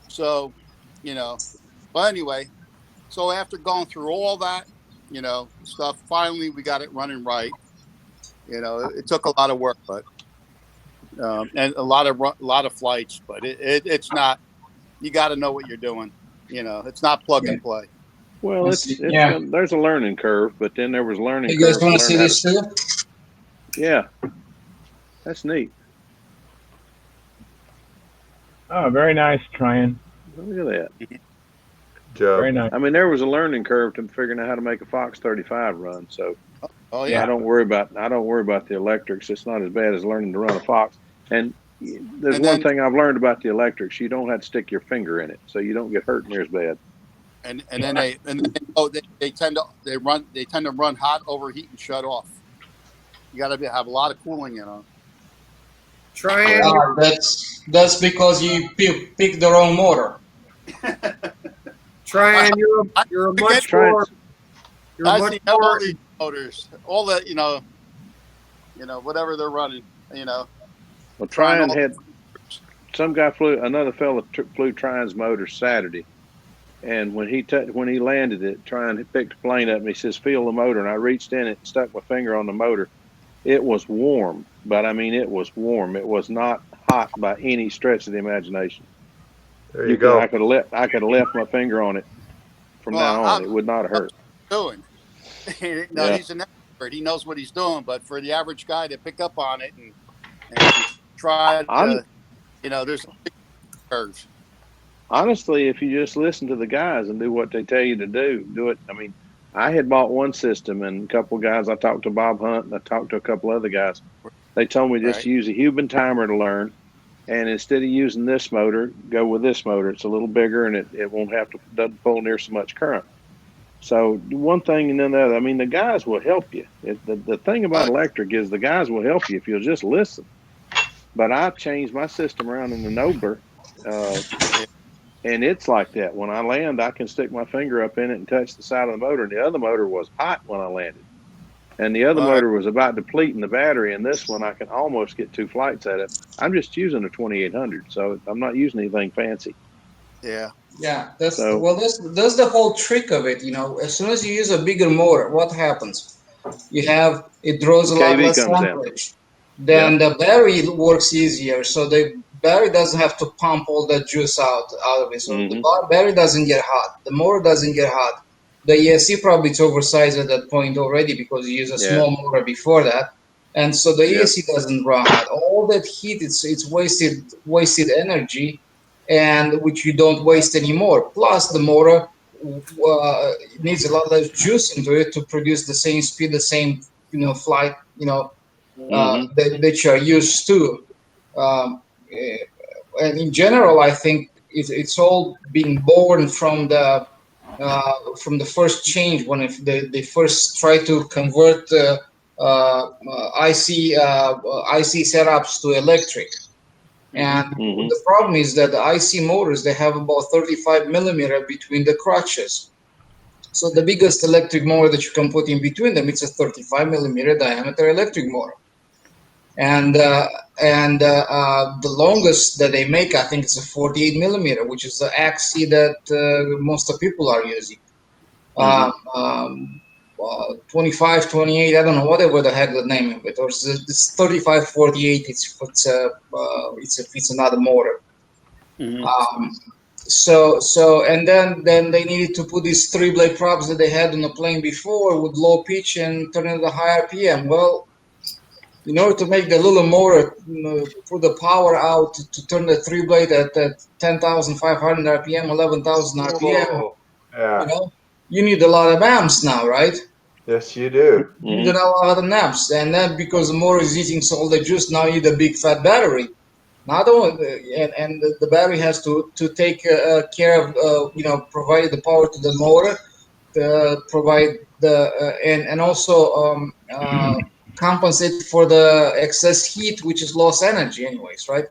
So, but anyway, so after going through all that, stuff, finally we got it running right. It took a lot of work, but and a lot of flights, but it's not. You got to know what you're doing. It's not plug and play. Well, there's a learning curve, but then there was learning. You guys want to see this too? Yeah, that's neat. Oh, very nice, Tryon. Look at that. Job. Very nice. I mean, there was a learning curve to figuring out how to make a Fox 35 run. So Oh yeah. I don't worry about the electrics. It's not as bad as learning to run a Fox. And there's And one then thing I've learned about the electrics: you don't have to stick your finger in it, so you don't get hurt near as bad. and then they tend to run hot, overheat, and shut off. You got to have a lot of cooling in them. Tryon, That's because you pick the wrong motor. Tryon, you're a much more. You're I much see all more. these motors, all the whatever they're running, Well, trying Tryon all- had some guy another fella flew Tryon's motor Saturday, and when he landed it, Tryon picked the plane up and he says, "Feel the motor," and I reached in it and stuck my finger on the motor. It was warm, but I mean, it was warm. It was not hot by any stretch of the imagination. There you go. I could have left my finger on it from now on. It would not have hurt. doing. No, he's an expert. He knows what he's doing. But for the average guy to pick up on it and try to, there's big curves. Honestly, if you just listen to the guys and do what they tell you to do it. I mean, I had bought one system, and a couple of guys, I talked to Bob Hunt and I talked to a couple other guys. They told me just to use a Hubin timer to learn. And instead of using this motor, go with this motor. It's a little bigger and it won't doesn't pull near so much current. So one thing and then the other. I mean, the guys will help you. The thing about electric is the guys will help you if you'll just listen. But I changed my system around in the Nobler, and it's like that. When I land, I can stick my finger up in it and touch the side of the motor. And the other motor was hot when I landed. And the other motor was about depleting the battery. And this one, I can almost get 2 flights at it. I'm just using a 2800, so I'm not using anything fancy. Yeah. Yeah, that's the whole trick of it. As soon as you use a bigger motor, what happens? It draws a lot less amperage. Then the battery works easier, so the battery doesn't have to pump all that juice out of it. So the battery doesn't get hot. The motor doesn't get hot. The ESC probably is oversized at that point already because you use a small motor before that, and so the ESC doesn't run hot. All that heat, it's wasted energy, and which you don't waste anymore. Plus, the motor needs a lot less juice into it to produce the same speed, the same flight, that you're used to. And in general, I think it's all being born from the first change when they first try to convert IC setups to electric. And the problem is that the IC motors, they have about 35 millimeter between the crotches. So the biggest electric motor that you can put in between them, it's a 35 millimeter diameter electric motor. And the longest that they make, I think, is a 48 millimeter, which is the axis that most of people are using. 25, 28, I don't know, whatever the heck the name of it, or it's 35, 48. It's another motor. So and then they needed to put these 3-blade props that they had on the plane before with low pitch and turn it to high RPM. Well, in order to make the little motor put the power out to turn the 3-blade at 10,500 RPM, 11,000 RPM, you need a lot of amps now, right? Yes, you do. You need a lot of amps, and then because the motor is eating all the juice, now you need a big fat battery. Not only, and the battery has to take care of provide the power to the motor, provide the and also compensate for the excess heat, which is lost energy, anyways, right?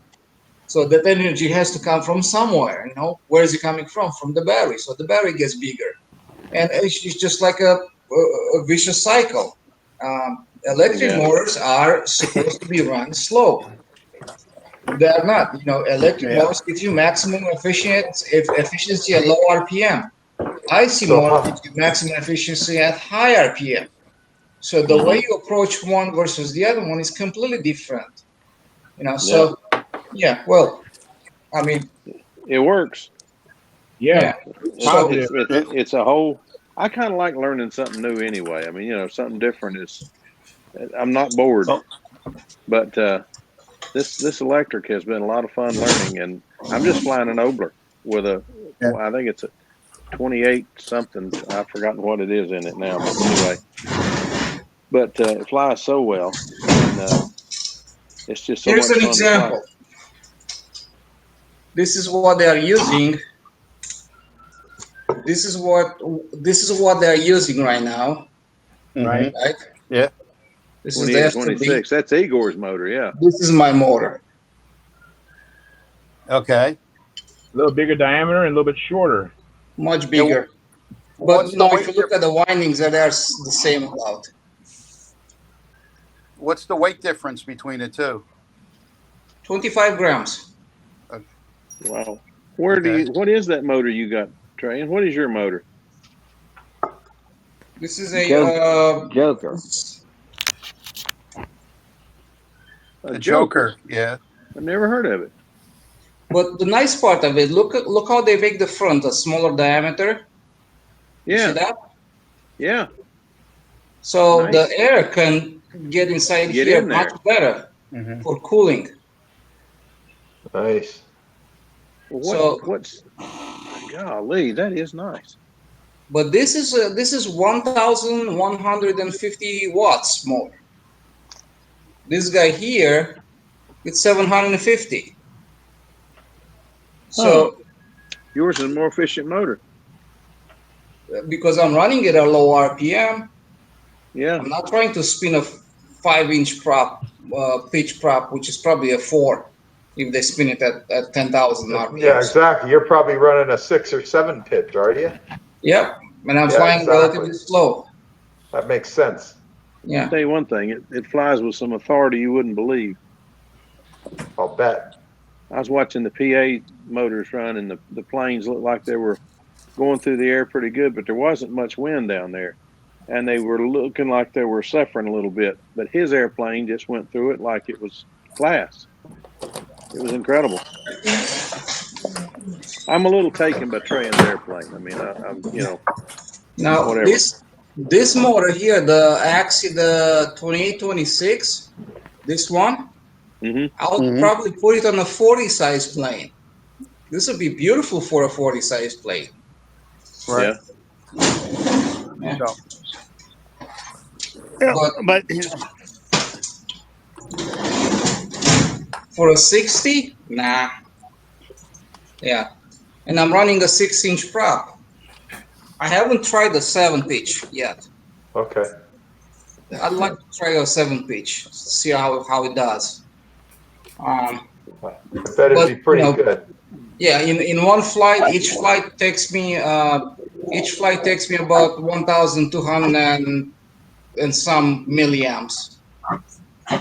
So that energy has to come from somewhere. Where is it coming from? From the battery. So the battery gets bigger, and it's just like a vicious cycle. Electric motors are supposed to be run slow. They are not. Electric motors give you maximum efficiency at low RPM. IC motor gives you maximum efficiency at high RPM. So the way you approach one versus the other one is completely different. So well, I mean, it works. Yeah. So it's a whole. I kind of like learning something new anyway. I mean, something different is. I'm not bored, but this electric has been a lot of fun learning, and I'm just flying an Obler with a, I think it's a 28 something. I've forgotten what it is in it now, but anyway. But it flies so well, and it's just so Here's much an fun example. to fly. This is what they are using. This is what they are using right now. Right. Right. Yeah. This is the 28 26. That's Igor's motor, yeah. This is my motor. Okay. A little bigger diameter and a little bit shorter. Much bigger. But no, if you look at the windings, they're the same about. What's the weight difference between the two? 25 grams. Wow. What is that motor you got, Trey? And what is your motor? This is a Joker. A Joker. Yeah. I've never heard of it. But the nice part of it, look how they make the front a smaller diameter. Yeah. You see that? Yeah. So Nice. the air can get inside here much better for cooling. Nice. What's golly, that is nice. But this is 1,150 watts more. This guy here, it's 750. So yours is a more efficient motor. Because I'm running it at low RPM. Yeah. I'm not trying to spin a 5-inch prop, pitch prop, which is probably a 4 if they spin it at 10,000 RPM. Yeah, exactly. You're probably running a 6 or 7 pitch, aren't you? Yep. And I'm flying relatively slow. That makes sense. Yeah. I'll tell you one thing, it flies with some authority you wouldn't believe. I'll bet. I was watching the PA motors run, and the planes looked like they were going through the air pretty good, but there wasn't much wind down there. And they were looking like they were suffering a little bit. But his airplane just went through it like it was glass. It was incredible. I'm a little taken by Trey's airplane. I mean, I'm Now, whatever. this motor here, the Axie, the 2826, this one, I'll probably put it on a 40 size plane. This would be beautiful for a 40 size plane. Right. Yeah. But for a 60, nah. Yeah. And I'm running a 6-inch prop. I haven't tried the 7 pitch yet. Okay. I'd like to try a 7 pitch, see how it does. I bet it'd be pretty good. Yeah, in one flight, each flight takes me about 1,200 and some milliamps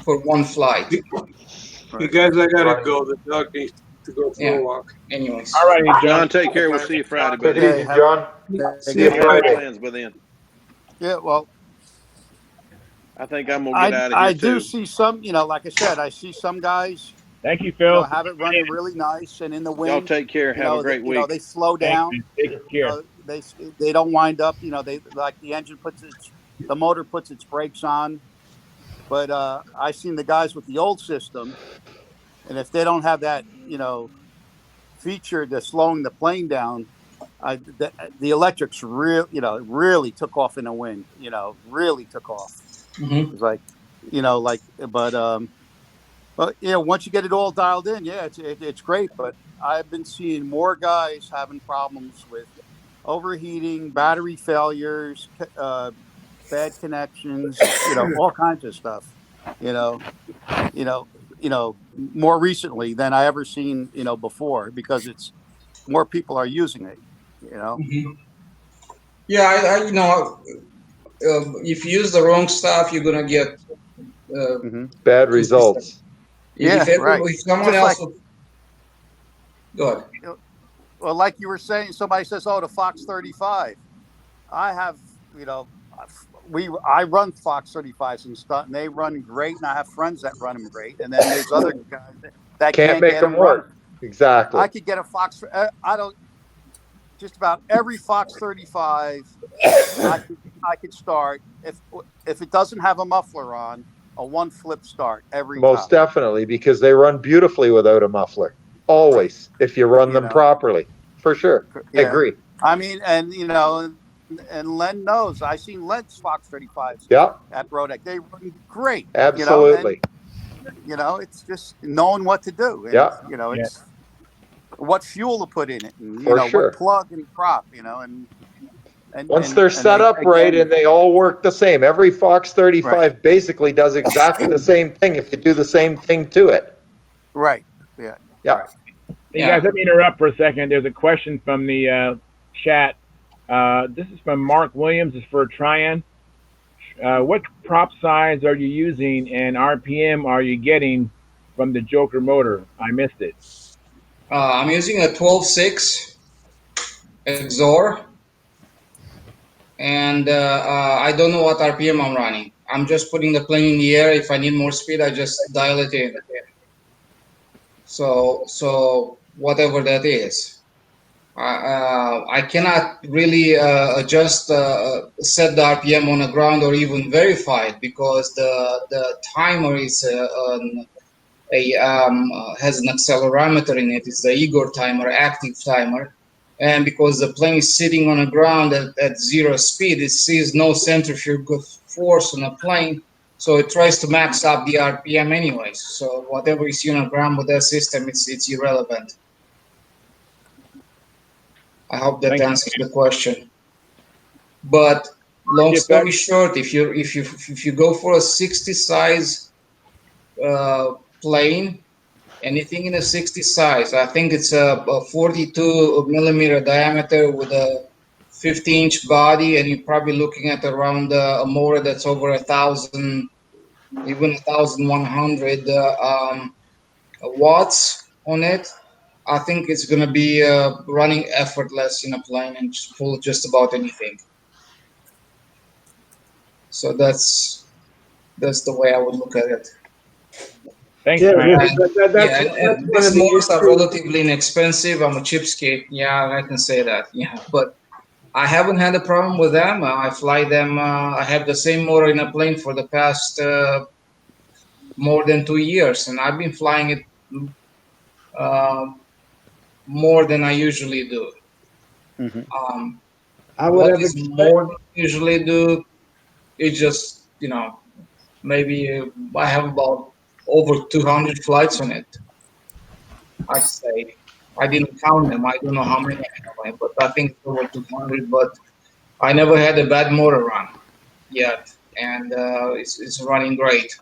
for one flight. You guys, I gotta go. The dog needs to go for a walk. Anyways. All righty, John, take care. We'll see you Friday, buddy. Take it easy, John. See you Friday. Plans by then. Yeah, well, I think I'm gonna get out of here I too. do see some, like I said, I see some guys. Thank you, Phil. Have it running really nice, and in the wind. Y'all take care. Have a great week. They slow down. Take care. They don't wind up. They like the engine the motor puts its brakes on. But I seen the guys with the old system, and if they don't have that, feature that's slowing the plane down, the electrics really took off in the wind. Really took off. It's like, but once you get it all dialed in, it's great. But I've been seeing more guys having problems with overheating, battery failures, bad connections, all kinds of stuff. More recently than I ever seen, before, because it's more people are using it. Yeah, if you use the wrong stuff, you're gonna get bad results. If someone else go ahead. Well, like you were saying, somebody says, "Oh, the Fox 35." I have, I run Fox 35s and stuff, and they run great, and I have friends that run them great, and then there's other guys that can't make get them work. Exactly. I could get a Fox. Just about every Fox 35 I could start. If it doesn't have a muffler on, a one flip start every Most time. definitely, because they run beautifully without a muffler. Always, if you run them properly, for sure. I agree. I mean, and you know, and Len knows. I seen Len's Fox 35s at Rodeck. They run great. Absolutely. You know, it's just knowing what to do, and you know, it's what fuel to put in it, and you know, what plug and prop, you know, and once they're set up right and they all work the same. Every Fox 35 basically does exactly the same thing if you do the same thing to it. Right. Yeah. Yeah. Right. Hey guys, let me interrupt for a second. There's a question from the chat. This is from Mark Williams. It's for Tryon. What prop size are you using and RPM are you getting from the Joker motor? I missed it. I'm using a 12.6 XOR, and I don't know what RPM I'm running. I'm just putting the plane in the air. If I need more speed, I just dial it in. So whatever that is. I cannot really adjust, set the RPM on the ground or even verify it because the timer is has an accelerometer in it. It's the Igor timer, active timer. And because the plane is sitting on the ground at 0 speed, it sees no centrifugal force on the plane. So it tries to max up the RPM anyways. So whatever you see on the ground with that system, it's irrelevant. I hope that answers the question. But long story short, if you go for a 60 size plane, anything in a 60 size, I think it's a 42 millimeter diameter with a 50-inch body, and you're probably looking at around a motor that's over 1,000, even 1,100 watts on it. I think it's going to be running effortless in a plane and just pull just about anything. So that's the way I would look at it. Thanks, and these motors are relatively inexpensive. I'm a cheapskate. Yeah, I can say that. Yeah, but I haven't had a problem with them. I fly them. I have the same motor in a plane for the past more than 2 years, and I've been flying it more than I usually do. What is more than I usually do? It's just, you know, maybe I have about over 200 flights on it. I'd say I didn't count them. I don't know how many I have, but I think it's over 200. But I never had a bad motor run yet, and it's running great.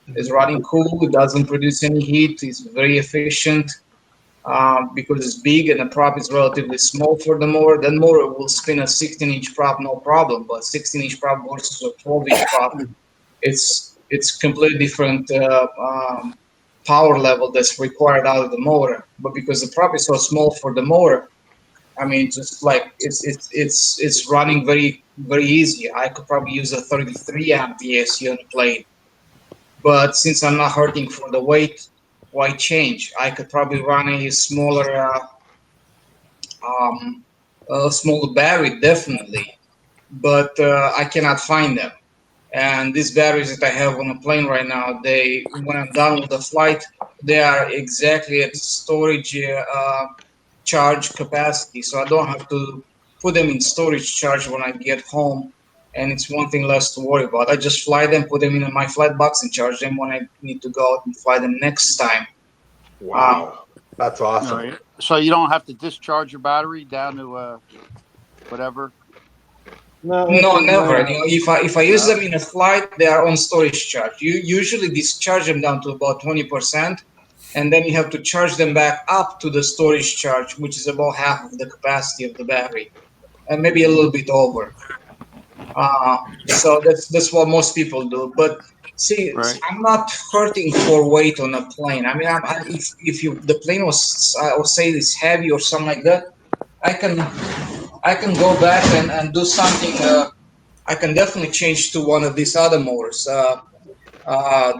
It's running cool. It doesn't produce any heat. It's very efficient. Because it's big and the prop is relatively small for the motor, then motor will spin a 16-inch prop no problem. But 16-inch prop versus a 12-inch prop, it's completely different power level that's required out of the motor. But because the prop is so small for the motor, I mean, just like it's running very easy. I could probably use a 33 amp ESC on the plane, but since I'm not hurting for the weight, why change? I could probably run a smaller battery, definitely, but I cannot find them. And these batteries that I have on the plane right now, when I'm done with the flight, they are exactly at storage charge capacity, so I don't have to put them in storage charge when I get home, and it's one thing less to worry about. I just fly them, put them in my flight box, and charge them when I need to go out and fly them next time. Wow, that's awesome. So you don't have to discharge your battery down to whatever. No, never. You know, if I use them in a flight, they are on storage charge. You usually discharge them down to about 20%, and then you have to charge them back up to the storage charge, which is about half of the capacity of the battery, and maybe a little bit over. So that's what most people do. But see, I'm not hurting for weight on a plane. I mean, if the plane was, I would say, is heavy or something like that, I can go back and do something. I can definitely change to one of these other motors.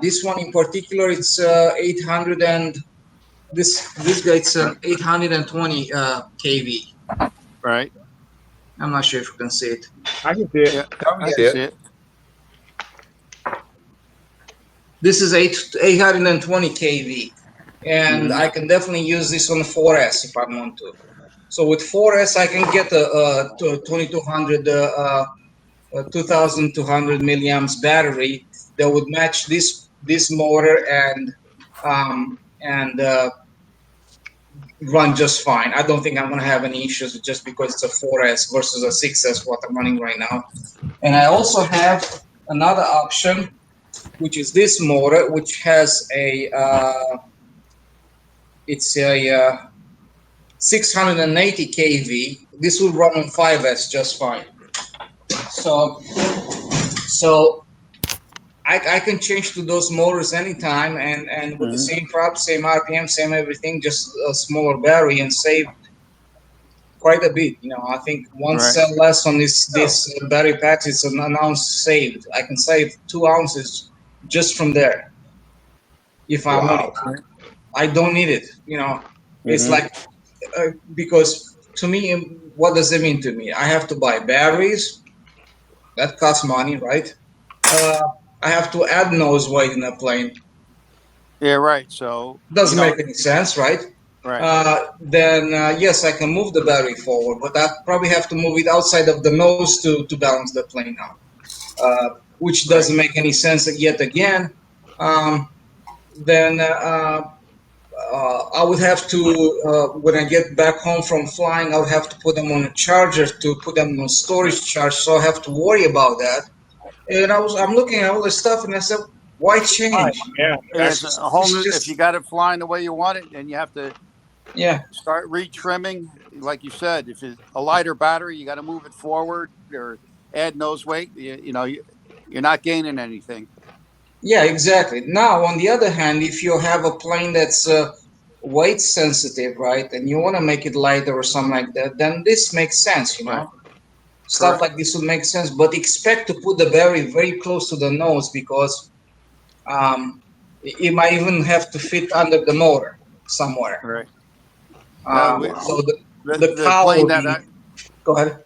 This one in particular, it's 800 and this guy, it's an 820 kV. Right. I'm not sure if you can see it. I can see it. Yeah, I can see it. This is 820 kV, and I can definitely use this on the 4S if I want to. So with 4S, I can get a 2200 milliamps battery that would match this motor and run just fine. I don't think I'm going to have any issues just because it's a 4S versus a 6S what I'm running right now. And I also have another option, which is this motor, which has a it's a 680 kV. This will run on 5S just fine. So I can change to those motors anytime, and with the same prop, same RPM, same everything, just a smaller battery, and save quite a bit. You know, I think one cell less on this battery pack is an ounce saved. I can save 2 ounces just from there if I want it. I don't need it. You know, it's like because to me, what does it mean to me? I have to buy batteries. That costs money, right? I have to add nose weight in a plane. Yeah, right. So Doesn't make any sense, right? Right. Then yes, I can move the battery forward, but I probably have to move it outside of the nose to balance the plane out, which doesn't make any sense yet again. Then I would have to, when I get back home from flying, I would have to put them on a charger to put them on storage charge, so I have to worry about that. And I'm looking at all this stuff, and I said, why change? Yeah, It's a whole new. If you got it flying the way you want it, and you have to start retrimming, like you said, if it's a lighter battery, you got to move it forward or add nose weight. You know, you're not gaining anything. Yeah, exactly. Now, on the other hand, if you have a plane that's weight sensitive, right, and you want to make it lighter or something like that, then this makes sense, you know. Stuff like this would make sense, but expect to put the battery very close to the nose because it might even have to fit under the motor somewhere. Right. So the cowl plane go ahead.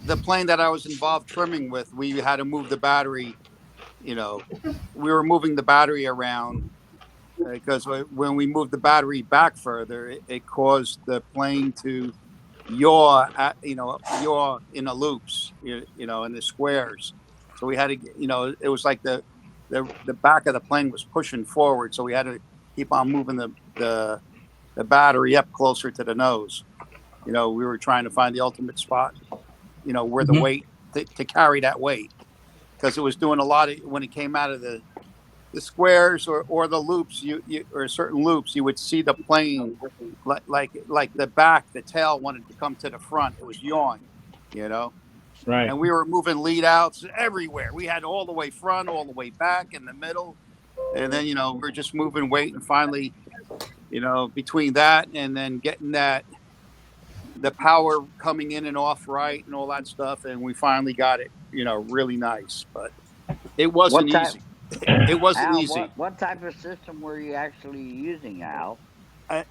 The plane that I was involved trimming with, we had to move the battery. You know, we were moving the battery around because when we moved the battery back further, it caused the plane to yaw in the loops, you know, in the squares. So we had to, you know, it was like the back of the plane was pushing forward, so we had to keep on moving the battery up closer to the nose. You know, we were trying to find the ultimate spot, you know, where the weight to carry that weight, because it was doing a lot of, when it came out of the squares or the loops, or certain loops, you would see the plane like the back, the tail wanted to come to the front. It was yawing, you know. Right. And we were moving lead outs everywhere. We had all the way front, all the way back, in the middle, and then, you know, we're just moving weight, and finally, you know, between that and then getting the power coming in and off right and all that stuff, and we finally got it, you know, really nice. But it wasn't easy. It wasn't Al, easy. What type of system were you actually using, Al?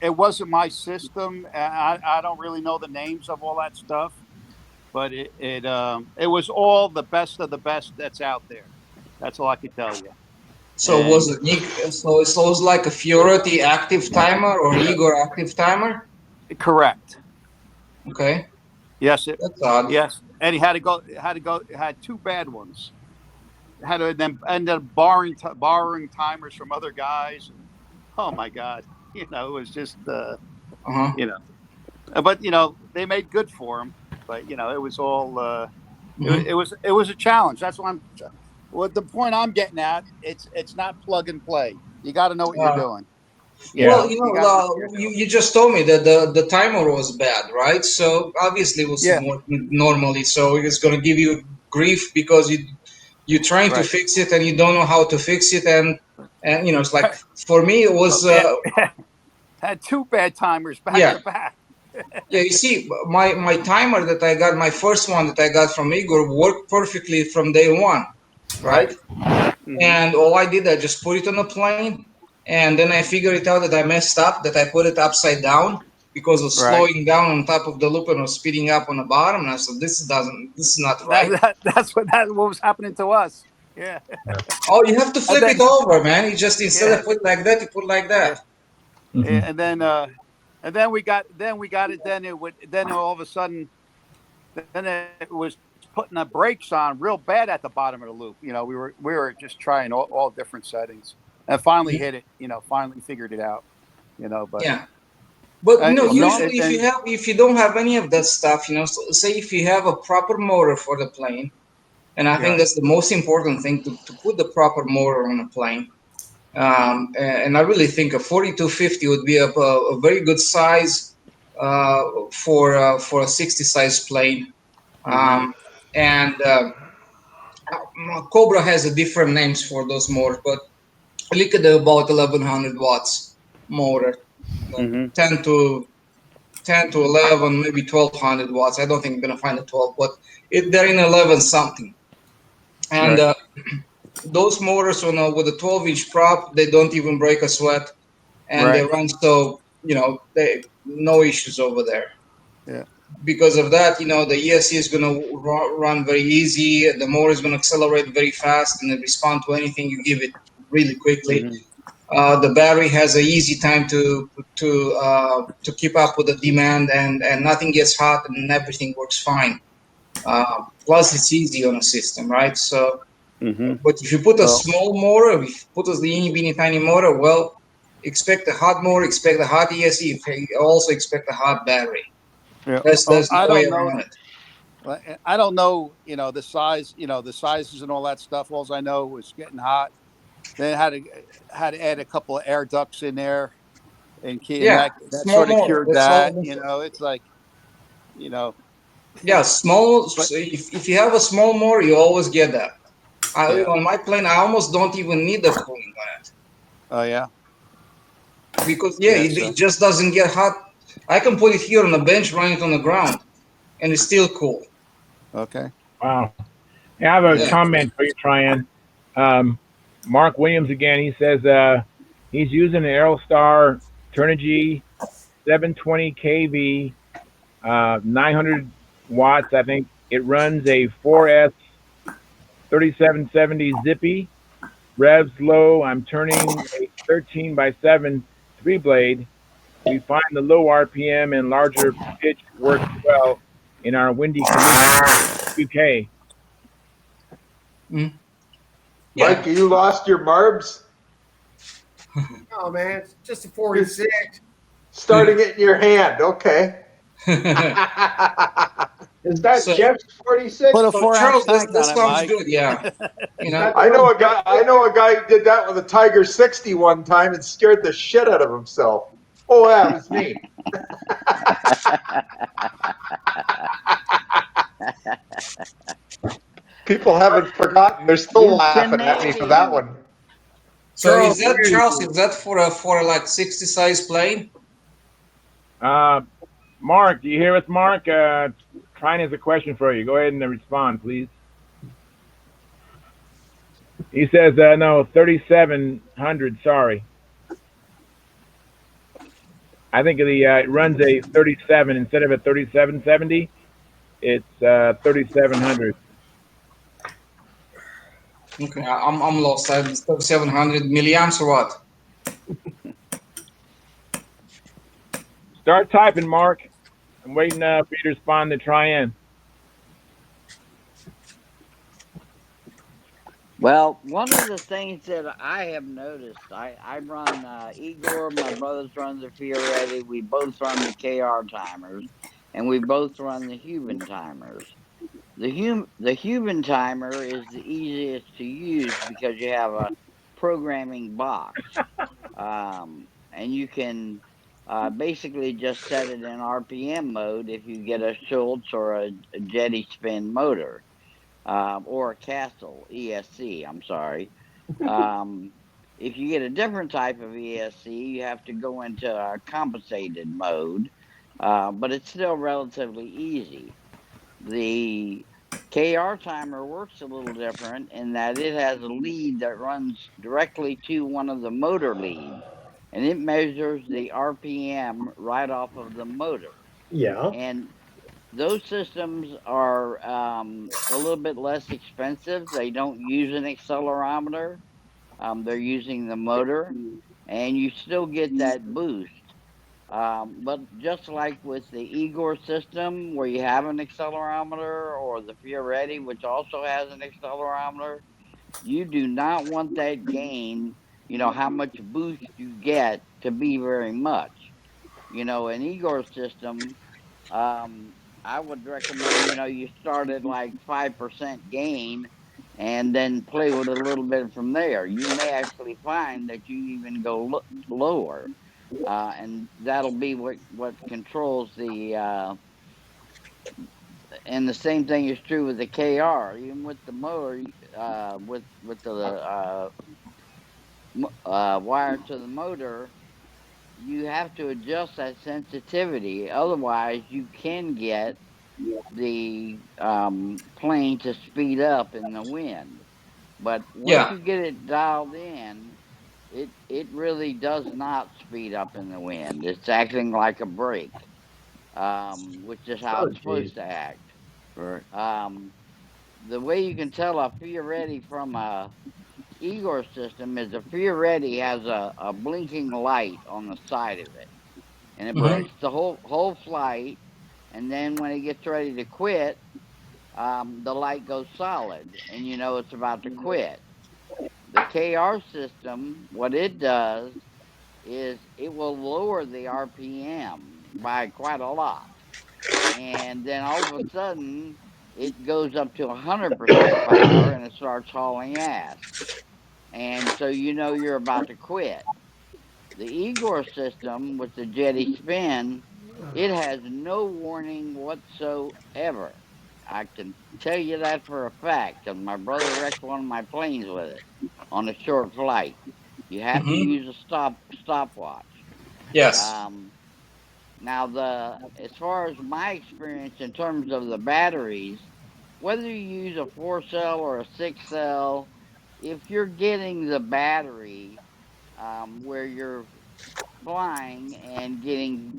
It wasn't my system. I don't really know the names of all that stuff, but it was all the best of the best that's out there. That's all I can tell you. So it was like a Fiorati active timer or Igor active timer? Correct. Okay. Yes. That's odd. Yes, and he had two bad ones. Had to then end up borrowing timers from other guys. And, oh my God, you know, it was just you know, but you know, they made good for him. But you know, it was all it was a challenge. That's why the point I'm getting at. It's not plug and play. You got to know what you're doing. Well, you know, you just told me that the timer was bad, right? So obviously it was working normally. So it's going to give you grief because you're trying to fix it and you don't know how to fix it, and you know, it's like, for me it was had two bad timers back to back. Yeah, you see, my timer that I got, my first one that I got from Igor, worked perfectly from day one, right? Mm-hmm. And all I did, I just put it on a plane, and then I figured it out that I messed up, that I put it upside down because it was slowing down on top of the loop and was speeding up on the bottom. And I said, this is not right. That's what was happening to us. Yeah. Oh, you have to flip then- it over, man. You just instead Yeah. of put like that, you put like that. Yeah, and then we got it. Then all of a sudden, then it was putting the brakes on real bad at the bottom of the loop. You know, we were just trying all different settings, and finally hit it. You know, finally figured it out. You know, but Yeah. But normally, usually if you don't have any of that stuff, so say if you have a proper motor for the plane, and I think that's the most important thing to put the proper motor on a plane. And I really think a 4250 would be a very good size for a 60 size plane. And Cobra has a different names for those motors, but look at the about 1100 watts motor, 10 to 11, maybe 1200 watts. I don't think I'm gonna find a 12, but they're in 11 something. And those motors, with a 12-inch prop, they don't even break a sweat, and they run they no issues over there. Yeah. Because of that, the ESC is going to run very easy. The motor is going to accelerate very fast and respond to anything you give it really quickly. The battery has an easy time to keep up with the demand, and nothing gets hot, and everything works fine. Plus, it's easy on a system, right? So, but if you put a small motor, if you put a teeny tiny motor, well, expect a hot motor, expect a hot ESC, also expect a hot battery. Yeah. There's no way around it. Well, I don't know, the size, the sizes and all that stuff. All I know was getting hot. Then had to add a couple of air ducts in there, and that sort of cured that. It's like, Yeah, small. If you have a small motor, you always get that. On my plane, I almost don't even need the cooling on it. Oh yeah. Because it just doesn't get hot. I can put it here on the bench, run it on the ground, and it's still cool. Okay. Wow. I have a comment for you, Tryon. Mark Williams again. He says he's using an Aerostar Turnigy 720 kV, 900 watts. I think it runs a 4S 3770 Zippy. Revs low. I'm turning a 13x7 3-blade. We find the low RPM and larger pitch works well in our windy conditions. UK. Mike, you lost your Marbs? Oh man, it's just a 46. Starting it in your hand, okay. Is that Jeff's 46? Put a 4-ounce tank that on it, sounds Mike. good, yeah. I know a guy who did that with a Tiger 60 one time and scared the shit out of himself. Oh yeah, it was me. People haven't forgotten. They're still laughing at me for that one. So is that for like 60 size plane? Mark, do you hear us, Mark? Tryon has a question for you. Go ahead and respond, please. He says, no, 3700, sorry. I think it runs a 37 instead of a 3770. It's 3700. Okay, I'm lost. 3700 milliamps or what? Start typing, Mark. I'm waiting for you to respond to Tryon. Well, one of the things that I have noticed, I run Igor, my brothers run the Fioretti, we both run the KR timers, and we both run the Huben timers. The Huben timer is the easiest to use because you have a programming box, and you can basically just set it in RPM mode if you get a Schultz or a Jetty spin motor. Or a Castle ESC, I'm sorry. If you get a different type of ESC, you have to go into a compensated mode, but it's still relatively easy. The KR timer works a little different in that it has a lead that runs directly to one of the motor leads, and it measures the RPM right off of the motor. Yeah. those systems are a little bit less expensive. They don't use an accelerometer. They're using the motor, and you still get that boost. But just like with the Igor system, where you have an accelerometer, or the Fioretti, which also has an accelerometer, you do not want that gain, how much boost you get, to be very much. An Igor system, um, I would recommend, you start at like 5% gain and then play with it a little bit from there. You may actually find that you even go lower. And that'll be what controls and the same thing is true with the KR, even with the motor, with the wire to the motor. You have to adjust that sensitivity, otherwise you can get the plane to speed up in the wind. But once Yeah. you get it dialed in, it really does not speed up in the wind. It's acting like a brake, which is how Oh, it's geez. supposed to act. Right. The way you can tell a Fioretti from a Igor system is a Fioretti has a blinking light on the side of it, and it Hmm. blinks the whole flight. And then when it gets ready to quit, the light goes solid, and you know it's about to quit. The KR system, what it does is it will lower the RPM by quite a lot, and then all of a sudden it goes up to 100% power and it starts hauling ass, and so you know you're about to quit. The Igor system with the jetty spin, it has no warning whatsoever. I can tell you that for a fact, because my brother wrecked one of my planes with it on a short flight. You have to Hmm. use a stopwatch. Yes. Um, Now, as far as my experience in terms of the batteries, whether you use a 4 cell or a 6 cell, if you're getting the battery where you're flying and getting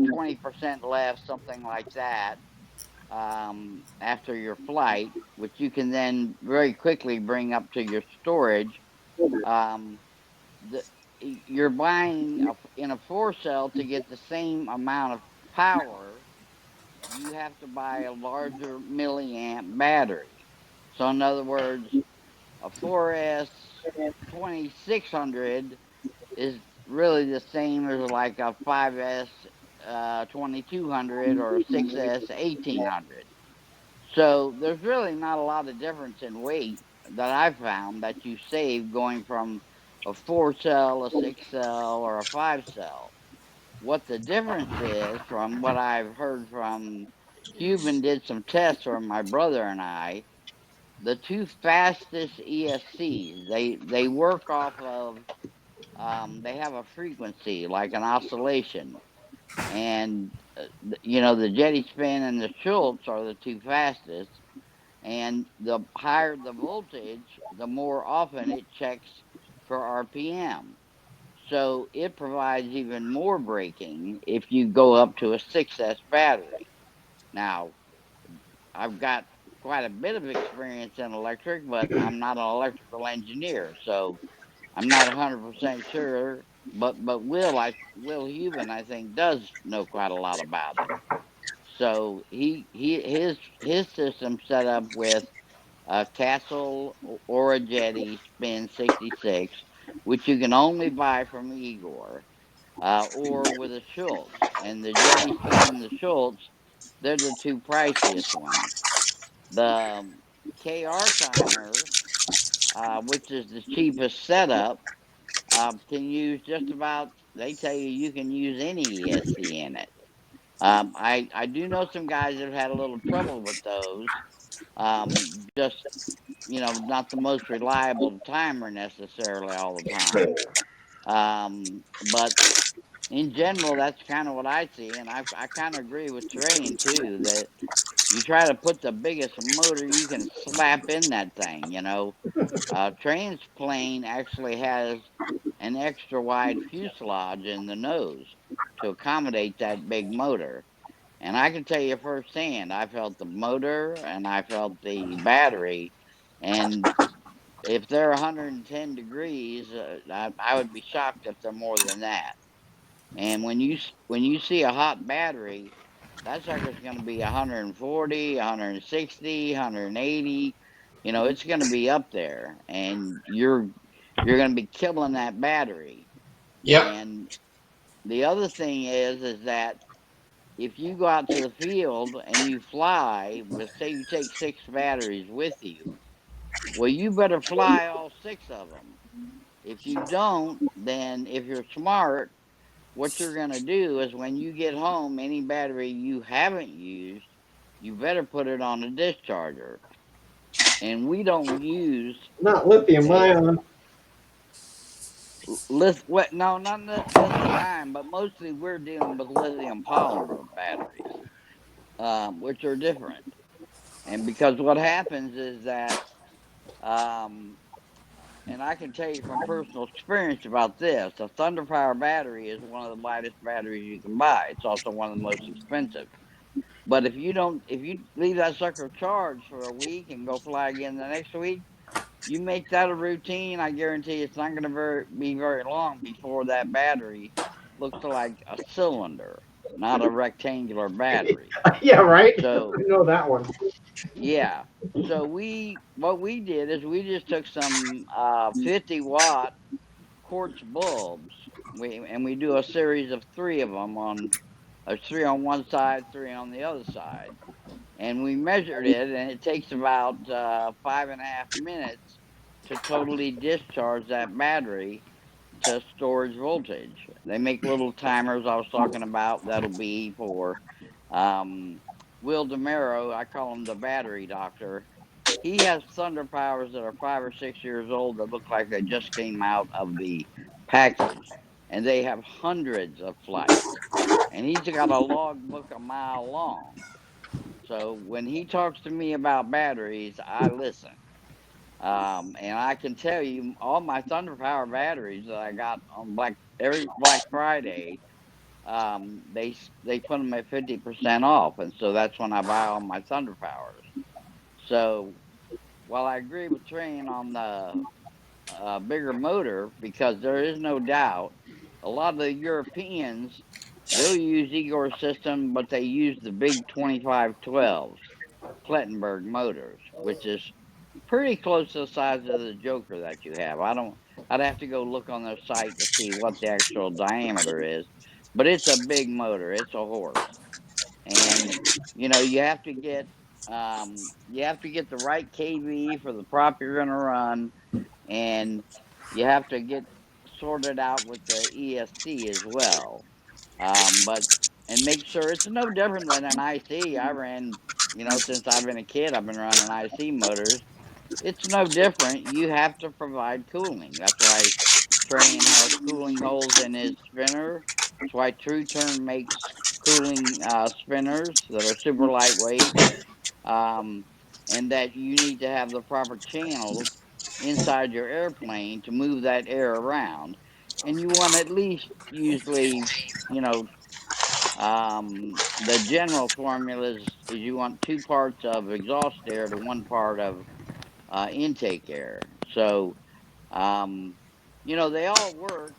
20% left, something like that, after your flight, which you can then very quickly bring up to your storage. um, the you're buying in a 4 cell to get the same amount of power. You have to buy a larger milliamp battery. So in other words, a 4S 2600 is really the same as like a 5S 2200 or a 6S 1800. So there's really not a lot of difference in weight that I've found that you save going from a 4 cell, a 6 cell, or a 5 cell. What the difference is, from what I've heard from Cuban, did some tests for my brother and I. The two fastest ESCs, they work off of, they have a frequency like an oscillation, and the jetty spin and the Schultz are the two fastest. And the higher the voltage, the more often it checks for RPM. So it provides even more braking if you go up to a 6S battery. Now, I've got quite a bit of experience in electric, but I'm not an electrical engineer, so I'm not 100% sure. But Will Huben, I think, does know quite a lot about it. So his system set up with a Castle or a Jetty Spin 66, which you can only buy from Igor, or with a Schultz. And the Jetty Spin and the Schultz, they're the two priciest ones. The KR timer, which is the cheapest setup, can use just about, they tell you can use any ESC in it. I do know some guys that have had a little trouble with those. Just, not the most reliable timer necessarily all the time. But in general, that's kind of what I see. And I kind of agree with Terrain too, that you try to put the biggest motor you can slap in that thing. Train's plane actually has an extra wide fuselage in the nose to accommodate that big motor. And I can tell you firsthand, I felt the motor and I felt the battery. And if they're 110 degrees, I would be shocked if they're more than that. And when you see a hot battery, that sucker's going to be 140, 160, 180. You know, it's going to be up there, and you're going to be killing that battery. Yep. And the other thing is that if you go out to the field and you fly with, say, you take 6 batteries with you, well, you better fly all 6 of them. If you don't, then if you're smart, what you're going to do is when you get home, any battery you haven't used, you better put it on a discharger. And we don't use Not lithium ion. no, not lithium ion, but mostly we're dealing with lithium polymer batteries, which are different. And because what happens is that, and I can tell you from personal experience about this, a Thunder Power battery is one of the lightest batteries you can buy. It's also one of the most expensive. But if you leave that sucker charged for a week and go fly again the next week, you make that a routine, I guarantee it's not going to be very long before that battery looks like a cylinder, not a rectangular battery. Yeah, right. So I know that one. yeah. So what we did is we just took some 50-watt quartz bulbs. We do a series of 3 of them on. There's 3 on one side, 3 on the other side. And we measured it, and it takes about 5.5 minutes to totally discharge that battery to storage voltage. They make little timers I was talking about. That'll be for Will DeMero. I call him the battery doctor. He has Thunder Powers that are 5 or 6 years old that look like they just came out of the package, and they have hundreds of flights. And he's got a logbook a mile long. So when he talks to me about batteries, I listen. And I can tell you, all my Thunder Power batteries that I got on every Black Friday, they put them at 50% off, and so that's when I buy all my Thunder Powers. So while I agree with Train on the bigger motor, because there is no doubt, a lot of the Europeans, they'll use Igor's system, but they use the big 2512s, Plettenberg motors, which is pretty close to the size of the Joker that you have. I'd have to go look on their site to see what the actual diameter is, but it's a big motor. It's a horse, and you have to get the right KV for the prop you're going to run, and you have to get sorted out with the ESC as well. And make sure it's no different than an IC. I ran, since I've been a kid, I've been running IC motors. It's no different. You have to provide cooling. That's why Train has cooling holes in his spinner. That's why True Turn makes cooling spinners that are super lightweight. And that you need to have the proper channels inside your airplane to move that air around. And you want at least usually, the general formula is you want 2 parts of exhaust air to 1 part of intake air. So, they all work.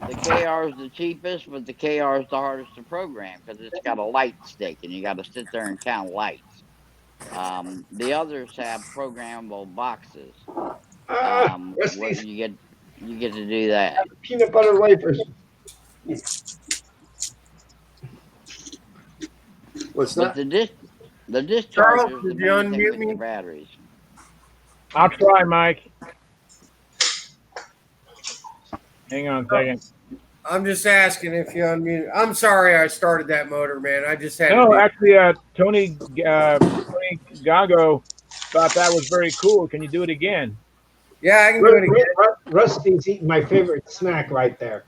The KR is the cheapest, but the KR is the hardest to program because it's got a light stick and you got to sit there and count lights. The others have programmable boxes where you get to do that. Peanut butter wafers. What's but that? the dischargers, Charles, the did you main thing unmute with me? your batteries. I'll try, Mike. Hang on a second. I'm just asking if you unmute. I'm sorry I started that motor, man. I just had to No, be. actually, Tony Gago thought that was very cool. Can you do it again? Yeah, I can do it again. Rusty's eating my favorite snack right there.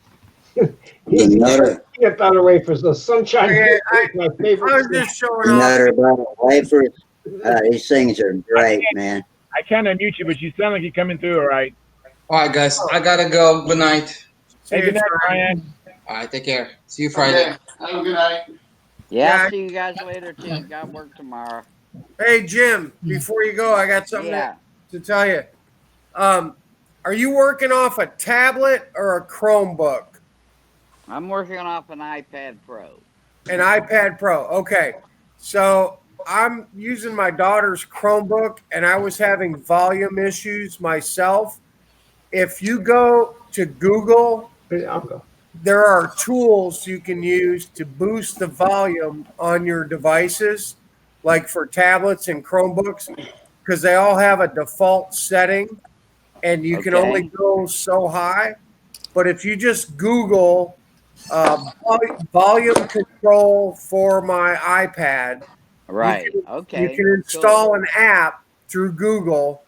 The He's motor, peanut butter wafers. The sunshine Okay, is my favorite. I was snack. just showing the off. motor butter wafers. These things are great, man. I can't unmute you, but you sound like you're coming through all right. All right, guys, I gotta go. Good night. See Hey, you, good night, Trey. Ryan. All right, take care. See you Friday. Okay. Have a good night. Yeah, Yeah. I'll see you guys later too. Got work tomorrow. Hey, Jim, before you go, I got something Yeah. to tell you. Are you working off a tablet or a Chromebook? I'm working off an iPad Pro. An iPad Pro. Okay. So I'm using my daughter's Chromebook and I was having volume issues myself. If you go to Google, I'll go. there are tools you can use to boost the volume on your devices, like for tablets and Chromebooks, because they all have a default setting and you can only Okay. go so high. But if you just Google volume control for my iPad, Right. you Okay. can install an app through Google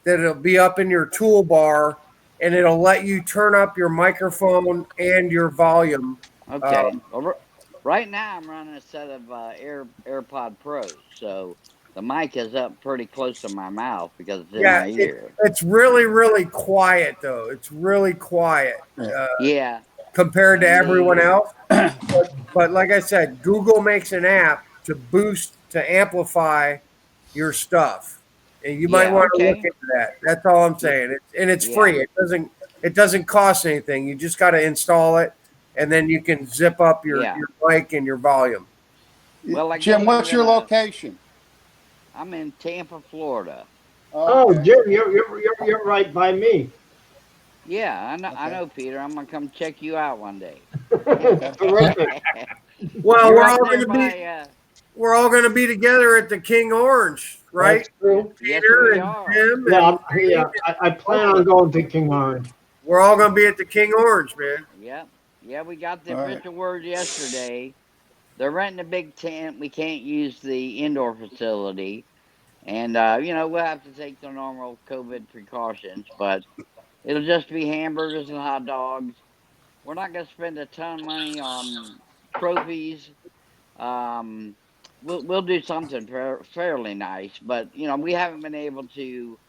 that it'll be up in your toolbar and it'll let you turn up your microphone and your volume. Okay. Well, right now I'm running a set of AirPod Pros, so the mic is up pretty close to my mouth because it's in my ear. It's really, really quiet though. It's really quiet. Yeah. Compared to And everyone else. But like I said, Google makes an app to boost, to amplify your stuff. And you might want to look into that. That's all I'm saying. It's free. It doesn't cost anything. You just got to install it and then you can zip up your mic and your volume. Well, Jim, what's your location? I'm in Tampa, Florida. Oh, Jim, you're right by me. Yeah, I know, Peter. I'm gonna come check you out one day. Terrific. Well, We're we're all gonna be together at the King Orange, right? That's true. Yes, Peter we and are. Jim. Yeah, I plan on going to King Orange. We're all gonna be at the King Orange, man. Yep. Yeah, we got the official word yesterday. They're renting a big tent. We can't use the indoor facility. And, we'll have to take the normal COVID precautions, but it'll just be hamburgers and hot dogs. We're not going to spend a ton of money on trophies. We'll do something fairly nice, but, we haven't been able to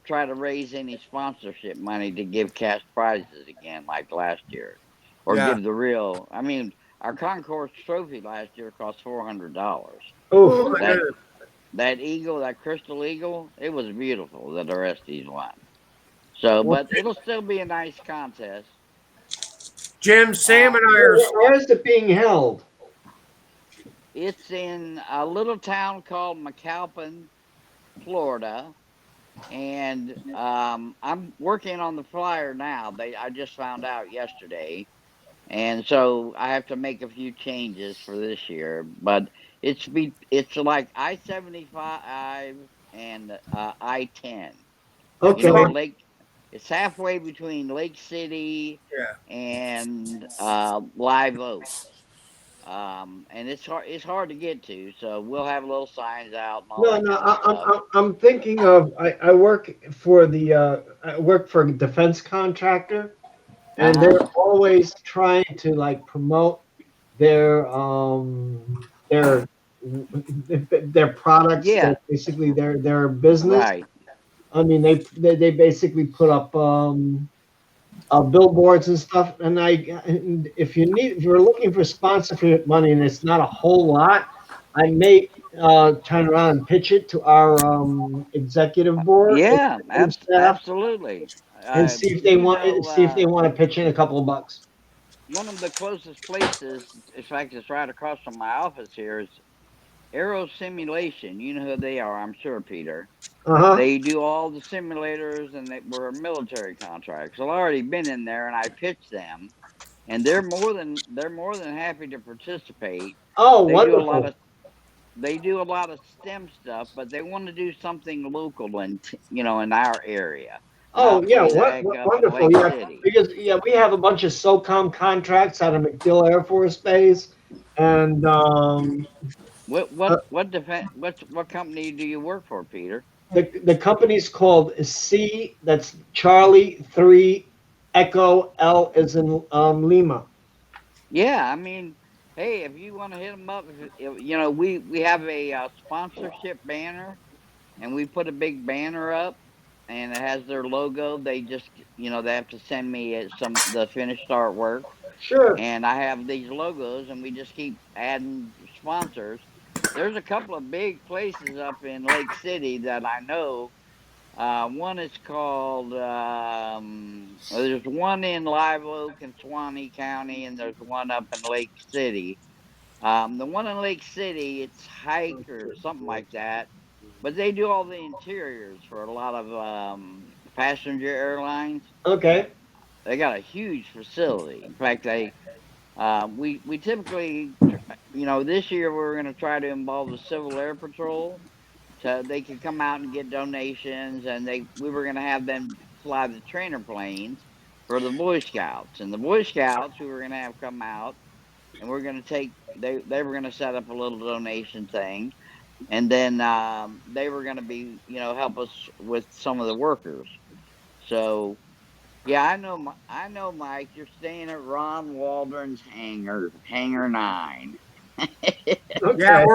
try to raise any sponsorship money to give cash prizes again like last year. Or give the real, our concourse trophy last year cost $400. Oh, That eagle, that crystal eagle, it was beautiful that Orestes won. So, but it'll still be a nice contest. Jim, Sam, and I are. Where's it being held? It's in a little town called McAlpin, Florida, and I'm working on the flyer now. I just found out yesterday. And so I have to make a few changes for this year, but it's like I-75 and I-10. Okay. It's halfway between Lake City and Live Oak. And it's hard to get to, so we'll have little signs out and all that kind of stuff. I'm thinking of I work for a defense contractor. And they're always trying to like promote their products. Yeah. Basically their business. Right. I mean, they basically put up billboards and stuff. And if you're looking for sponsorship money and it's not a whole lot, I may turn around and pitch it to our executive board. Yeah, absolutely. And see if they want to pitch in a couple of bucks. One of the closest places, in fact, it's right across from my office here, is Aero Simulation. You know who they are, I'm sure, Peter. Uh-huh. They do all the simulators, and they were military contracts. I've already been in there, and I pitched them, and they're more than happy to participate. Oh, they wonderful! They do a lot of STEM stuff, but they want to do something local in our area. Oh yeah, wonderful! Yeah, City. because we have a bunch of SOCOM contracts out of MacDill Air Force Base, and what company do you work for, Peter? The company's called C. That's Charlie 3 Echo L is in Lima. Yeah, hey, if you want to hit them up, we have a sponsorship banner, and we put a big banner up, and it has their logo. They just, they have to send me the finished artwork, Sure. And I have these logos, and we just keep adding sponsors. There's a couple of big places up in Lake City that I know. One is called, there's one in Live Oak and Suwannee County, and there's one up in Lake City. The one in Lake City, it's Hike or something like that, but they do all the interiors for a lot of passenger airlines. Okay. They got a huge facility. In fact, we typically, this year we're going to try to involve the Civil Air Patrol, so they could come out and get donations, and we were going to have them fly the trainer planes for the Boy Scouts, and the Boy Scouts we were going to have come out, and we're going to take they were going to set up a little donation thing, and then they were going to be help us with some of the workers. So yeah, I know, Mike. You're staying at Ron Waldron's hangar 9. Yeah,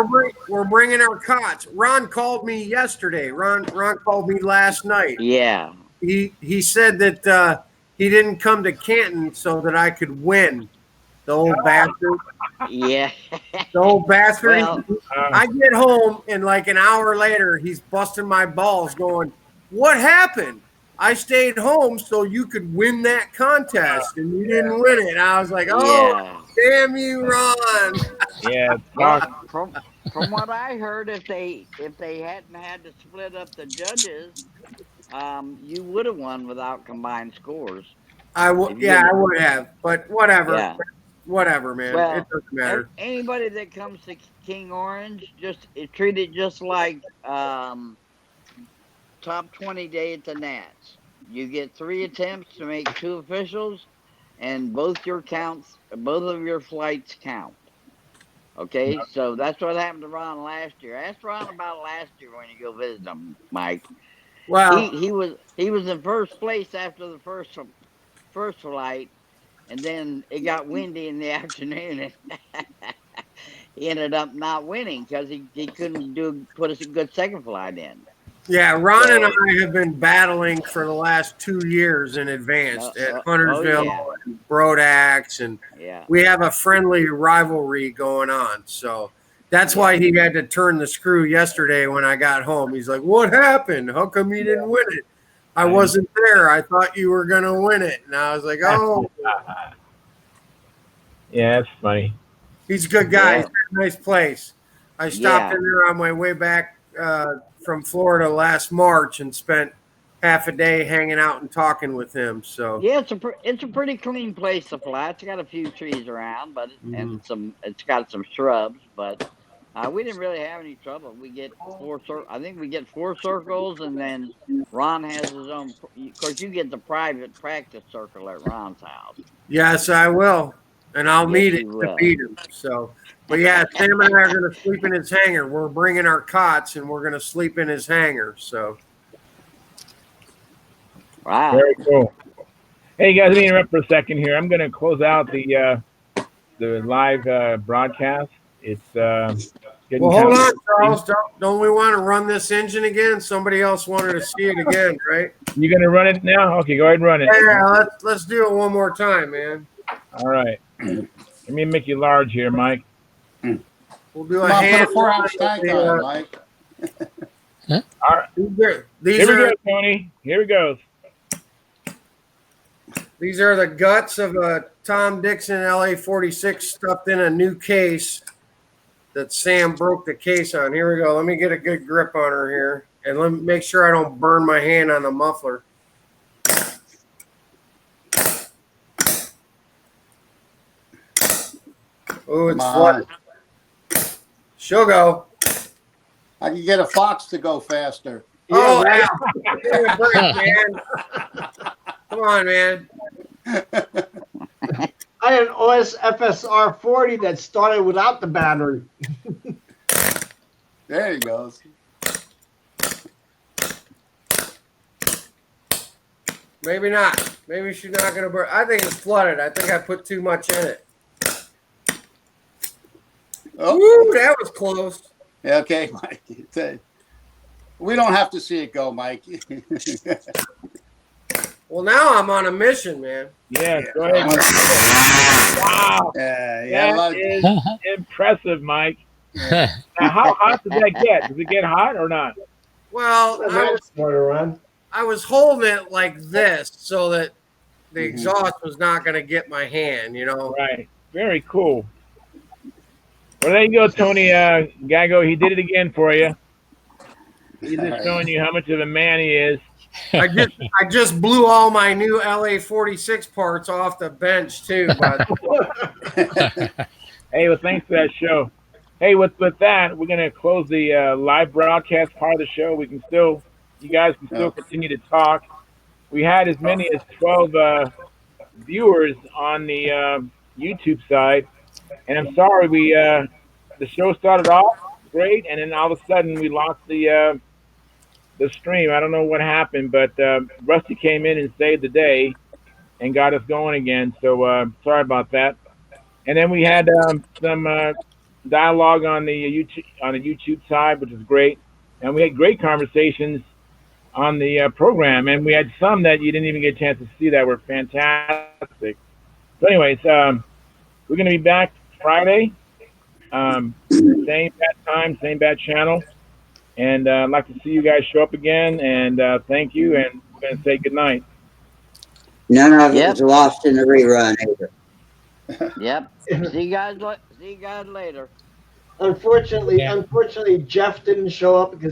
we're bringing our cots. Ron called me yesterday. Ron called me last night. Yeah. He said that he didn't come to Canton so that I could win. The old bastard. Yeah. The old bastard. Well, I get home and like an hour later, he's busting my balls, going, "What happened? I stayed home so you could win that contest, and you didn't win it." I was like, "Oh, damn you, Ron!" Yeah. Well, from what I heard, if they hadn't had to split up the judges, you would have won without combined scores. I would have, but whatever. Yeah. Whatever, man. Well, it doesn't matter. Anybody that comes to King Orange, treat it just like top 20 day at the Nats. You get 3 attempts to make 2 officials, and both of your flights count. Okay, so that's what happened to Ron last year. Ask Ron about last year when you go visit him, Mike. Well, he was in first place after the first flight, and then it got windy in the afternoon, and he ended up not winning because he couldn't put a good second flight in. Yeah, Ron and I have been battling for the last 2 years in advance at Huntersville and Brodax, and we have a friendly rivalry going on. So that's why he had to turn the screw yesterday when I got home. He's like, "What happened? How come you didn't win it?" I wasn't there. I thought you were going to win it. And I was like, "Oh." Yeah, that's funny. He's a good guy. He's got a nice place. I stopped in there on my way back from Florida last March and spent half a day hanging out and talking with him. So yeah, it's a pretty clean place to fly. It's got a few trees around, but it's got some shrubs, but we didn't really have any trouble. We get 4 I think we get 4 circles, and then Ron has his own. Of course, you get the private practice circle at Ron's house. Yes, I will, and I'll need it to beat him. So. But yeah, Sam and I are going to sleep in his hangar. We're bringing our cots, and we're going to sleep in his hangar. So, wow, very cool. Hey guys, let me interrupt for a second here. I'm going to close out the live broadcast. It's getting. Well, hold on, Charles. Don't we want to run this engine again? Somebody else wanted to see it again, right? You going to run it now? Okay, go ahead and run it. Yeah, let's do it one more time, man. All right. Let me make you large here, Mike. We'll do a hand. Put a 4-ounce tank on, Mike. All right. Here we go, Tony. Here we go. These are the guts of a Tom Dixon LA-46 stuffed in a new case that Sam broke the case on. Here we go. Let me get a good grip on her here. And let me make sure I don't burn my hand on the muffler. Oh, it's flooded. She'll go. I can get a Fox to go faster. Oh, yeah. Give me a break, man. Come on, man. I had an OS FSR 40 that started without the battery. There he goes. Maybe not. Maybe she's not going to burn. I think it's flooded. I think I put too much in it. Oh, ooh, that was close. Okay, Mike. We don't have to see it go, Mike. Well, now I'm on a mission, man. Yeah, go ahead. Wow. Yeah, That is impressive, Mike. Now, how hot does that get? Does it get hot or not? Well, run. I was holding it like this so that the exhaust was not going to get my hand, you know. Right. Very cool. Well, there you go, Tony Gago. He did it again for you. He's just showing you how much of a man he is. I just blew all my new LA 46 parts off the bench too, bud. Hey, well, thanks for that show. Hey, with that, we're gonna close the live broadcast part of the show. You guys can still continue to talk. We had as many as 12 viewers on the YouTube side, and I'm sorry the show started off great, and then all of a sudden we lost the stream. I don't know what happened, but Rusty came in and saved the day and got us going again. So sorry about that. And then we had some dialogue on the YouTube side, which is great, and we had great conversations on the program, and we had some that you didn't even get a chance to see that were fantastic. So, anyways, we're going to be back Friday, same bad time, same bad channel, and I'd like to see you guys show up again. And thank you, and we're going to say good night. None of it was lost in the rerun either. Yep. See you guys later. Unfortunately, Jeff didn't show up because